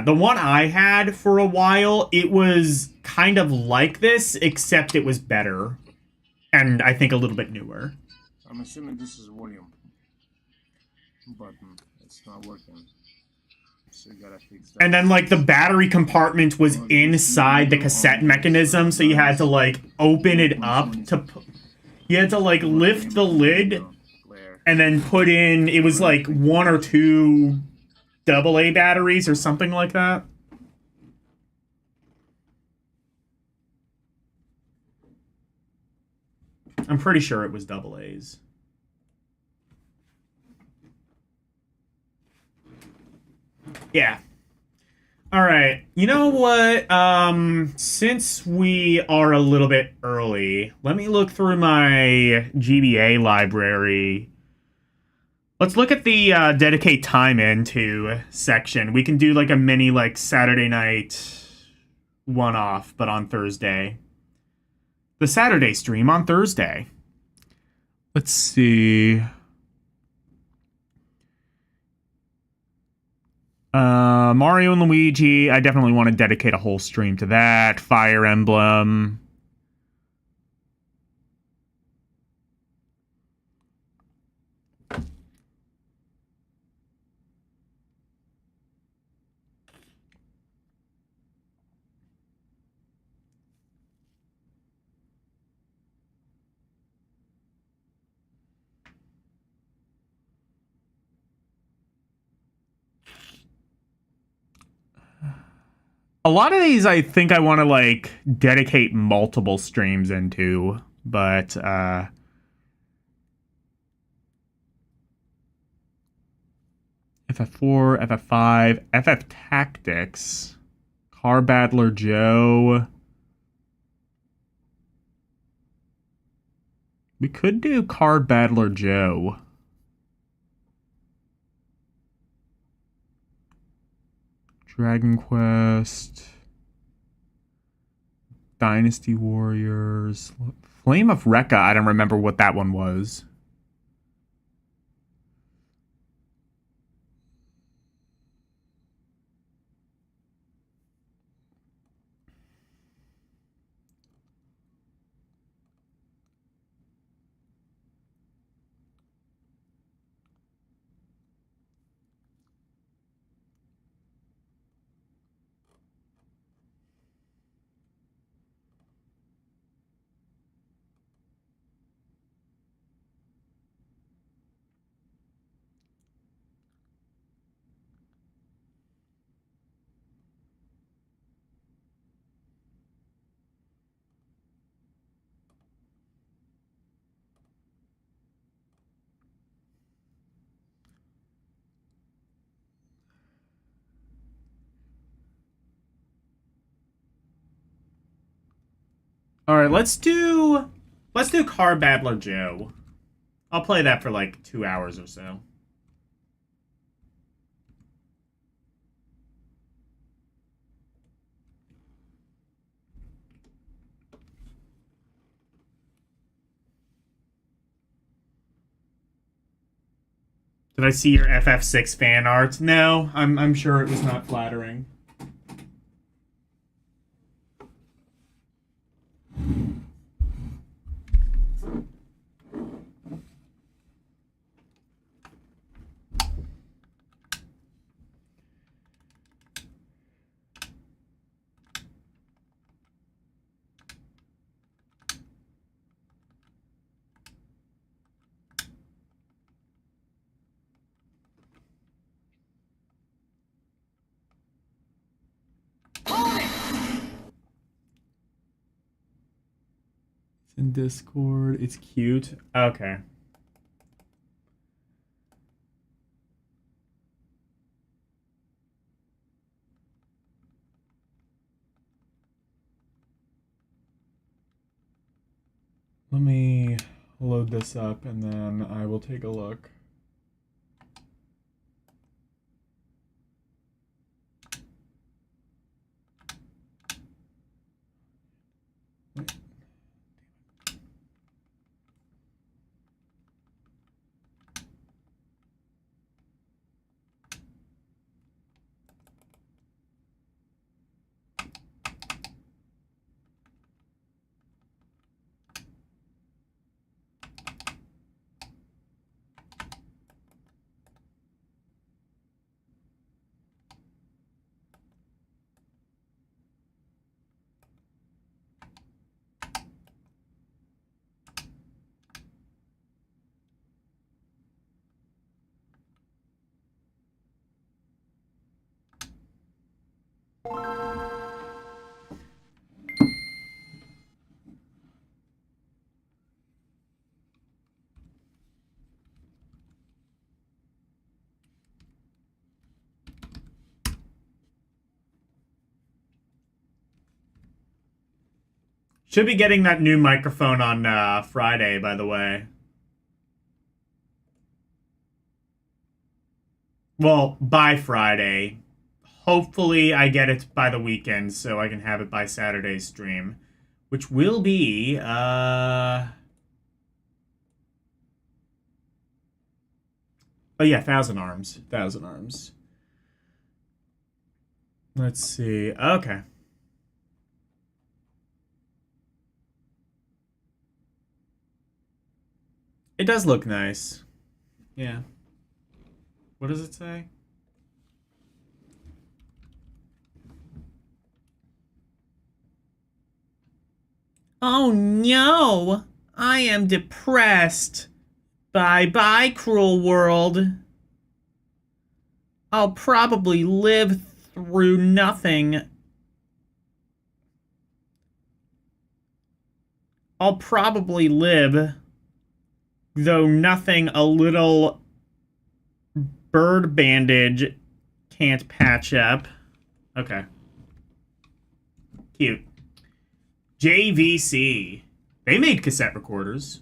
the one I had for a while, it was kind of like this, except it was better. And I think a little bit newer. I'm assuming this is volume button. It's not working. So you gotta fix that. And then, like, the battery compartment was inside the cassette mechanism, so you had to, like, open it up to... You had to, like, lift the lid and then put in... It was, like, 1 or 2 AA batteries or something like that. I'm pretty sure it was AA's. Yeah. All right. You know what? Since we are a little bit early, let me look through my GBA library. Let's look at the dedicate time into section. We can do like a mini like Saturday night one-off, but on Thursday. The Saturday stream on Thursday. Let's see. Mario and Luigi, I definitely want to dedicate a whole stream to that. Fire Emblem. A lot of these I think I want to like dedicate multiple streams into, but FF4, FF5, FF Tactics, Car Battler Joe. We could do Car Battler Joe. Dragon Quest, Dynasty Warriors, Flame of Rekka. I don't remember what that one was. All right, let's do Car Battler Joe. I'll play that for like 2 hours or so. Did I see your FF6 fan art? No, I'm sure it was not flattering. in Discord. It's cute. Okay. Let me load this up and then I will take a look. Should be getting that new microphone on Friday, by the way. Well, by Friday. Hopefully I get it by the weekend so I can have it by Saturday's stream. Which will be, oh yeah, Thousand Arms. Thousand Arms. Let's see. Okay. It does look nice. Yeah. What does it say? Oh no! I am depressed. Bye-bye, cruel world. I'll probably live through nothing. I'll probably live, though nothing a little bird bandage can't patch up. Okay. Cute. JVC. They made cassette recorders.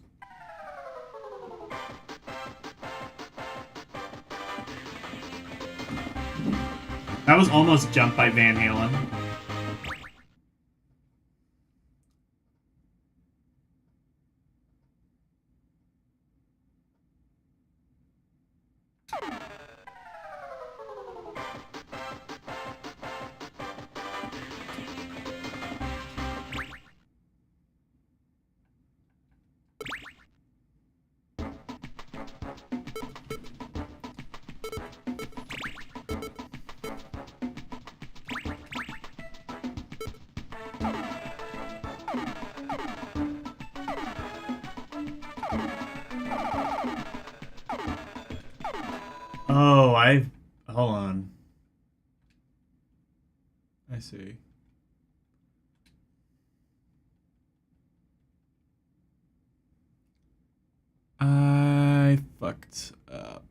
That was almost Jump by Van Halen. Oh, hold on. I see. I fucked up.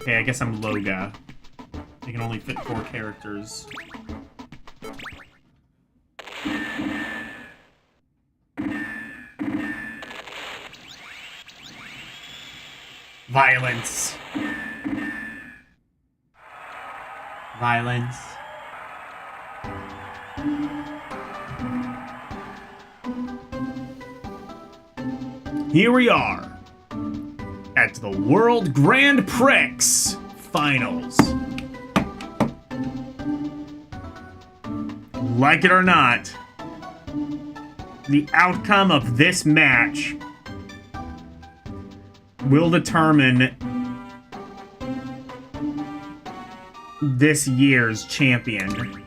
Okay, I guess I'm Loga. You can only fit 4 characters. Violence. Violence. Here we are at the World Grand Prix Finals. Like it or not, the outcome of this match will determine this year's champion.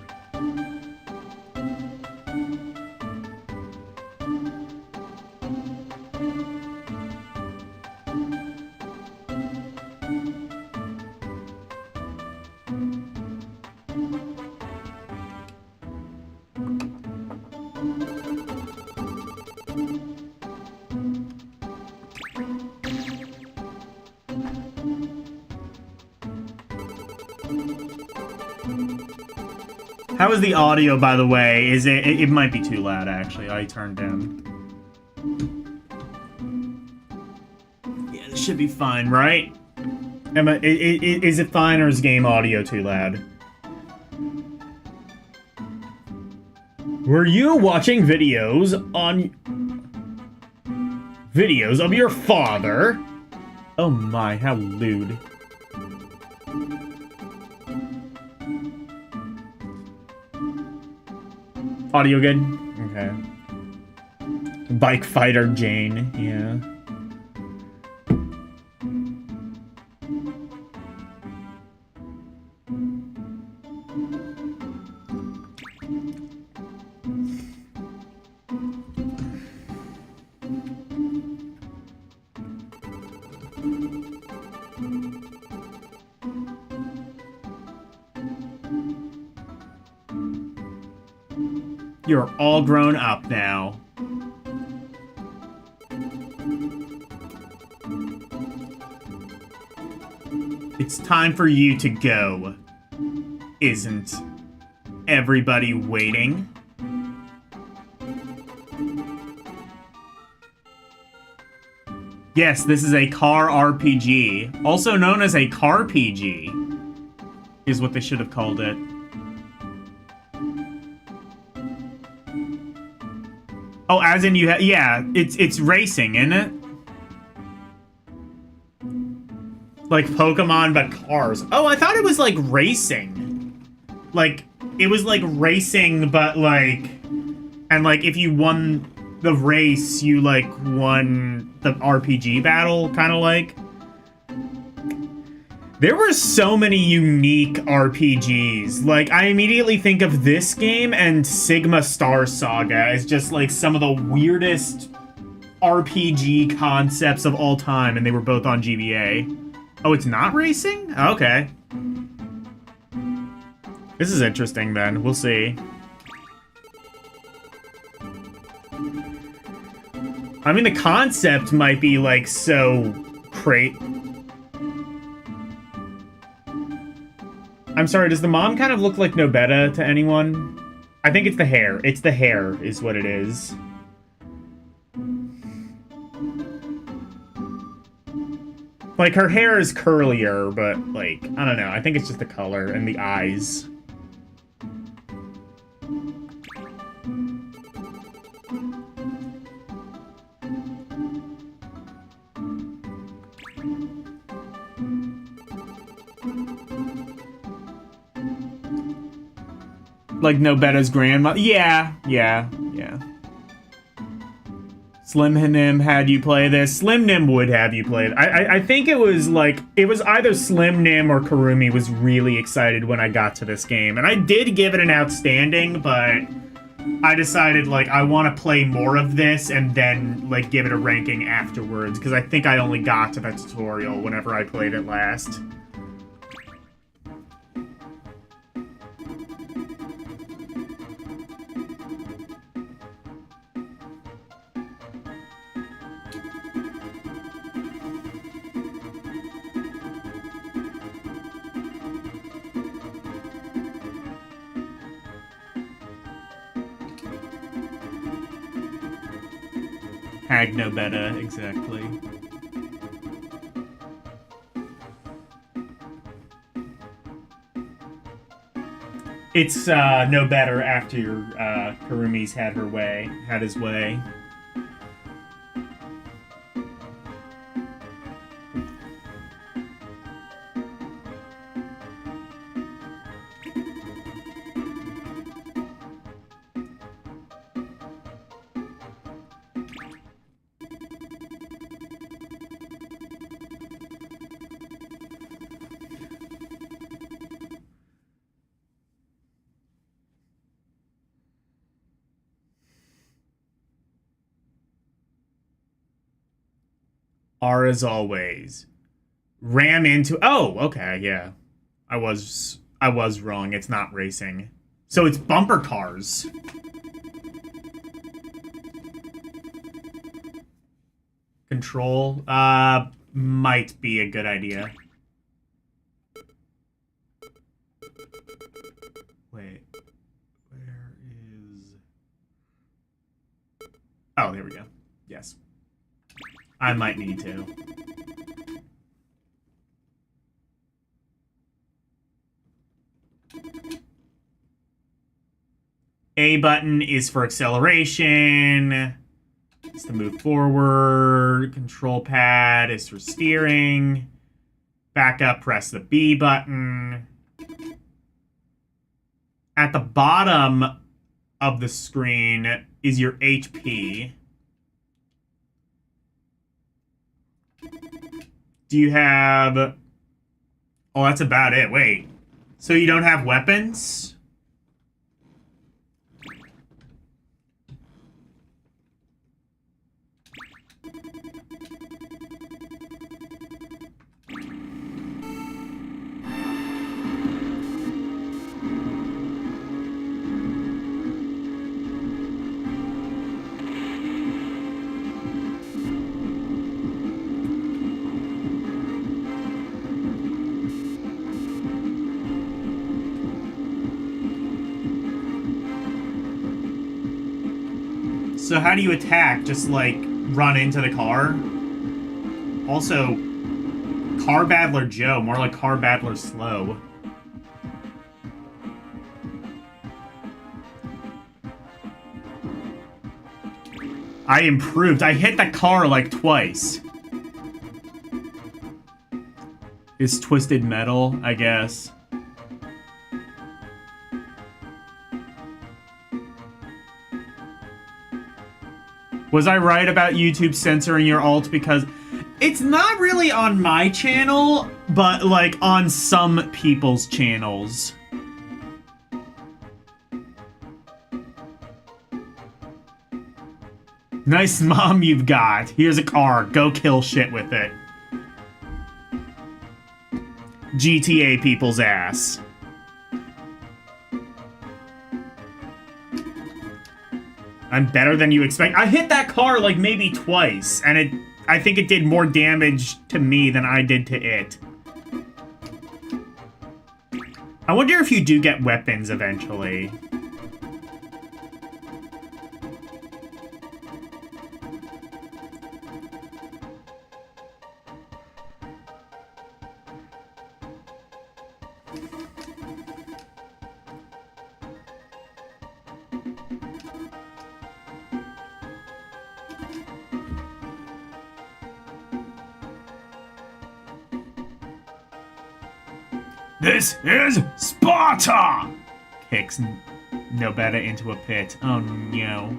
How is the audio, by the way? Is it might be too loud, actually. I turned down. Yeah, this should be fine, right? Emma, is it fine, or is game audio too loud? Were you watching videos of your father? Oh my, how lewd. Audio good? Okay. Bike fighter Jane, yeah. You're all grown up now. It's time for you to go. Isn't everybody waiting? Yes, this is a car RPG, also known as a car PG, is what they should have called it. Oh, as in you have, yeah, it's racing, isn't it? Like Pokemon, but cars. Oh, I thought it was like racing. Like, it was like racing, but like, and like if you won the race, you like won the RPG battle, kind of like. There were so many unique RPGs. Like, I immediately think of this game and Sigma Star Saga as just, like, some of the weirdest RPG concepts of all time, and they were both on GBA. Oh, it's not racing? Okay. This is interesting, then. We'll see. I mean, the concept might be, like, so crazy. I'm sorry, does the mom kind of look like Nobeta to anyone? I think it's the hair. It's the hair is what it is. Like, her hair is curlier, but, like, I don't know. I think it's just the color and the eyes. Like Nobeta's grandma. Yeah. Slim Nim had you play this. Slim Nim would have you play it. I think it was like, it was either Slim Nim or Karumi was really excited when I got to this game. And I did give it an outstanding, but I decided, like, I want to play more of this and then, like, give it a ranking afterwards. Because I think I only got to the tutorial whenever I played it last. Hag no better, exactly. It's no better after Karumi's had his way. R as always. Ram into... Oh, okay, yeah. I was wrong. It's not racing. So it's bumper cars. Control, might be a good idea. Wait, where is... Oh, there we go. Yes. I might need to. A button is for acceleration. It's to move forward. Control pad is for steering. Back up, press the B button. At the bottom of the screen is your HP. Do you have... Oh, that's about it. Wait. So you don't have weapons? So how do you attack? Just, like, run into the car? Also, Car Battler Joe, more like Car Battler Slow. I improved. I hit the car, like, twice. It's Twisted Metal, I guess. Was I right about YouTube censoring your alt? Because it's not really on my channel, but like on some people's channels. Nice mom you've got. Here's a car. Go kill shit with it. GTA people's ass. I'm better than you expect. I hit that car like maybe twice, and I think it did more damage to me than I did to it. I wonder if you do get weapons eventually. This is Sparta! Kicks Nobeta into a pit. Oh no.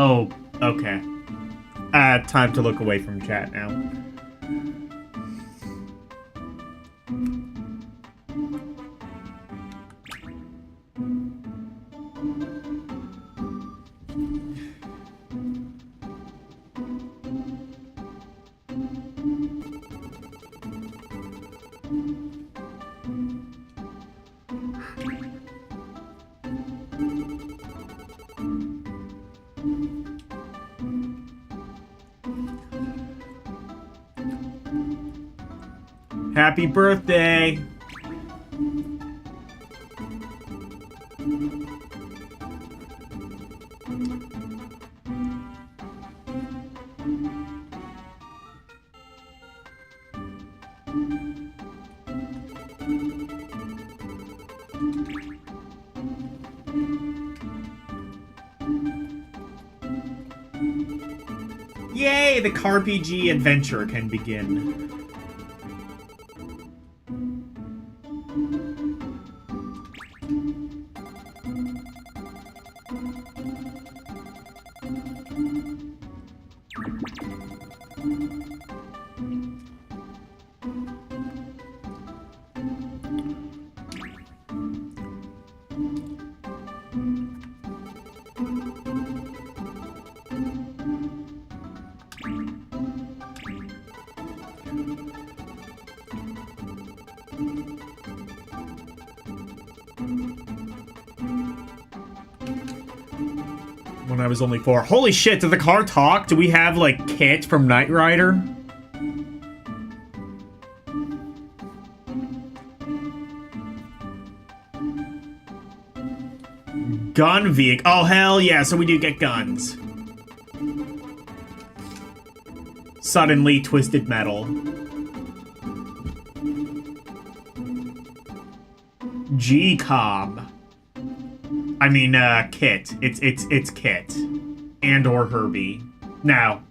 Oh, okay. Time to look away from chat now. Happy birthday! Yay! The CarPG adventure can begin. When I was only 4. Holy shit, did the car talk? Do we have, like, Kit from Knight Rider? Gun vehicle. Oh, hell yeah, so we do get guns. Suddenly twisted metal. G-Cob. I mean, Kit. It's Kit. And or Herbie. No.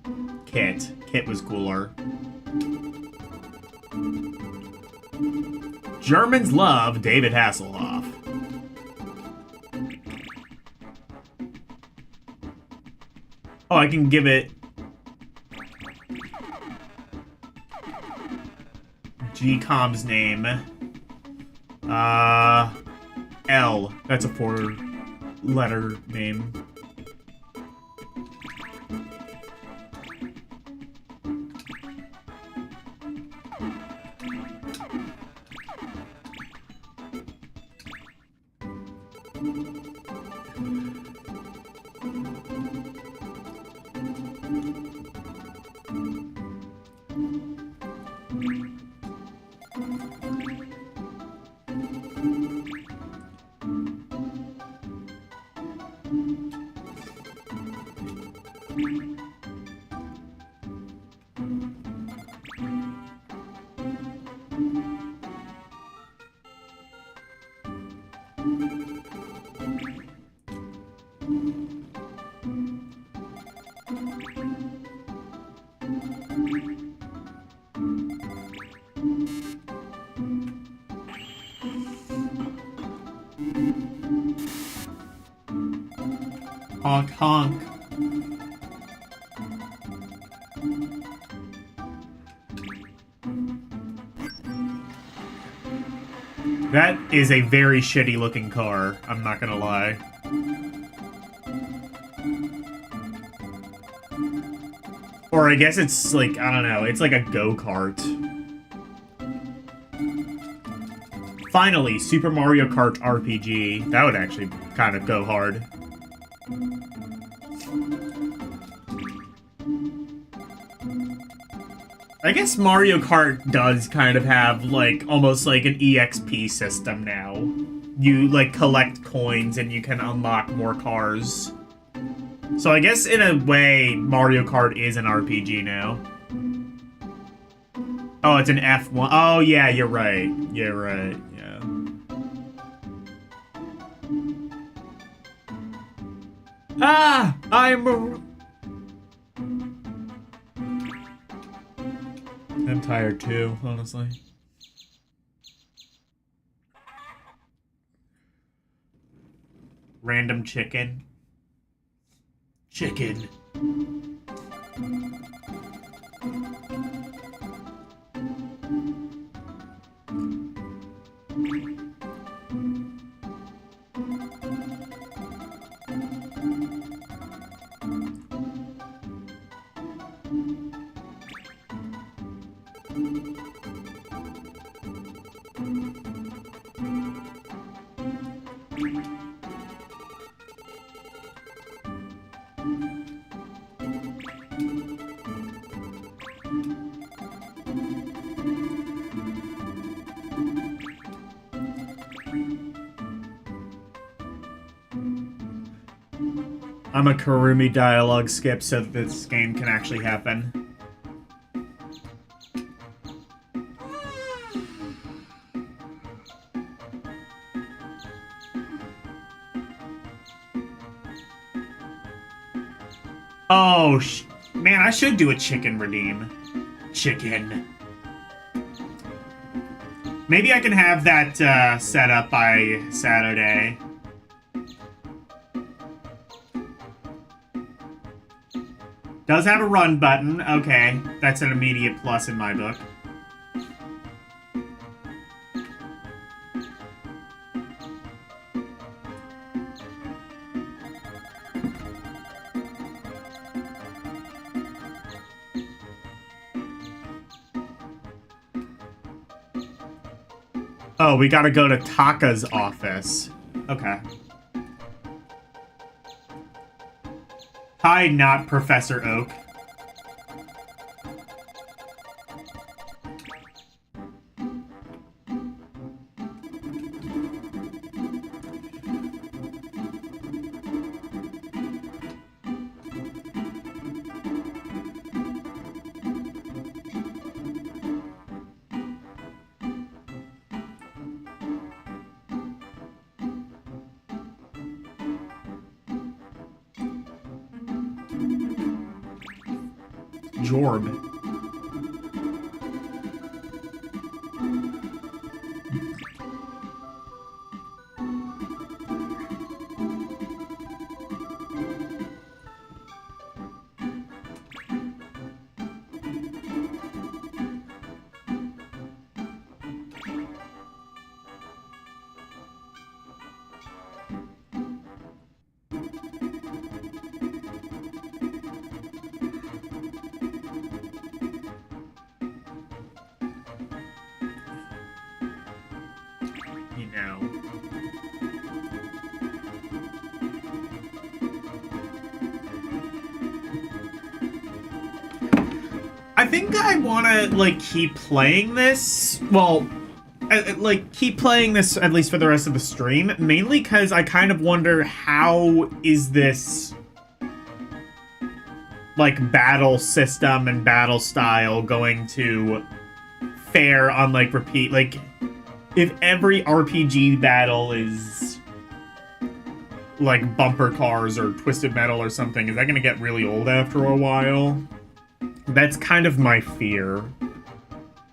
Kit. Kit was cooler. Germans love David Hasselhoff. Oh, I can give it... G-Com's name. L. That's a 4-letter name. Honk, honk. That is a very shitty looking car, I'm not gonna lie. Or I guess it's like, I don't know, it's like a go-kart. Finally, Super Mario Kart RPG. That would actually kind of go hard. I guess Mario Kart does kind of have, like, almost like an EXP system now. You, like, collect coins and you can unlock more cars. So I guess, in a way, Mario Kart is an RPG now. Oh, it's an F1. Oh, yeah, you're right. You're right, yeah. Ah! I'm tired too, honestly. Random chicken. Chicken. I'm a Karumi dialogue skip so that this game can actually happen. Oh, man, I should do a chicken redeem. Chicken. Maybe I can have that set up by Saturday. Does have a run button. Okay, that's an immediate plus in my book. Oh, we gotta go to Taka's office. Okay. Hi, not Professor Oak. Jorb. You know. I think I want to, like, keep playing this. Well, like, keep playing this at least for the rest of the stream. Mainly because I kind of wonder how is this, like, battle system and battle style going to fare on, like, repeat. Like, if every RPG battle is like bumper cars or Twisted Metal or something, is that going to get really old after a while? That's kind of my fear.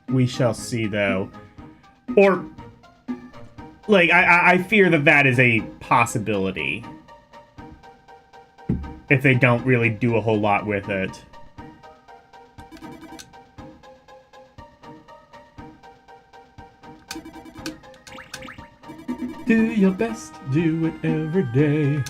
We shall see, though. Or, like, I fear that that is a possibility. If they don't really do a whole lot with it. Do your best, do it every day.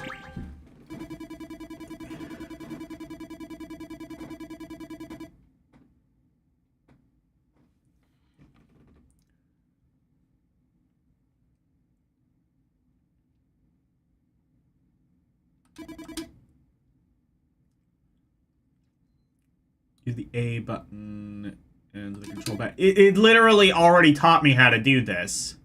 Use the A button and the control button. It literally already taught me how to do this.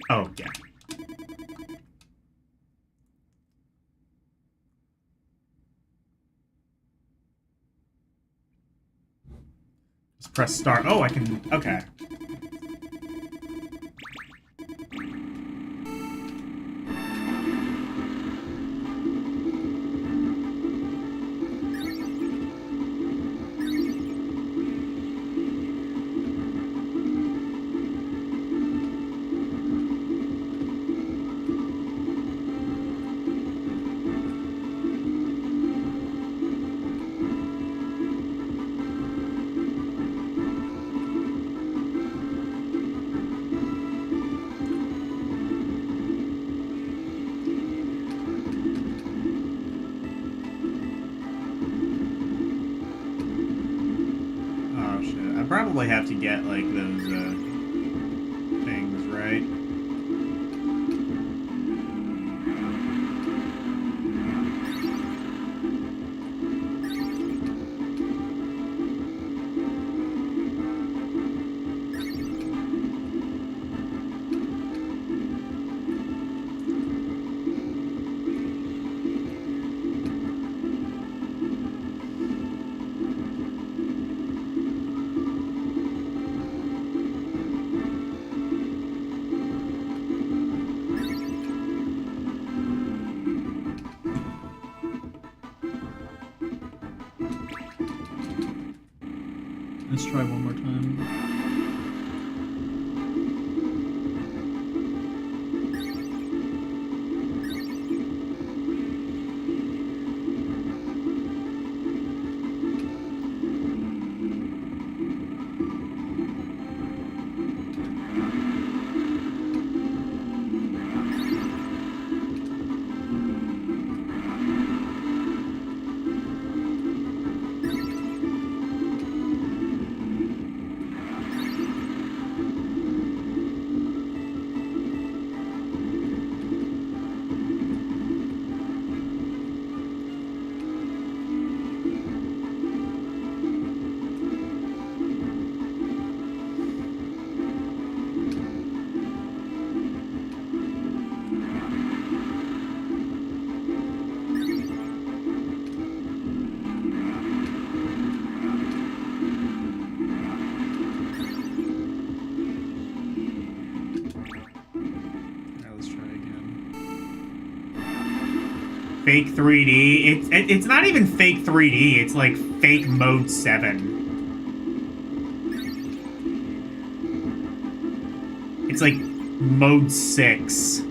Oh, yeah. Just press start. Oh, I can... Okay. Probably have to get, like, those, things, right? Let's try one more time. Fake 3D. It's not even fake 3D. It's like fake mode 7. It's like mode 6.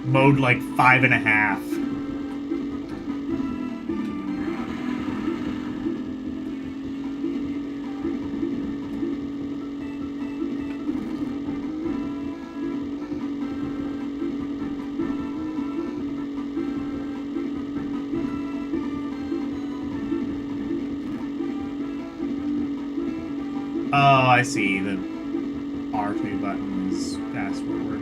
Mode like 5.5. Oh, I see. The R2 button is fast forward.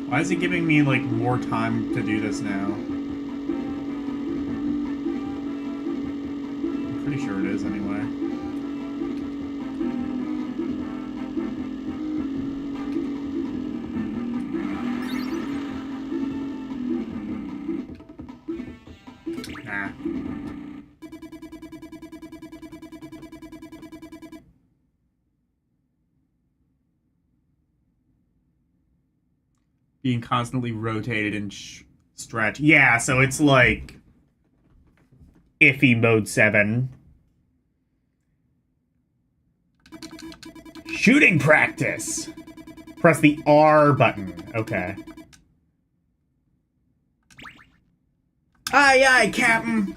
Why is it giving me, like, more time to do this now? I'm pretty sure it is, anyway. Nah. Being constantly rotated and stretched. Yeah, so it's like iffy mode 7. Shooting practice. Press the R button. Okay. Aye, aye, Captain.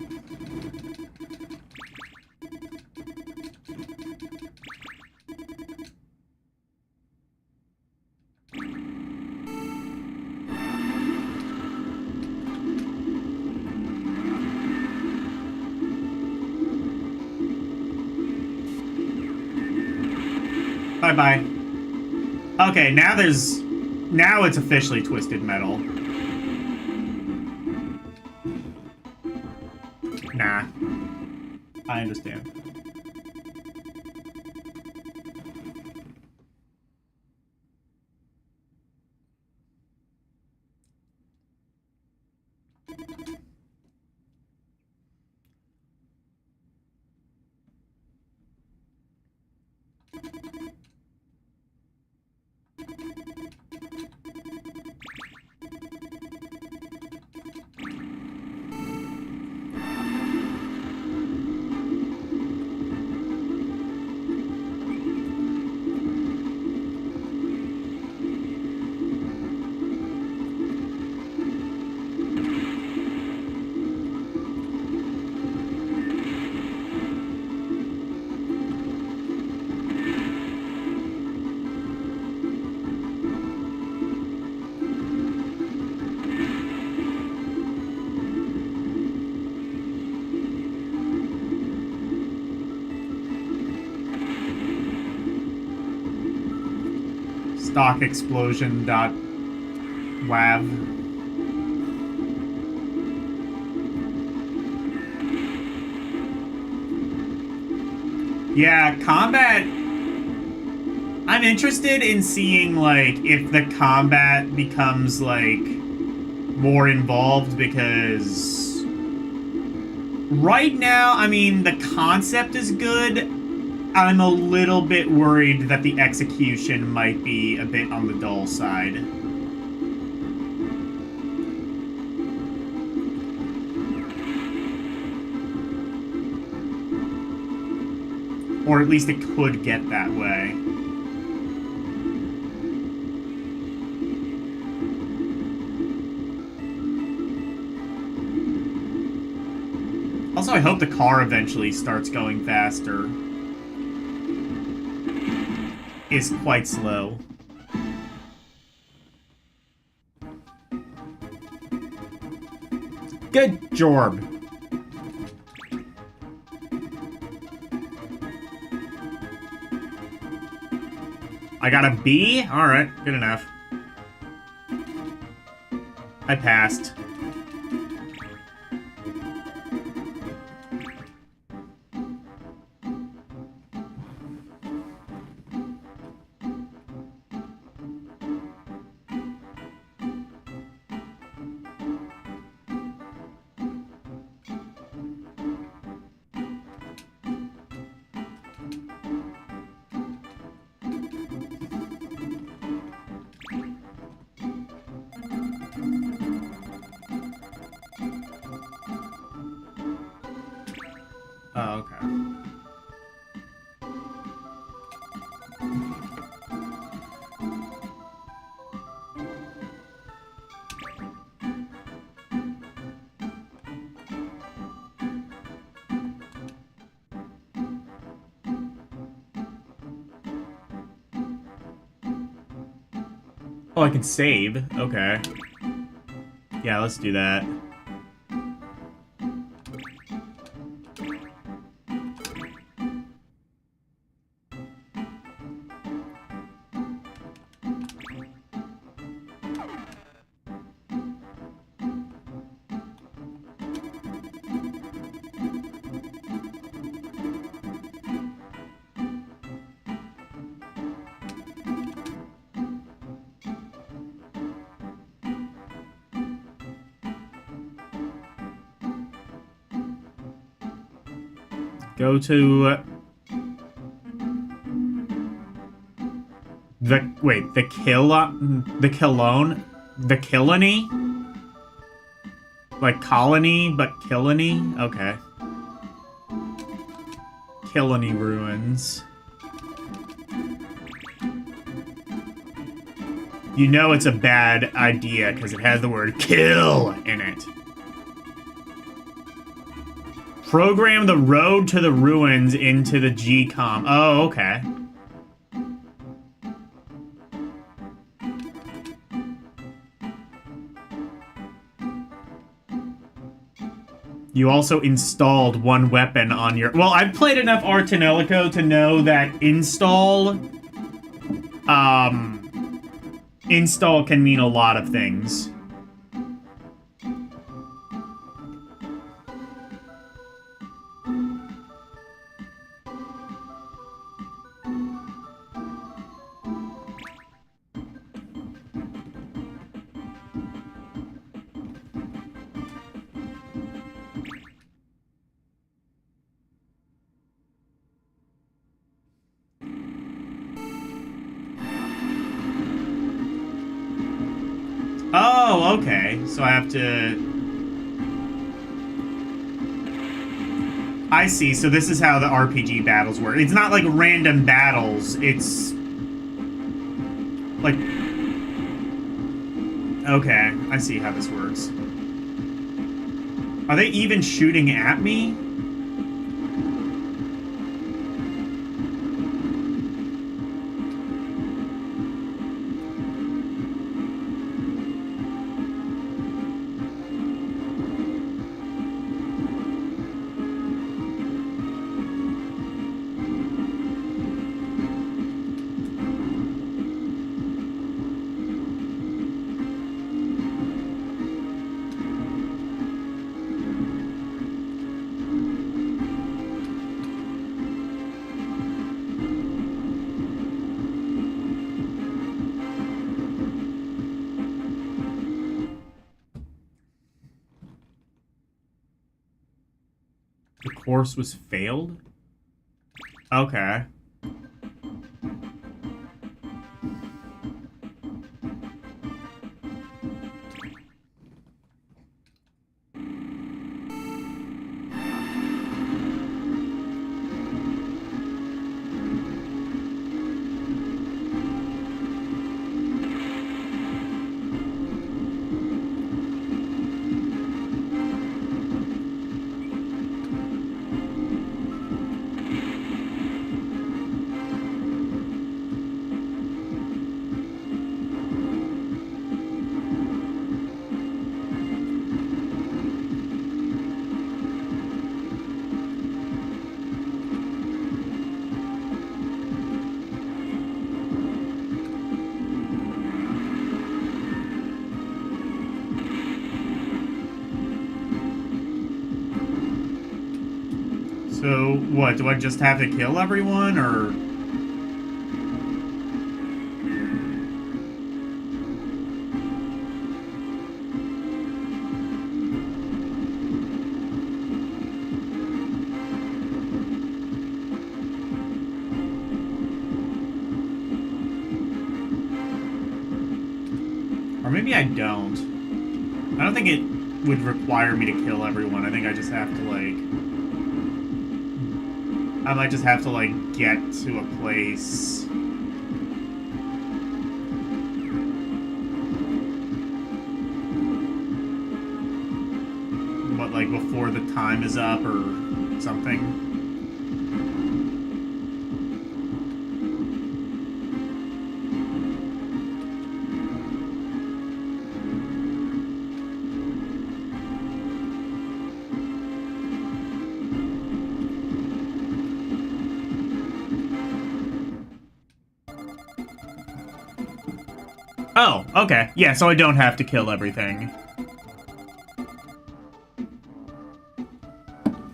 Bye-bye. Okay, now it's officially Twisted Metal. Nah. I understand. stock explosion dot wav. Yeah, combat. I'm interested in seeing, like, if the combat becomes, like, more involved, because right now, I mean, the concept is good. I'm a little bit worried that the execution might be a bit on the dull side. Or at least it could get that way. Also, I hope the car eventually starts going faster. It's quite slow. Good job. I got a B? Alright, good enough. I passed. Oh, okay. Oh, I can save. Okay. Yeah, let's do that. Go to the Killony? Like colony, but Killony? Okay. Killony ruins. You know it's a bad idea because it has the word kill in it. Program the road to the ruins into the GCOM. Oh, okay. You also installed one weapon on your... Well, I've played enough Artanelico to know that install... Install can mean a lot of things. Oh, okay. So I have to... I see. So this is how the RPG battles work. It's not like random battles. It's... like... Okay. I see how this works. Are they even shooting at me? The course was failed? Okay. So, what, do I just have to kill everyone, or...? Or maybe I don't. I don't think it would require me to kill everyone. I think I just have to, like... I might just have to, like, get to a place... What, like, before the time is up or something? Oh, okay. Yeah, so I don't have to kill everything.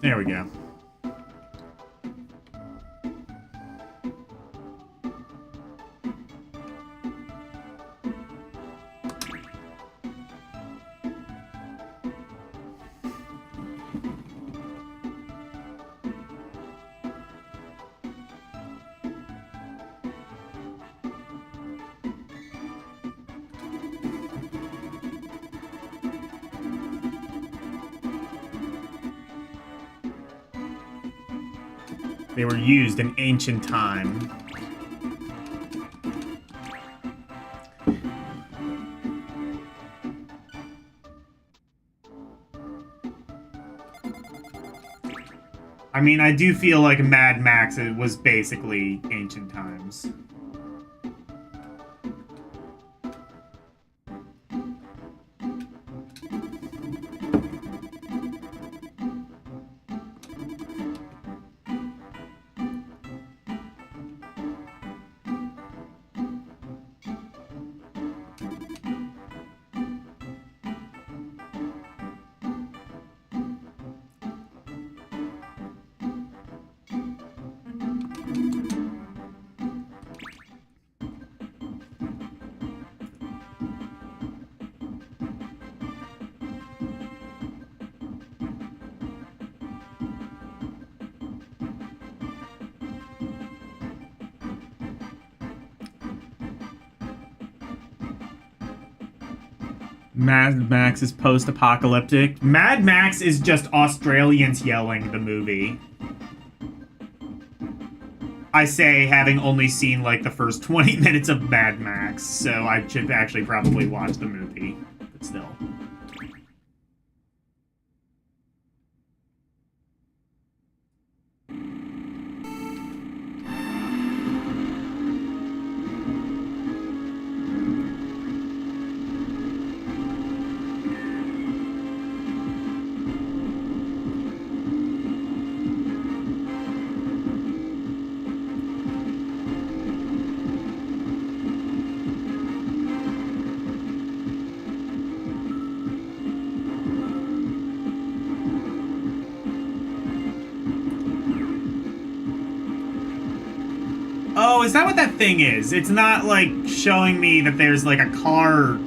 There we go. They were used in ancient time. I mean, I do feel like Mad Max was basically ancient times. Mad Max is post-apocalyptic. Mad Max is just Australians yelling the movie. I say, having only seen, like, the first 20 minutes of Mad Max, so I should actually probably watch the movie. But still. Oh, is that what that thing is? It's not, like, showing me that there's, like, a car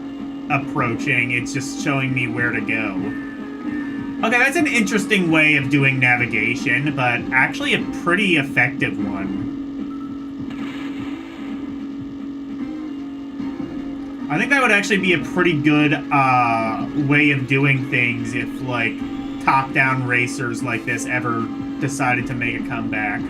approaching. It's just showing me where to go. Okay, that's an interesting way of doing navigation, but actually a pretty effective one. I think that would actually be a pretty good way of doing things if, like, top-down racers like this ever decided to make a comeback.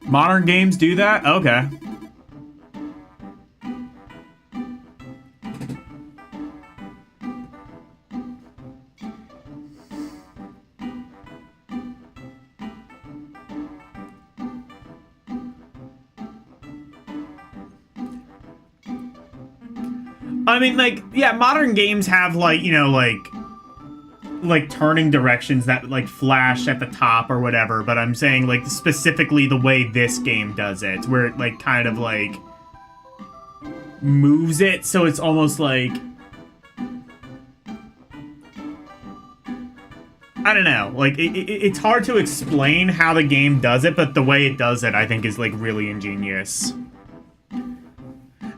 Modern games do that? Okay. I mean, like, yeah, modern games have, like, you know, like turning directions that, like, flash at the top or whatever, but I'm saying, like, specifically the way this game does it, where it, like, kind of, like, moves it, so it's almost like... I don't know, like, it's hard to explain how the game does it, but the way it does it, I think, is, like, really ingenious.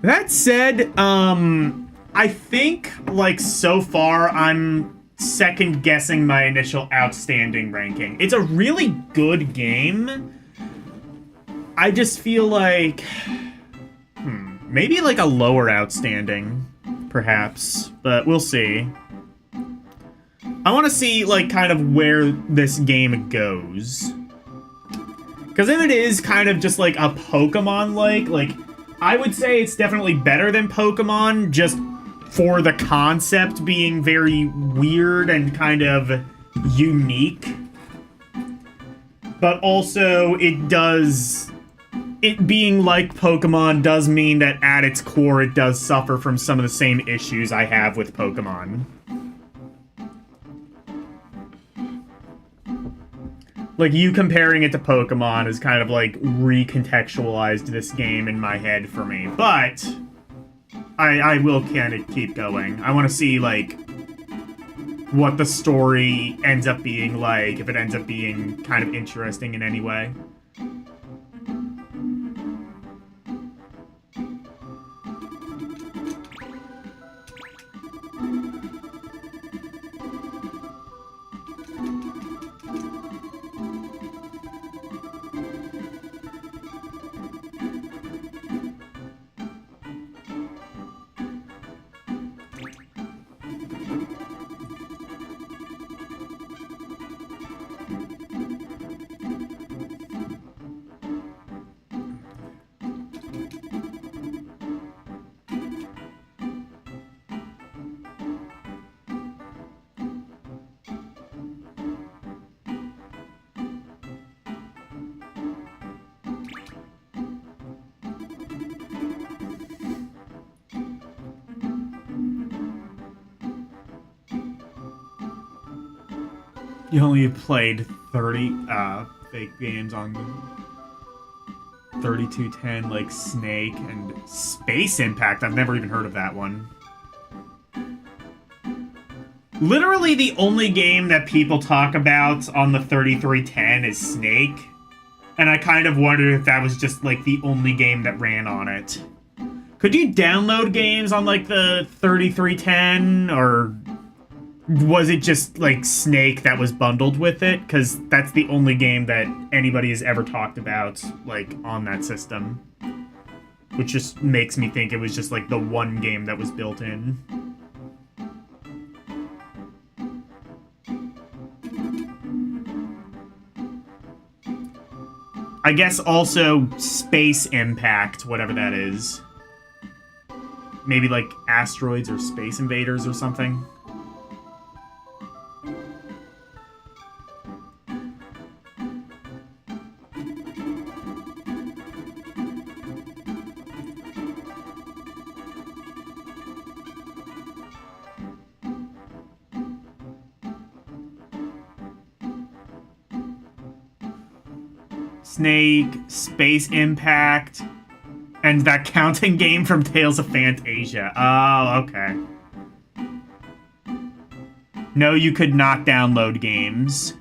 That said, I think, like, so far, I'm second-guessing my initial outstanding ranking. It's a really good game. I just feel like... maybe, like, a lower outstanding, perhaps. But we'll see. I want to see, like, kind of where this game goes. Because if it is kind of just, like, a Pokemon-like, I would say it's definitely better than Pokemon, just for the concept being very weird and kind of unique. But also, it being like Pokemon does mean that at its core, it does suffer from some of the same issues I have with Pokemon. Like, you comparing it to Pokemon is kind of, like, recontextualized this game in my head for me. But I will kind of keep going. I want to see, like, what the story ends up being like, if it ends up being kind of interesting in any way. You only played 30 fake games on 3210, like Snake and Space Impact. I've never even heard of that one. Literally the only game that people talk about on the 3310 is Snake. And I kind of wondered if that was just, like, the only game that ran on it. Could you download games on, like, the 3310, or was it just, like, Snake that was bundled with it? Because that's the only game that anybody has ever talked about, like, on that system. Which just makes me think it was just, like, the one game that was built in. I guess also Space Impact, whatever that is. Maybe like Asteroids or Space Invaders or something. Snake, Space Impact, and that counting game from Tales of Fantasia. Oh, okay. No, you could not download games.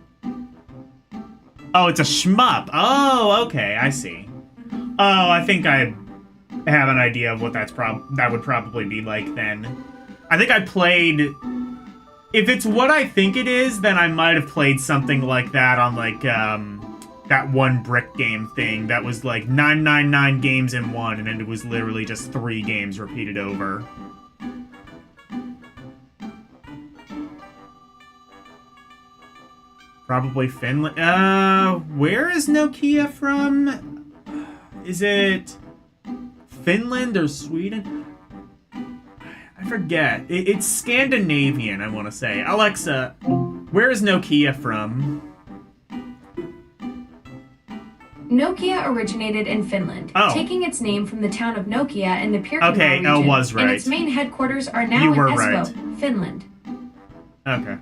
Oh, it's a shmup. Oh, okay, I see. Oh, I think I have an idea of what that would probably be like then. I think I played... If it's what I think it is, then I might have played something like that on, like, that one brick game thing that was, like, 999 games in one, and then it was literally just 3 games repeated over. Probably Finland. Where is Nokia from? Is it Finland or Sweden? I forget. It's Scandinavian, I want to say. Alexa, where is Nokia from? Nokia originated in Finland, taking its name from the town of Nokia in the Pirkanmaa region. Okay, was right. And its main headquarters are now in Espoo, Finland. Okay.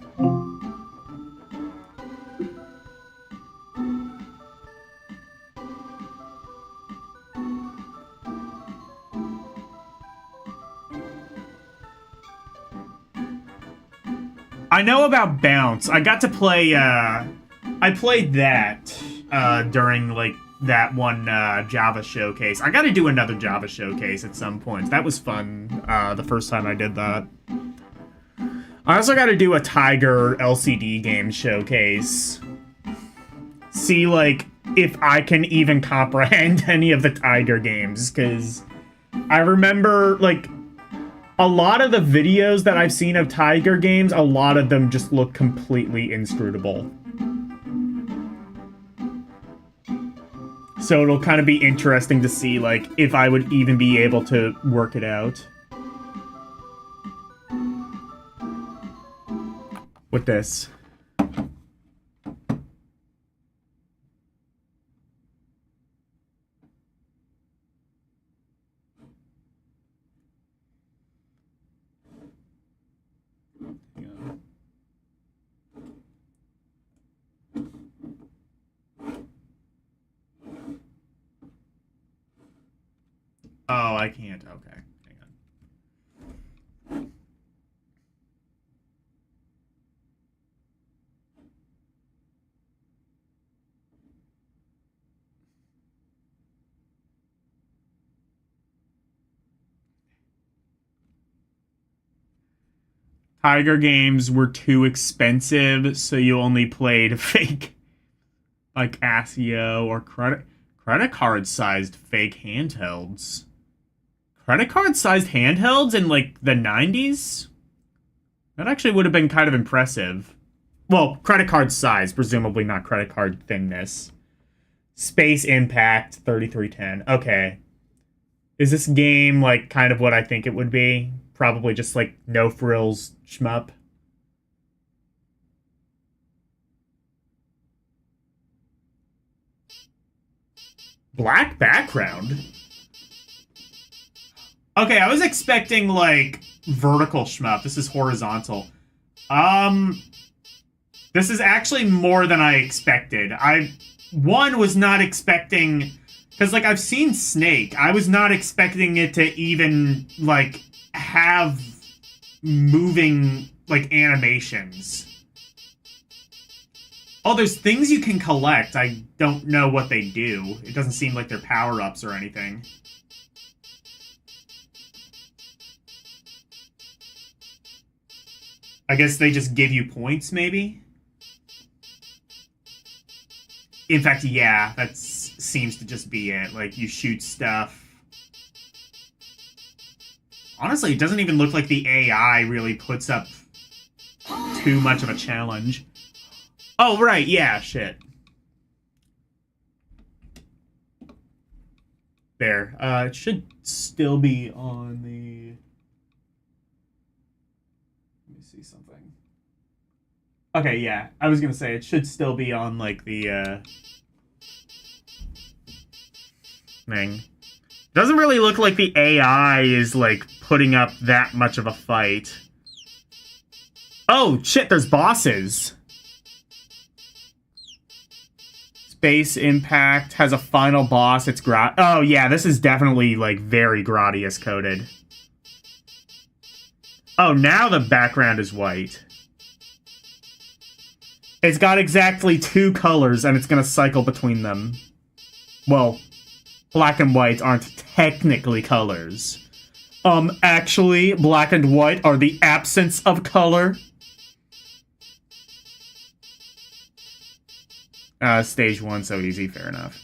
I know about Bounce. I got to play, I played that, during, like, that one, Java showcase. I gotta do another Java showcase at some point. That was fun, the first time I did that. I also gotta do a Tiger LCD game showcase. See, like, if I can even comprehend any of the Tiger games, because I remember, like... A lot of the videos that I've seen of Tiger games, a lot of them just look completely inscrutable. So it'll kind of be interesting to see, like, if I would even be able to work it out. With this. Oh, I can't. Okay. Hang on. Tiger games were too expensive, so you only played fake, like, ASIO or credit card-sized fake handhelds. Credit card-sized handhelds in, like, the 90s? That actually would have been kind of impressive. Well, credit card size, presumably not credit card thinness. Space Impact 3310. Okay. Is this game, like, kind of what I think it would be? Probably just, like, no-frills shmup. Black background? Okay, I was expecting, like, vertical shmup. This is horizontal. This is actually more than I expected. One, was not expecting... Because, like, I've seen Snake. I was not expecting it to even, like, have moving, like, animations. Oh, there's things you can collect. I don't know what they do. It doesn't seem like they're power-ups or anything. I guess they just give you points, maybe? In fact, yeah, that seems to just be it. Like, you shoot stuff. Honestly, it doesn't even look like the AI really puts up too much of a challenge. Oh, right, yeah, shit. There. It should still be on the... Let me see something. Okay, yeah. I was gonna say, it should still be on, like, the, thing. Doesn't really look like the AI is, like, putting up that much of a fight. Oh, shit, there's bosses! Space Impact has a final boss. It's oh, yeah, this is definitely, like, very Gradius coded. Oh, now the background is white. It's got exactly 2 colors, and it's gonna cycle between them. Well, black and white aren't technically colors. Actually, black and white are the absence of color. Stage 1, so easy, fair enough.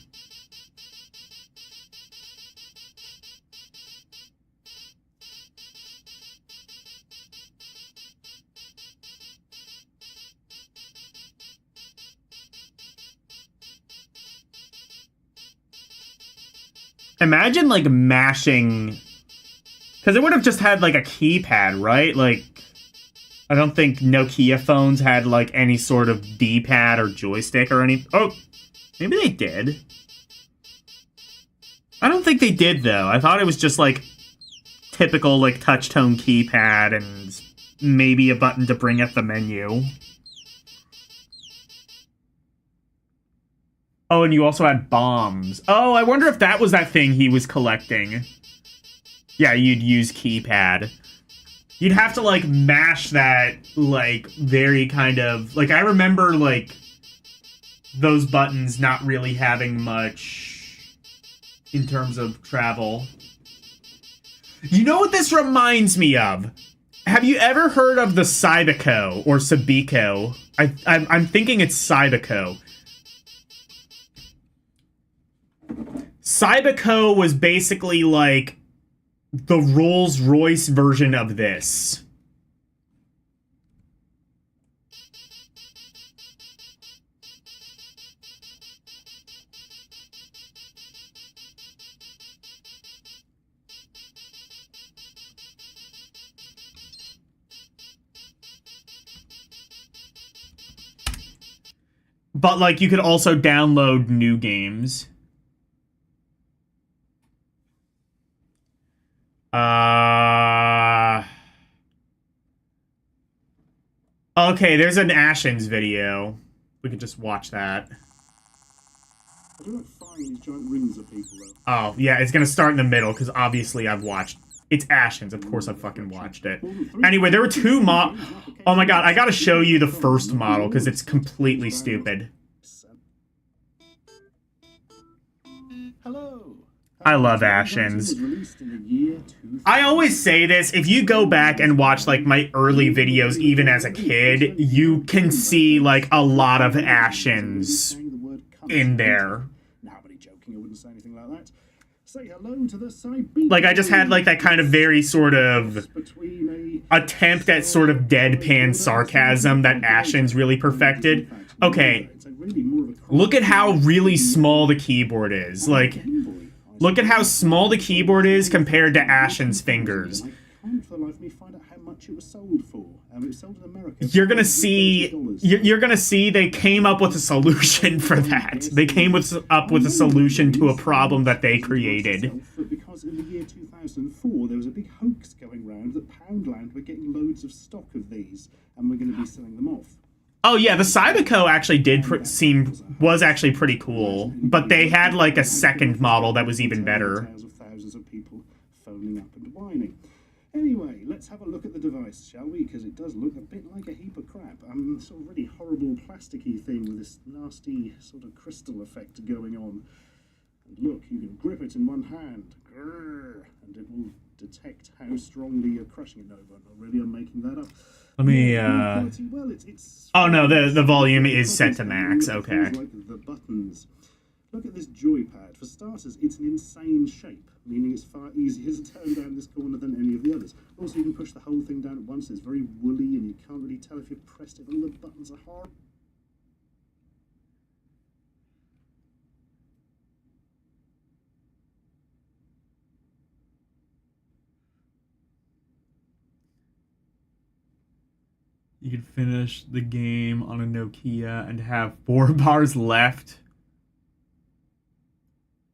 Imagine, like, mashing... Because it would have just had, like, a keypad, right? Like, I don't think Nokia phones had, like, any sort of D-pad or joystick or any... Oh, maybe they did. I don't think they did, though. I thought it was just, like, typical, like, touch-tone keypad and maybe a button to bring up the menu. Oh, and you also had bombs. Oh, I wonder if that was that thing he was collecting. Yeah, you'd use keypad. You'd have to, like, mash that, like, very kind of... Like, I remember, like, those buttons not really having much in terms of travel. You know what this reminds me of? Have you ever heard of the Cybico or Sabico? I'm thinking it's Cybico. Cybico was basically like the Rolls-Royce version of this. But like you could also download new games. Okay, there's an Ashens video. We could just watch that. I don't like firing these giant rings at people, though. Oh, yeah, it's gonna start in the middle, because obviously I've watched... It's Ashens, of course I've fucking watched it. Anyway, there were 2 Oh my god, I gotta show you the first model, because it's completely stupid. Hello. I love Ashens. I always say this, if you go back and watch, like, my early videos, even as a kid, you can see, like, a lot of Ashens in there. Like, I just had, like, that kind of very sort of attempt at sort of deadpan sarcasm that Ashens really perfected. Okay, look at how really small the keyboard is. Like... Look at how small the keyboard is compared to Ashen's fingers. You're gonna see they came up with a solution for that. They came up with a solution to a problem that they created. Because in the year 2004 there was a big hoax going around that Poundland were getting loads of stock of these and we're going to be selling them off. Oh yeah, the Cybico actually was actually pretty cool, but they had like a second model that was even better. Thousands of people phoning up and whining. Anyway, let's have a look at the device, shall we? Because it does look a bit like a heap of crap. Sort of really horrible plasticky thing with this nasty sort of crystal effect going on. And look, you can grip it in one hand, and it will detect how strongly you're crushing it. No, not really, I'm making that up. Let me, Oh no, the volume is set to max, okay. Like the buttons. Look at this joypad. For starters, it's an insane shape, meaning it's far easier to turn down this corner than any of the others. Also, you can push the whole thing down at once. It's very woolly, and you can't really tell if you've pressed it. All the buttons are hard. You could finish the game on a Nokia and have 4 bars left.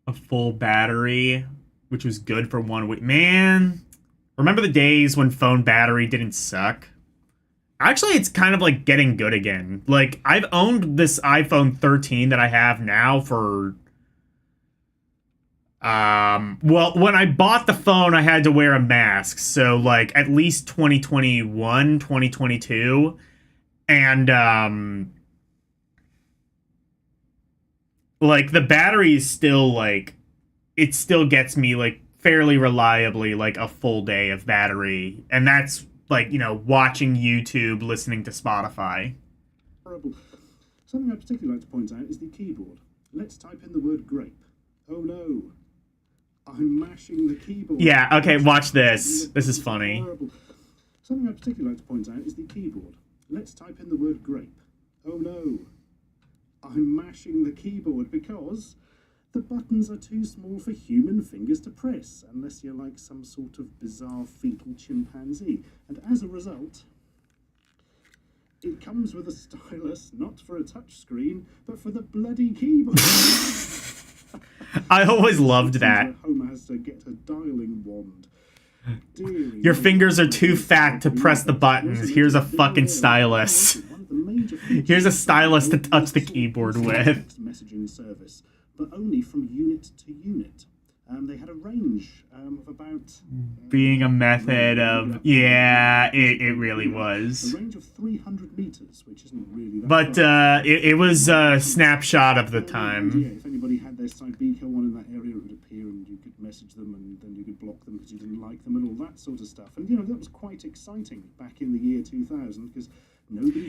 A full battery, which was good for 1 week. Man, remember the days when phone battery didn't suck? Actually, it's kind of like getting good again. Like, I've owned this iPhone 13 that I have now for... well, when I bought the phone, I had to wear a mask. So, like, at least 2021, 2022. And, Like, the battery is still, like, it still gets me, like, fairly reliably, like, a full day of battery. And that's, like, you know, watching YouTube, listening to Spotify. Horrible. Something I'd particularly like to point out is the keyboard. Let's type in the word grape. Oh no. I'm mashing the keyboard. Yeah, okay, watch this. This is funny. Horrible. Something I'd particularly like to point out is the keyboard. Let's type in the word grape. Oh no. I'm mashing the keyboard because the buttons are too small for human fingers to press, unless you're like some sort of bizarre fetal chimpanzee. And as a result, it comes with a stylus, not for a touchscreen, but for the bloody keyboard. I always loved that. Homer has to get a dialing wand. Deary Your fingers are too fat to press the buttons. Here's a fucking stylus. Here's a stylus to touch the keyboard with. Messaging service, but only from unit to unit. They had a range of about... Being a method of... Yeah, it really was. A range of 300 meters, which isn't really that But it was a snapshot of the time. Yeah, if anybody had their Cybeco on in that area, it would appear and you could message them and then you could block them because you didn't like them and all that sort of stuff. And, you know, that was quite exciting back in the year 2000 because...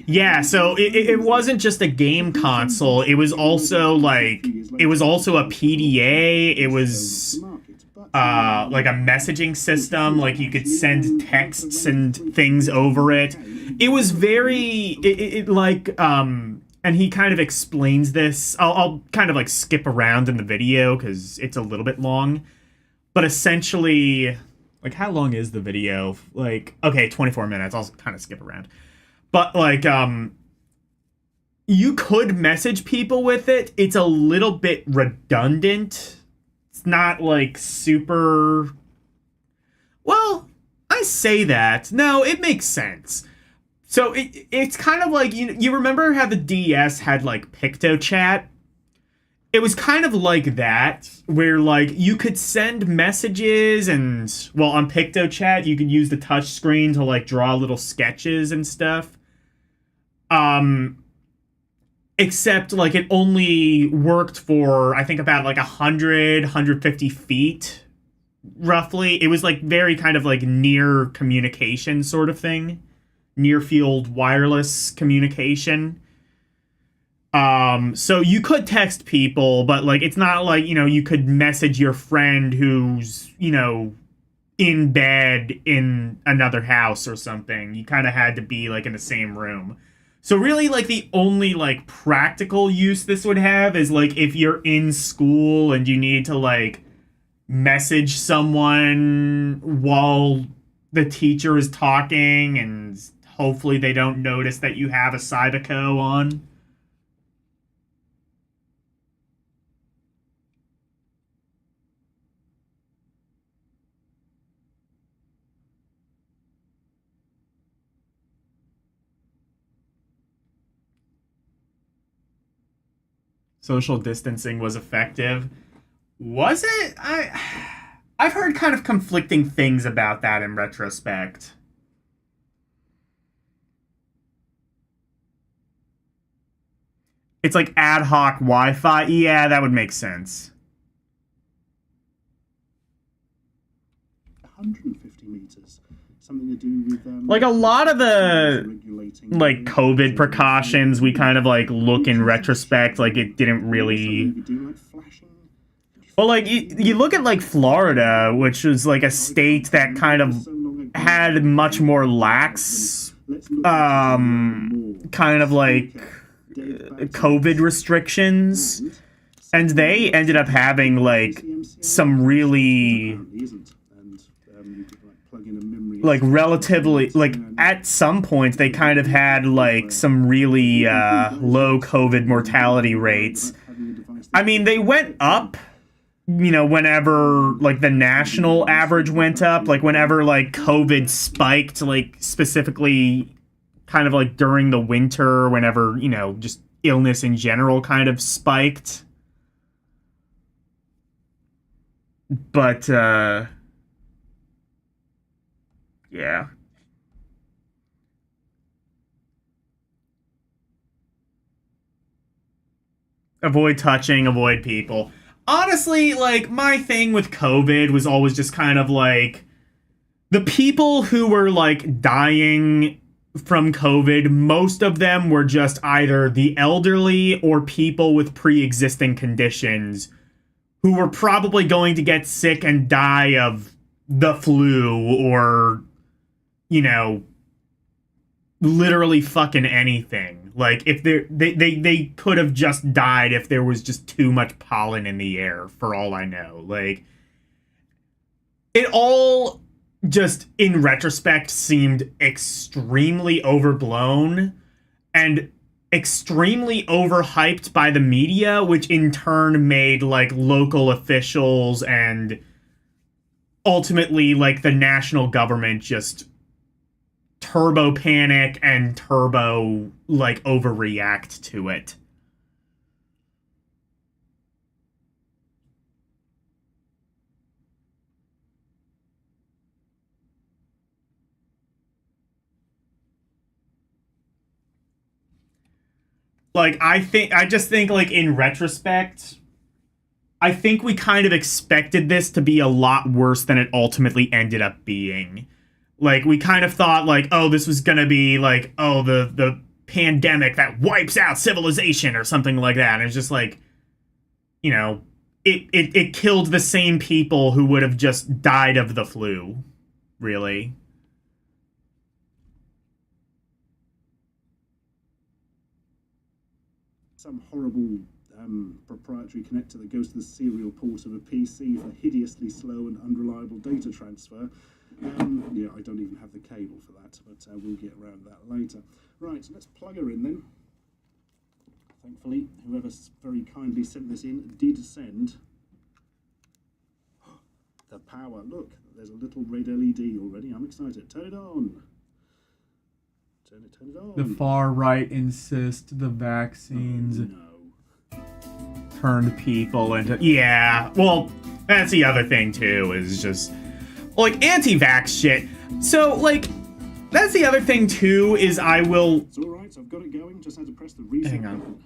Yeah, so it wasn't just a game console. It was also like a PDA. It was like a messaging system. Like you could send texts and things over it. It was very and he kind of explains this. I'll kind of like skip around in the video because it's a little bit long. But essentially, like, how long is the video? Like, okay, 24 minutes. I'll kind of skip around. But, like, you could message people with it. It's a little bit redundant. It's not, like, super... Well, I say that. No, it makes sense. So, it's kind of like... You remember how the DS had, like, PictoChat? It was kind of like that, where, like, you could send messages and... Well, on PictoChat, you could use the touch screen to, like, draw little sketches and stuff. Except, like, it only worked for, I think, about, like, 150 feet, roughly. It was, like, very kind of, like, near communication sort of thing. Near-field wireless communication. So you could text people, but, like, it's not like, you know, you could message your friend who's, you know, in bed in another house or something. You kind of had to be, like, in the same room. So really, like, the only, like, practical use this would have is, like, if you're in school and you need to, like, message someone while the teacher is talking and hopefully they don't notice that you have a Cybeco on. Social distancing was effective. Was it? I've heard kind of conflicting things about that in retrospect. It's like ad hoc Wi-Fi. Yeah, that would make sense. 150 meters. Something to do with like a lot of the like COVID precautions we kind of like look in retrospect like it didn't really. Well, like you look at like Florida, which was like a state that kind of had much more lax kind of like COVID restrictions, and they ended up having like some really like relatively like at some point they kind of had like some really low COVID mortality rates. I mean, they went up, you know, whenever like the national average went up, like whenever like COVID spiked, like specifically kind of like during the winter, whenever, you know, just illness in general kind of spiked. But yeah. avoid touching, avoid people. Honestly, like, my thing with COVID was always just kind of like, the people who were, like, dying from COVID, most of them were just either the elderly or people with pre-existing conditions who were probably going to get sick and die of the flu or, you know, literally fucking anything. Like, if they could have just died if there was just too much pollen in the air, for all I know. Like, it all just, in retrospect, seemed extremely overblown and extremely overhyped by the media, which in turn made, like, local officials and ultimately, like, the national government just turbo panic and turbo, like, overreact to it. Like, I just think, like, in retrospect, I think we kind of expected this to be a lot worse than it ultimately ended up being. Like, we kind of thought, like, oh, this was gonna be, like, oh, the pandemic that wipes out civilization or something like that. And it's just like, you know, it killed the same people who would have just died of the flu, really. Some horrible proprietary connector that goes to the serial port of a PC for hideously slow and unreliable data transfer. Yeah, I don't even have the cable for that, but we'll get around that later. Right, let's plug her in then. Thankfully, whoever very kindly sent this in did send the power. Look, there's a little red LED already. I'm excited. Turn it on. Turn it on. The far right insist the vaccines turned people into... Yeah, well, that's the other thing, too, is just... Like, anti-vax shit. So, like, that's the other thing, too, is I will... It's alright, I've got it going. Just had to press the reset button.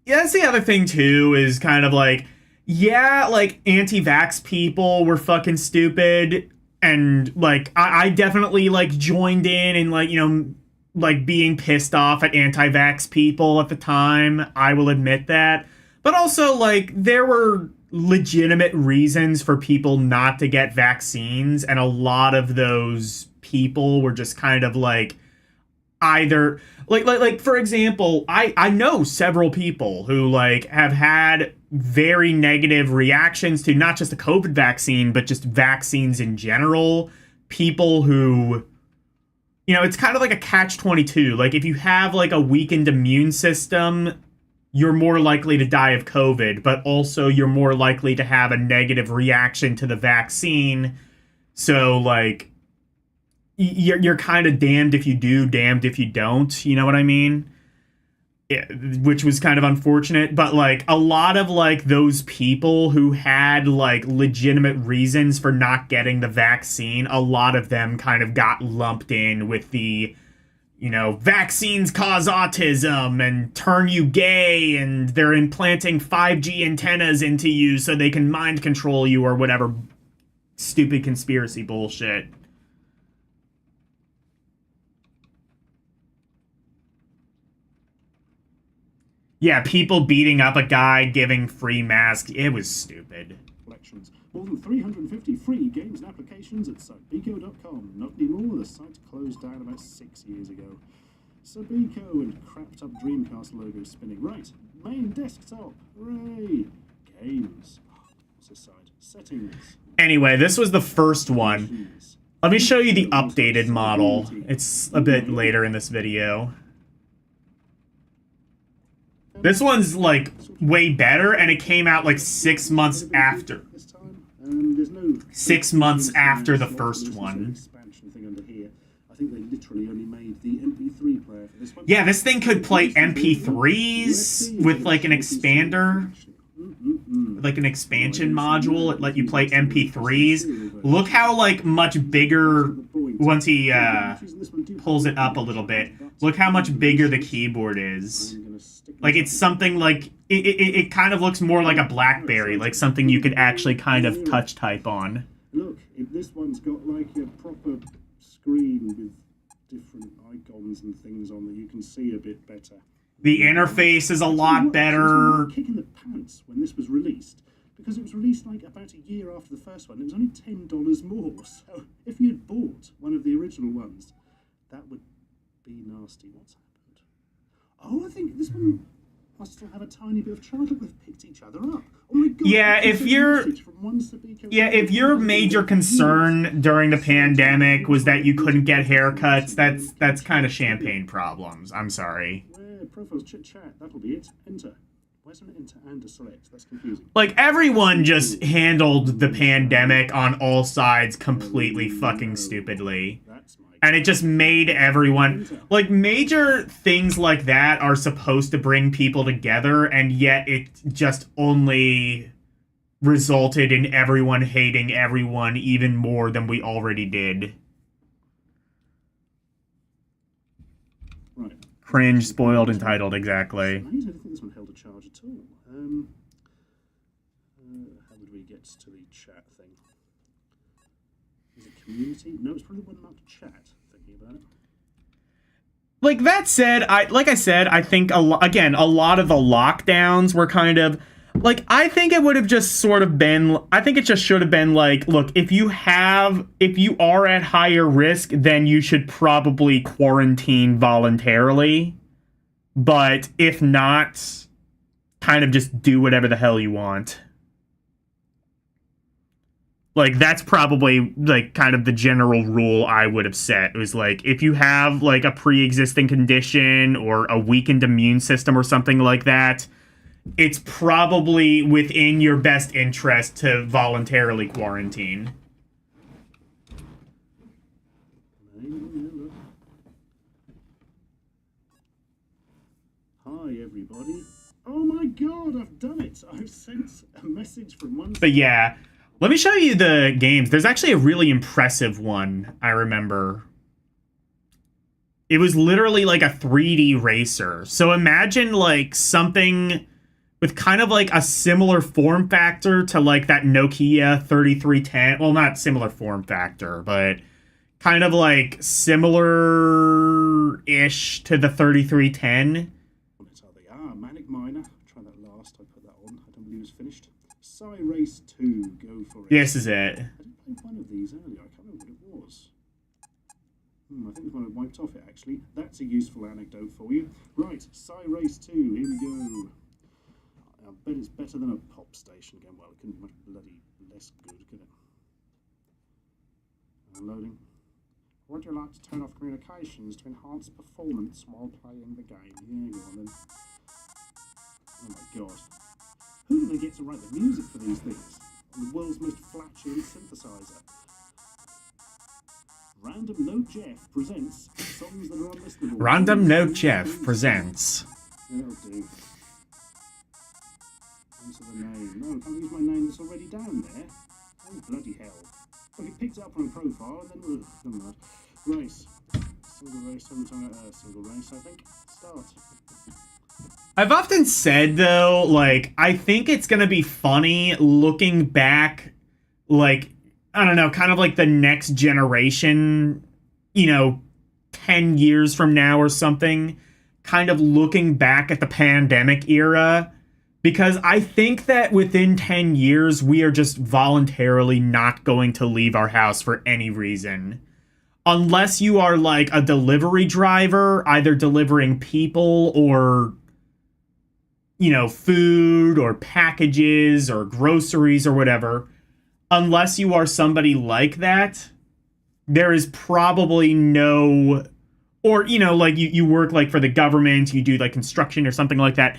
Yeah, that's the other thing, too, is kind of like... Yeah, like, anti-vax people were fucking stupid. And, like, I definitely, like, joined in and, like, you know, like, being pissed off at anti-vax people at the time. I will admit that. But also, like, there were legitimate reasons for people not to get vaccines. And a lot of those people were just kind of, like, either... Like for example, I know several people who, like, have had very negative reactions to not just the COVID vaccine, but just vaccines in general. People who, you know, it's kind of like a catch-22. Like, if you have, like, a weakened immune system, you're more likely to die of COVID, but also you're more likely to have a negative reaction to the vaccine. So, like, you're kind of damned if you do, damned if you don't. You know what I mean? Yeah, which was kind of unfortunate. But, like, a lot of, like, those people who had, like, legitimate reasons for not getting the vaccine, a lot of them kind of got lumped in with the, you know, vaccines cause autism and turn you gay, and they're implanting 5G antennas into you so they can mind control you or whatever stupid conspiracy bullshit. Yeah, people beating up a guy giving free masks. It was stupid. Collections. More than 350 free games and applications at Subbico.com. Not anymore. The site closed down about 6 years ago. Subbico and crapped up Dreamcast logo spinning. Right. Main desktop. Hooray. Games. What's this side? Settings. Anyway, this was the first one. Let me show you the updated model. It's a bit later in this video. This one's, like, way better, and it came out, like, 6 months after. 6 months after the first one. I think they literally only made the MP3 player for this one. Yeah, this thing could play MP3s with, like, an expander. Like, an expansion module. It let you play MP3s. Look how, like, much bigger, once he pulls it up a little bit, look how much bigger the keyboard is. Like, it's something like... It kind of looks more like a BlackBerry, like something you could actually kind of touch type on. Look, this one's got like a proper screen with different icons and things on that you can see a bit better. The interface is a lot better. Kick in the pants when this was released, because it was released like about a year after the first one. It was only $10 more. So if you'd bought one of the original ones, that would be nasty. What's happened? Oh, I think this one must still have a tiny bit of charge. Look, they've picked each other up. Oh my god! Yeah, if your major concern during the pandemic was that you couldn't get haircuts, that's kind of champagne problems. I'm sorry. Profiles, chit chat. That'll be it. Enter. Where's an enter and a select? That's confusing. Like, everyone just handled the pandemic on all sides completely fucking stupidly. And it just made everyone... Like, major things like that are supposed to bring people together, and yet it just only resulted in everyone hating everyone even more than we already did. Right. Cringe, spoiled, entitled, exactly. I don't think this one held a charge at all. How would we get to the chat thing? Is it community? No, it's probably one marked chat, thinking about it. Like, that said, I think, a lot of the lockdowns were kind of... Like, I think it would have just sort of been... I think it just should have been like, look, if you are at higher risk, then you should probably quarantine voluntarily. But if not, kind of just do whatever the hell you want. Like, that's probably, like, kind of the general rule I would have set. It was like, if you have, like, a pre-existing condition or a weakened immune system or something like that, it's probably within your best interest to voluntarily quarantine. Hi, everybody. Oh my god, I've done it. I've sent a message from one... But yeah, let me show you the games. There's actually a really impressive one, I remember. It was literally like a 3D racer. So imagine, like, something... with kind of like a similar form factor to like that Nokia 3310. Well, not similar form factor, but kind of like similar-ish to the 3310. They are Manic Miner. Try that last. I put that on. I don't believe it's finished. Psy Race 2. Go for it. This is it. I did play one of these earlier. I can't remember what it was. I think it's one I wiped off it actually. That's a useful anecdote for you. Right, Psy Race 2. Here we go. I bet it's better than a pop station game. Well, it couldn't be much bloody less good, could it? Loading. Would you like to turn off communications to enhance performance while playing the game? Yeah, go on then. Oh my god. Who did they get to write the music for these things? On the world's most flashy synthesizer. Random Note Jeff presents songs that are unlistenable. Random Note Jeff presents. That'll do. Answer the name. No, I can't use my name that's already down there. Oh, bloody hell. Look, it picked it up from a profile and then... Ugh, never mind. Race. Single race, single race, I think. Start. I've often said, though, like, I think it's gonna be funny looking back, like, I don't know, kind of like the next generation, 10 years from now or something, kind of looking back at the pandemic era. Because I think that within 10 years, we are just voluntarily not going to leave our house for any reason. Unless you are like a delivery driver, either delivering people or, food or packages or groceries or whatever. Unless you are somebody like that, there is probably no... Or, like you work like for the government, you do like construction or something like that.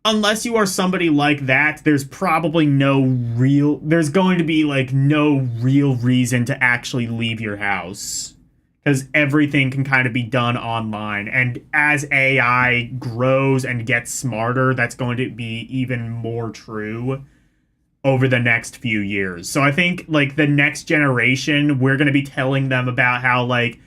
Unless you are somebody like that, there's probably there's going to be like no real reason to actually leave your house. Because everything can kind of be done online. And as AI grows and gets smarter, that's going to be even more true over the next few years. So I think like the next generation, we're going to be telling them about how like,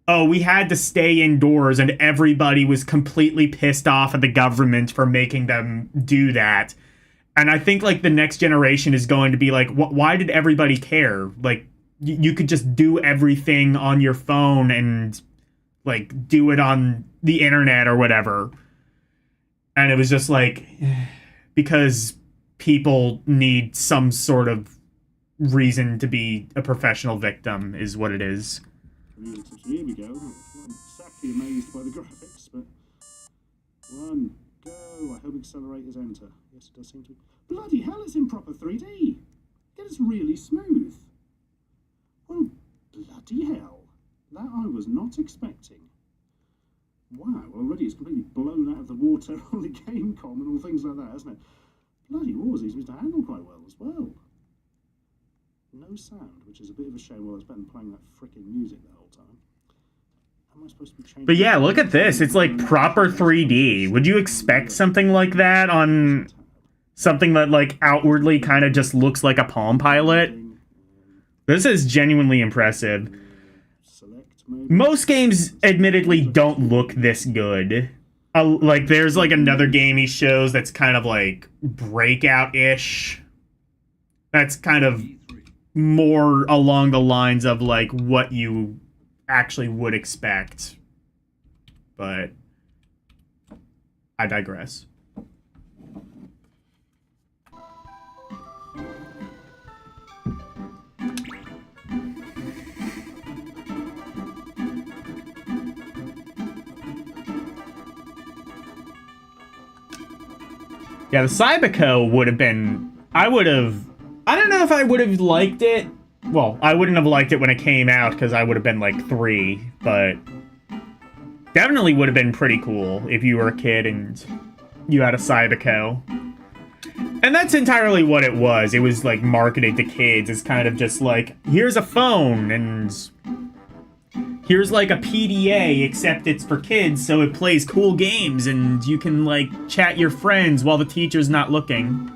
oh, we had to stay indoors and everybody was completely pissed off at the government for making them do that. And I think, like, the next generation is going to be like, why did everybody care? Like, you could just do everything on your phone and, like, do it on the internet or whatever. And it was just like, because people need some sort of reason to be a professional victim is what it is. Here we go. I'm not exactly amazed by the graphics, but... One, go. I hope accelerators enter. Yes, it does seem to. Bloody hell, it's in proper 3D. It is really smooth. Well, bloody hell. That I was not expecting. Wow, already it's completely blown out of the water on the Gamecom and all things like that, hasn't it? Bloody Wars, he seems to handle quite well as well. No sound, which is a bit of a shame. Well, it's better than playing that frickin' music the whole time. How am I supposed to be changing? But yeah, look at this. It's like proper 3D. Would you expect something like that on something that, like, outwardly kind of just looks like a Palm Pilot? This is genuinely impressive. Most games, admittedly, don't look this good. Like, there's, like, another game he shows that's kind of, like, Breakout-ish. That's kind of more along the lines of, like, what you actually would expect. But I digress. Yeah, the Cyberco would have been... I don't know if I would have liked it. Well, I wouldn't have liked it when it came out, because I would have been, like, 3. But definitely would have been pretty cool if you were a kid and you had a Cyberco. And that's entirely what it was. It was, like, marketed to kids. It's kind of just like, here's a phone, and here's, like, a PDA, except it's for kids, so it plays cool games, and you can, like, chat your friends while the teacher's not looking.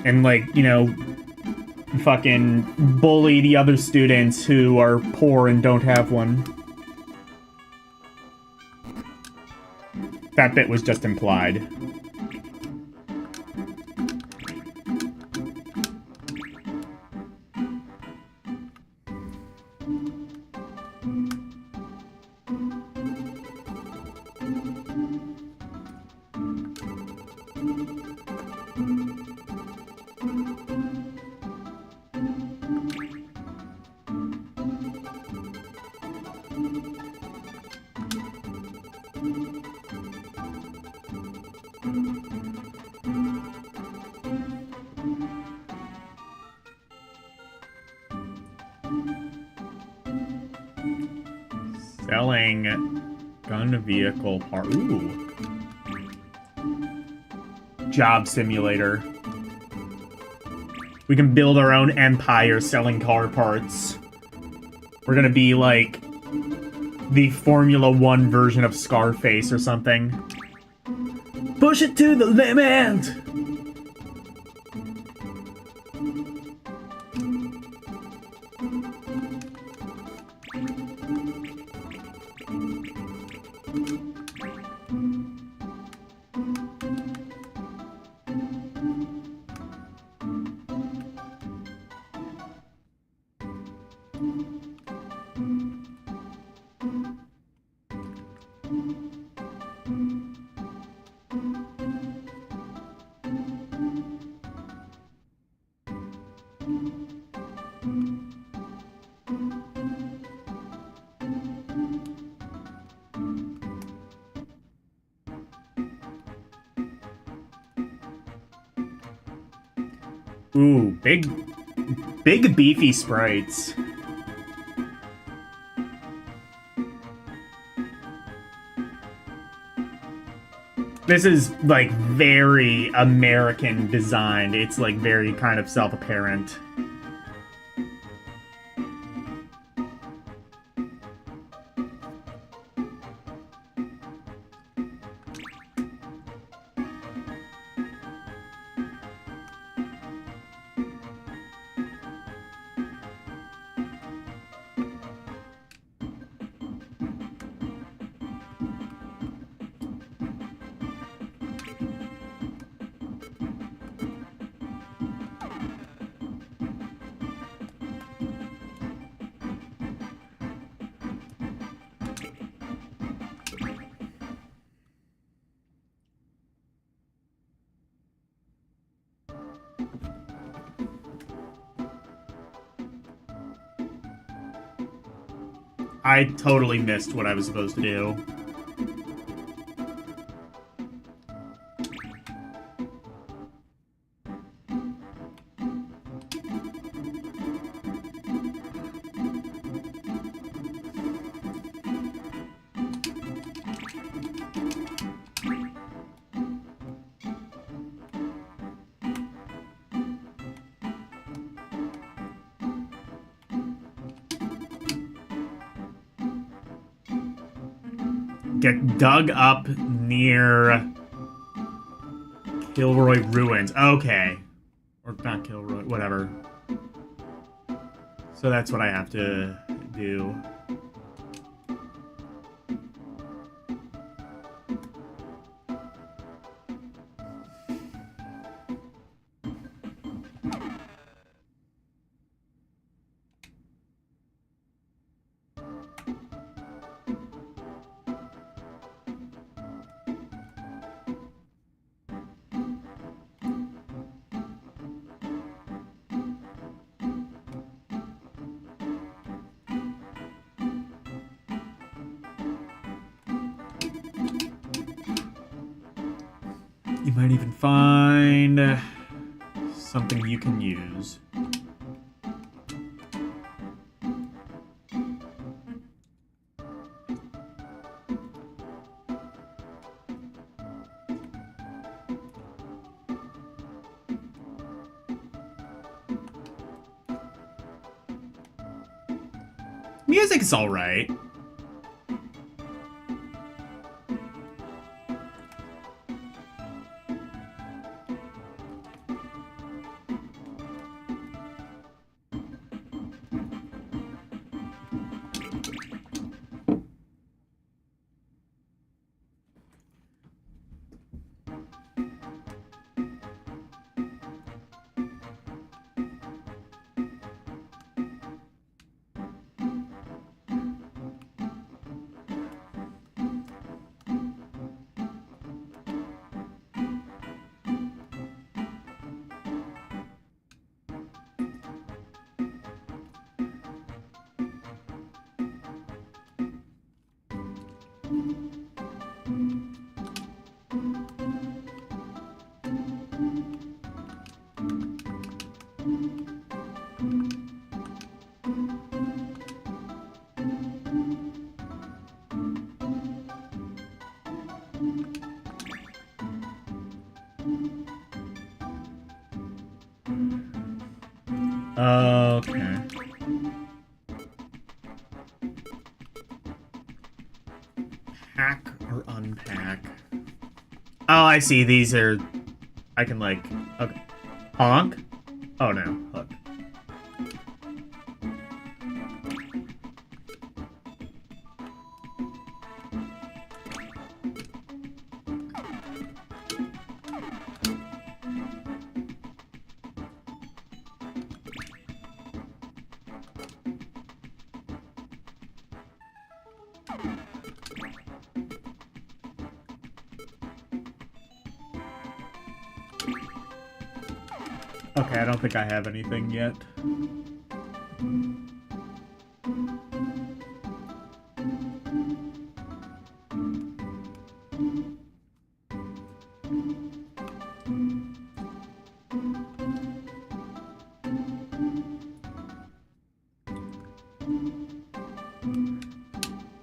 And, like, you know, fucking bully the other students who are poor and don't have one. That bit was just implied. Selling gun vehicle part. Ooh. Job simulator. We can build our own empire selling car parts. We're gonna be like the Formula 1 version of Scarface or something. Push it to the limit! Ooh, big beefy sprites. This is, like, very American designed. It's, like, very kind of self-apparent. I totally missed what I was supposed to do. Get dug up near Kilroy Ruins. Okay. Or not Kilroy, whatever. So that's what I have to do. You might even find something you can use. Music's alright. Okay. Pack or unpack? Oh, I see. These are... I can, like... Okay. Honk? Oh, no. Hook. Okay, I don't think I have anything yet.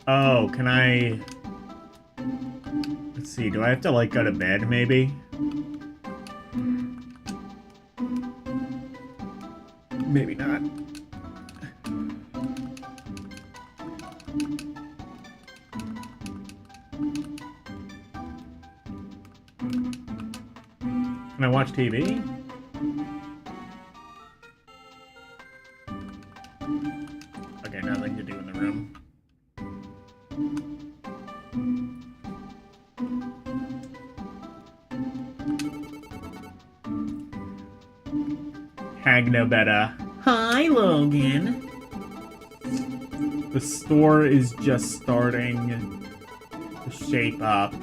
Oh, can I... Let's see, do I have to, like, go to bed, maybe? Maybe not. Can I watch TV? Okay, nothing to do in the room. Hag no better. Hi, Logan. The store is just starting to shape up.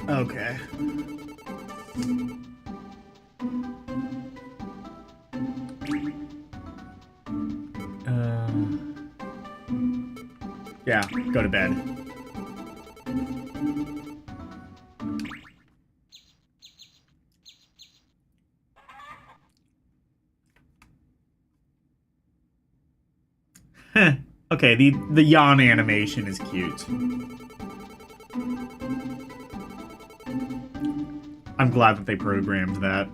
Okay. Yeah, go to bed. Okay, the yawn animation is cute. I'm glad that they programmed that.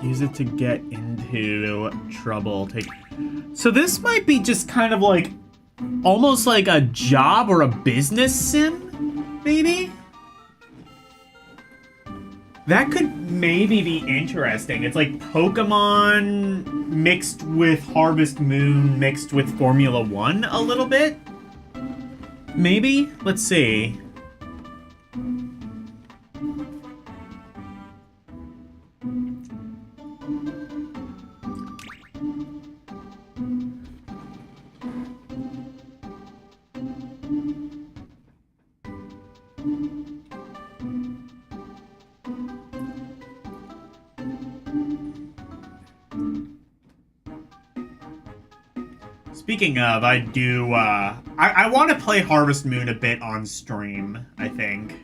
Use it to get into trouble. So this might be just kind of like almost like a job or a business sim, maybe? That could maybe be interesting. It's like Pokemon mixed with Harvest Moon mixed with Formula 1 a little bit? Maybe? Let's see. Speaking of, I do, I want to play Harvest Moon a bit on stream, I think.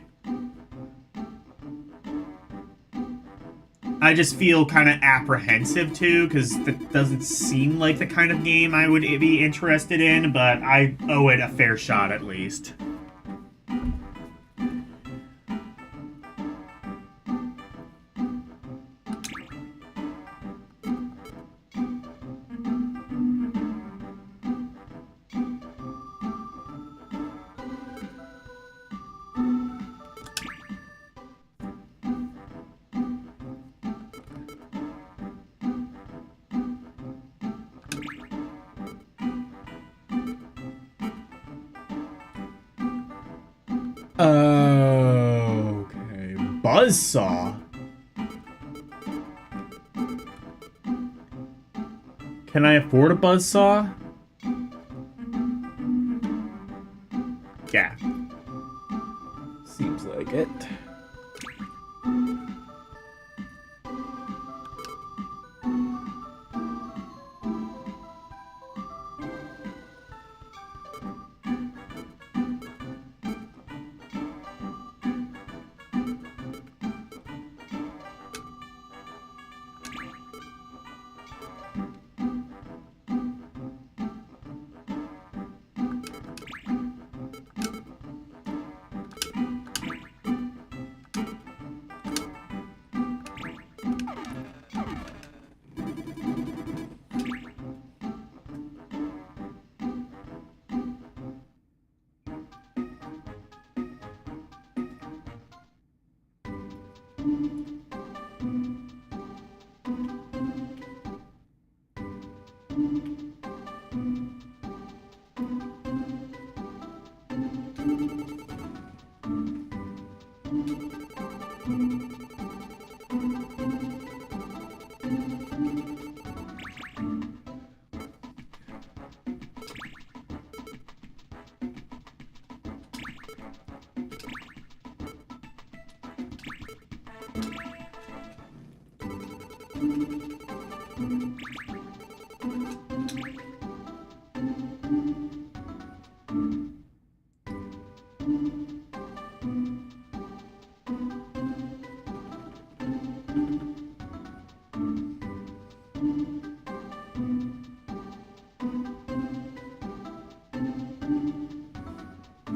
I just feel kind of apprehensive, too, because that doesn't seem like the kind of game I would be interested in, but I owe it a fair shot, at least. Okay. Buzzsaw. Can I afford a buzzsaw? Yeah. Seems like it.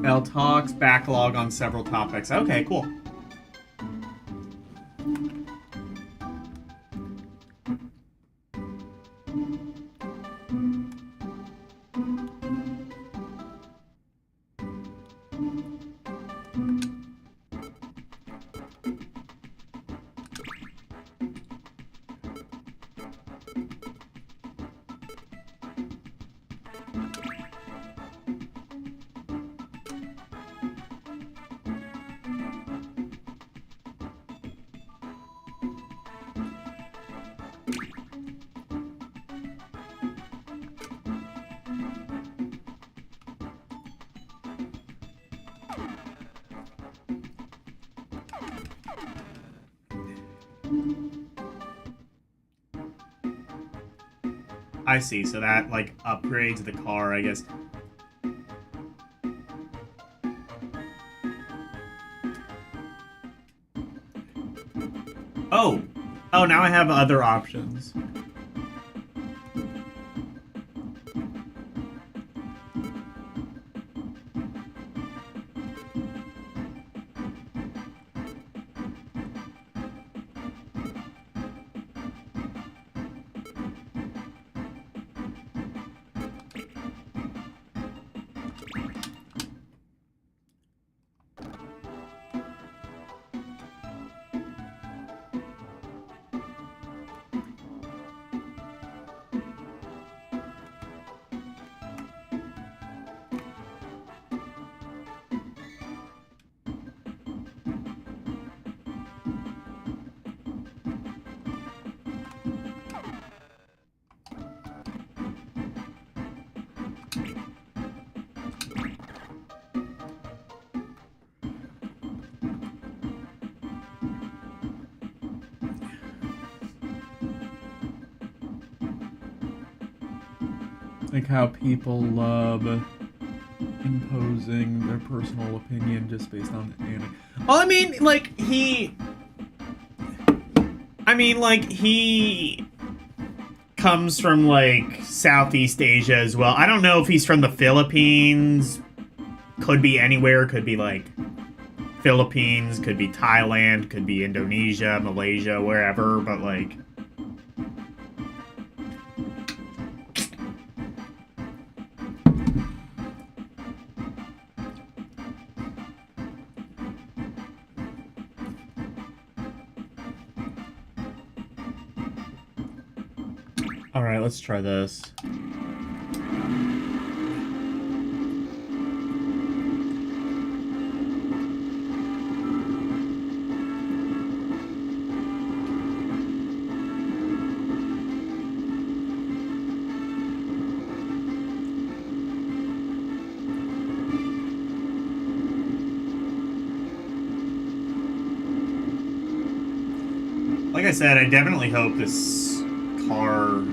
L talks, backlog on several topics. Okay, cool. I see. So that, like, upgrades the car, I guess. Oh! Oh, now I have other options. Like how people love imposing their personal opinion just based on anime. Well, I mean, like, he comes from, like, Southeast Asia as well. I don't know if he's from the Philippines. Could be anywhere. Could be, like, Philippines. Could be Thailand. Could be Indonesia, Malaysia, wherever. But, like... Alright, let's try this. Like I said, I definitely hope this car...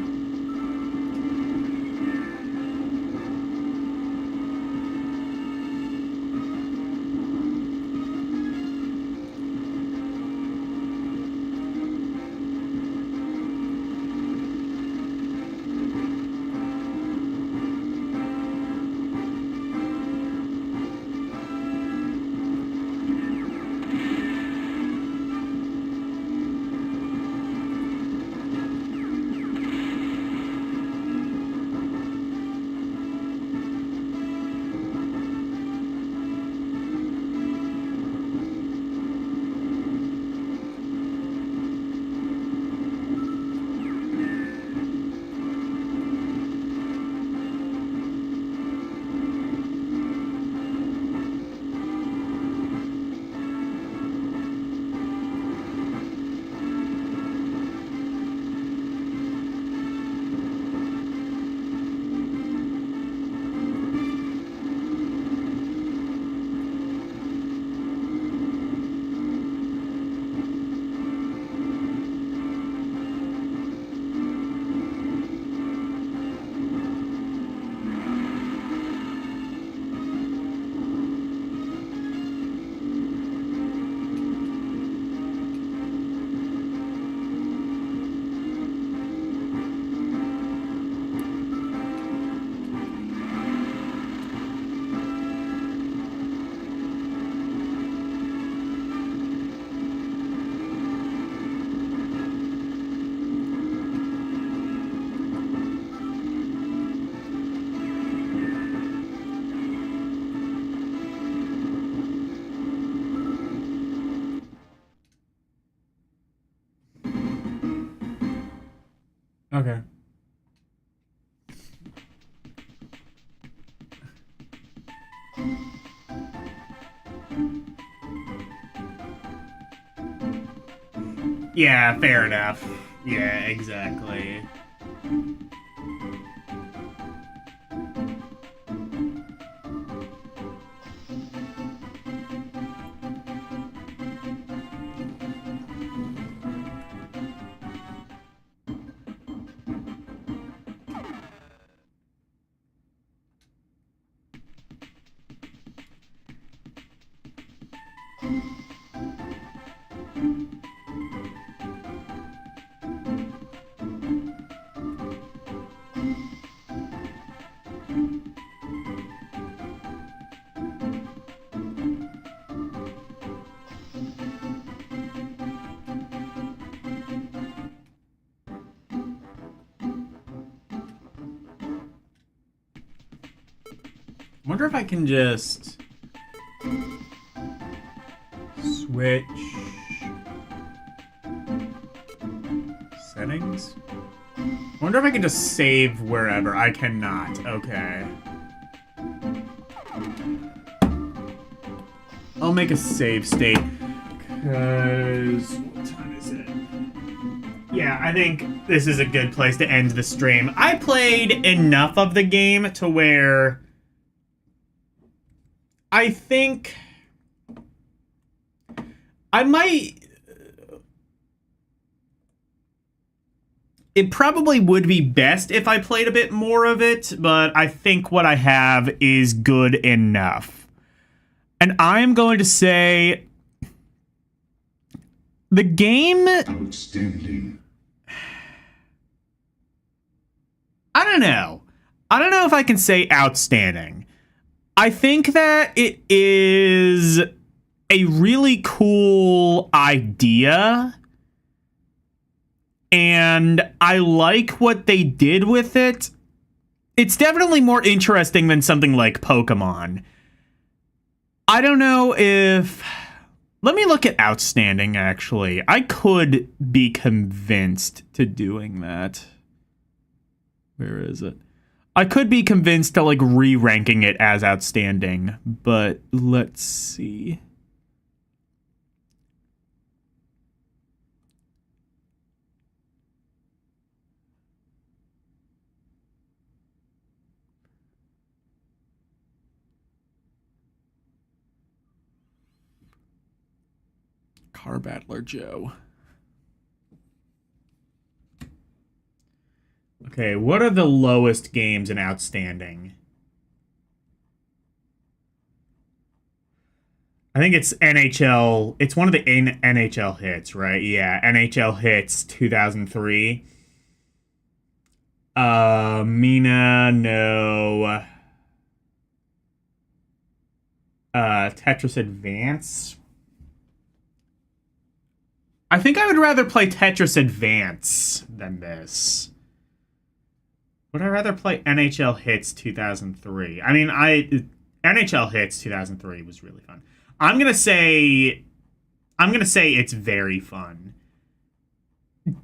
Okay. Yeah, fair enough. Yeah, exactly. Wonder if I can just switch settings. Wonder if I can just save wherever. I cannot. Okay. I'll make a save state. Because what time is it? Yeah, I think this is a good place to end the stream. I played enough of the game to where I think I might... It probably would be best if I played a bit more of it, but I think what I have is good enough. And I'm going to say the game... Outstanding. I don't know. I don't know if I can say outstanding. I think that it is a really cool idea, and I like what they did with it. It's definitely more interesting than something like Pokemon. I don't know if... Let me look at outstanding, actually. I could be convinced to doing that. Where is it? I could be convinced to, like, re-ranking it as outstanding, but let's see. Car Battler Joe. Okay, what are the lowest games in outstanding? I think it's NHL. It's one of the NHL hits, right? Yeah, NHL hits 2003. Mina, no. Tetris Advance. I think I would rather play Tetris Advance than this. Would I rather play NHL Hits 2003? I mean, NHL Hits 2003 was really fun. I'm gonna say it's very fun.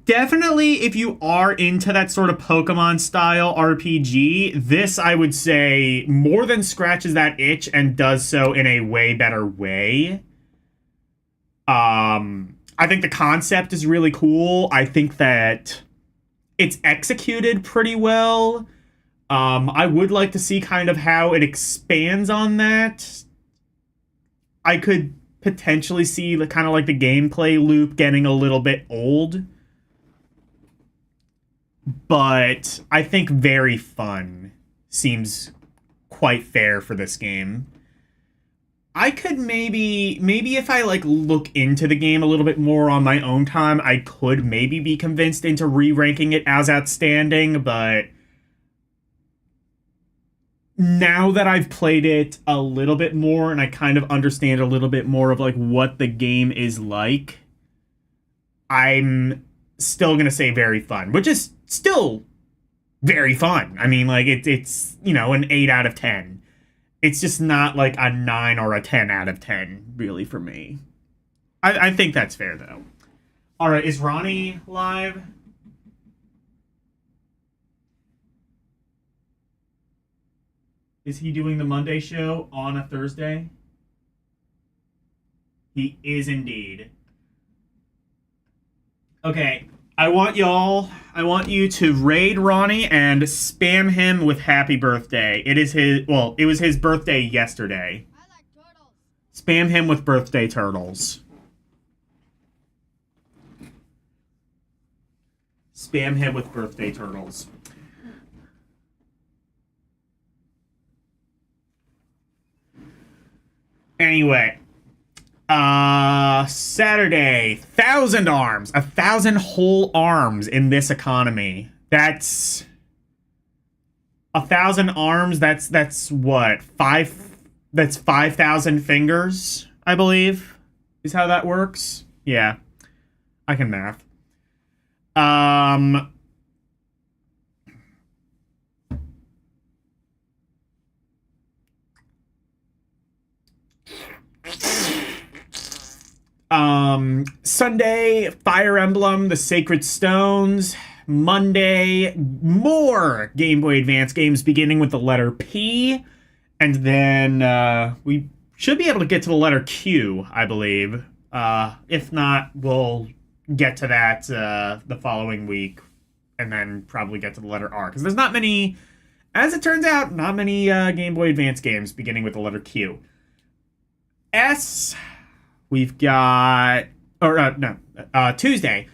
Definitely, if you are into that sort of Pokemon style RPG, this I would say more than scratches that itch and does so in a way better way. I think the concept is really cool. I think that it's executed pretty well. I would like to see kind of how it expands on that. I could potentially see the kind of like the gameplay loop getting a little bit old. But I think very fun seems quite fair for this game. I could maybe if I like look into the game a little bit more on my own time, I could maybe be convinced into re-ranking it as outstanding, but now that I've played it a little bit more and I kind of understand a little bit more of like what the game is like, I'm still gonna say very fun, which is still very fun. I mean, like it's you know, an 8 out of 10. It's just not like a 9 or a 10 out of 10, really, for me. I think that's fair, though. All right, is Ronnie live? Is he doing the Monday show on a Thursday? He is indeed. Okay, I want you to raid Ronnie and spam him with happy birthday. It was his birthday yesterday. I like turtles. Spam him with birthday turtles. Spam him with birthday turtles. Anyway, Saturday, 1,000 arms. 1,000 whole arms in this economy. That's 1,000 arms. That's what? That's 5,000 fingers, I believe, is how that works. Yeah, I can math. Sunday, Fire Emblem, The Sacred Stones. Monday, more Game Boy Advance games beginning with the letter P. And then we should be able to get to the letter Q, I believe. If not, we'll get to that the following week. And then probably get to the letter R. Because there's not many, as it turns out, not many Game Boy Advance games beginning with the letter Q. S, we've got... Tuesday.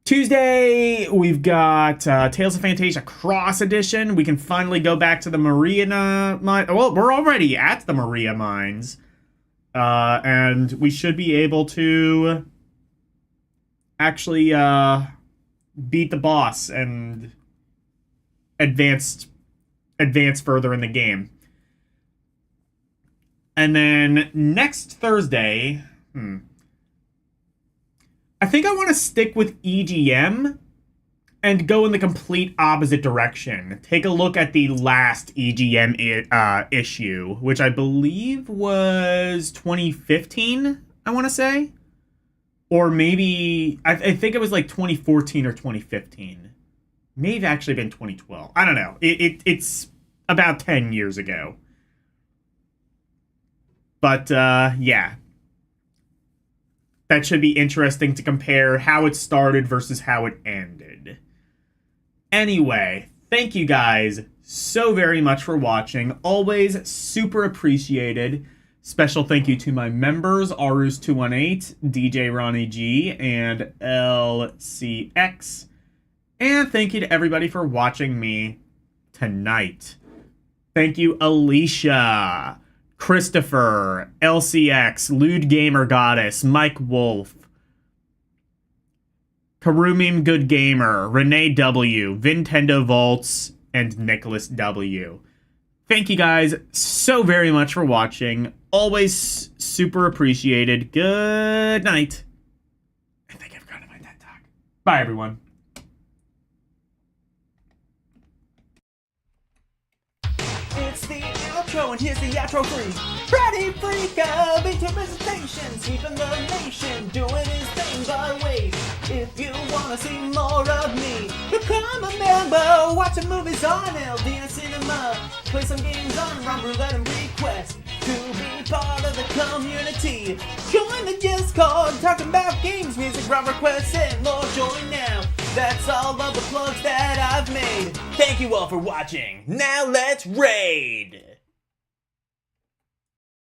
Tuesday, we've got Tales of Phantasia Cross Edition. We can finally go back to the Marina mine. Well, we're already at the Maria mines. And we should be able to actually beat the boss and advance further in the game. And then next Thursday... I think I want to stick with EGM and go in the complete opposite direction. Take a look at the last EGM issue, which I believe was 2015, I want to say. Or maybe, I think it was like 2014 or 2015. May have actually been 2012. I don't know. It's about 10 years ago. But, yeah. That should be interesting to compare how it started versus how it ended. Anyway, thank you guys so very much for watching. Always super appreciated. Special thank you to my members, Arus218, DJ Ronnie G, and LCX. And thank you to everybody for watching me tonight. Thank you, Alicia, Christopher, LCX, Lewd Gamer Goddess, Mike Wolf, Karumim Good Gamer, Renee W, Nintendo Volts, and Nicholas W. Thank you guys so very much for watching. Always super appreciated. Good night. I think I forgot my TED Talk. Bye, everyone. It's the outro, and here's the outro freak. Freddy Freak of Interpretation, sweeping the nation, doing his thing. But wait, if you wanna see more of me, become a member, watch some movies on LDM Cinema, play some games on Rum Roulette and Request. To be part of the community, join the Discord, talking about games, music, rum requests, and more. Join now. That's all of the plugs that I've made. Thank you all for watching. Now let's raid!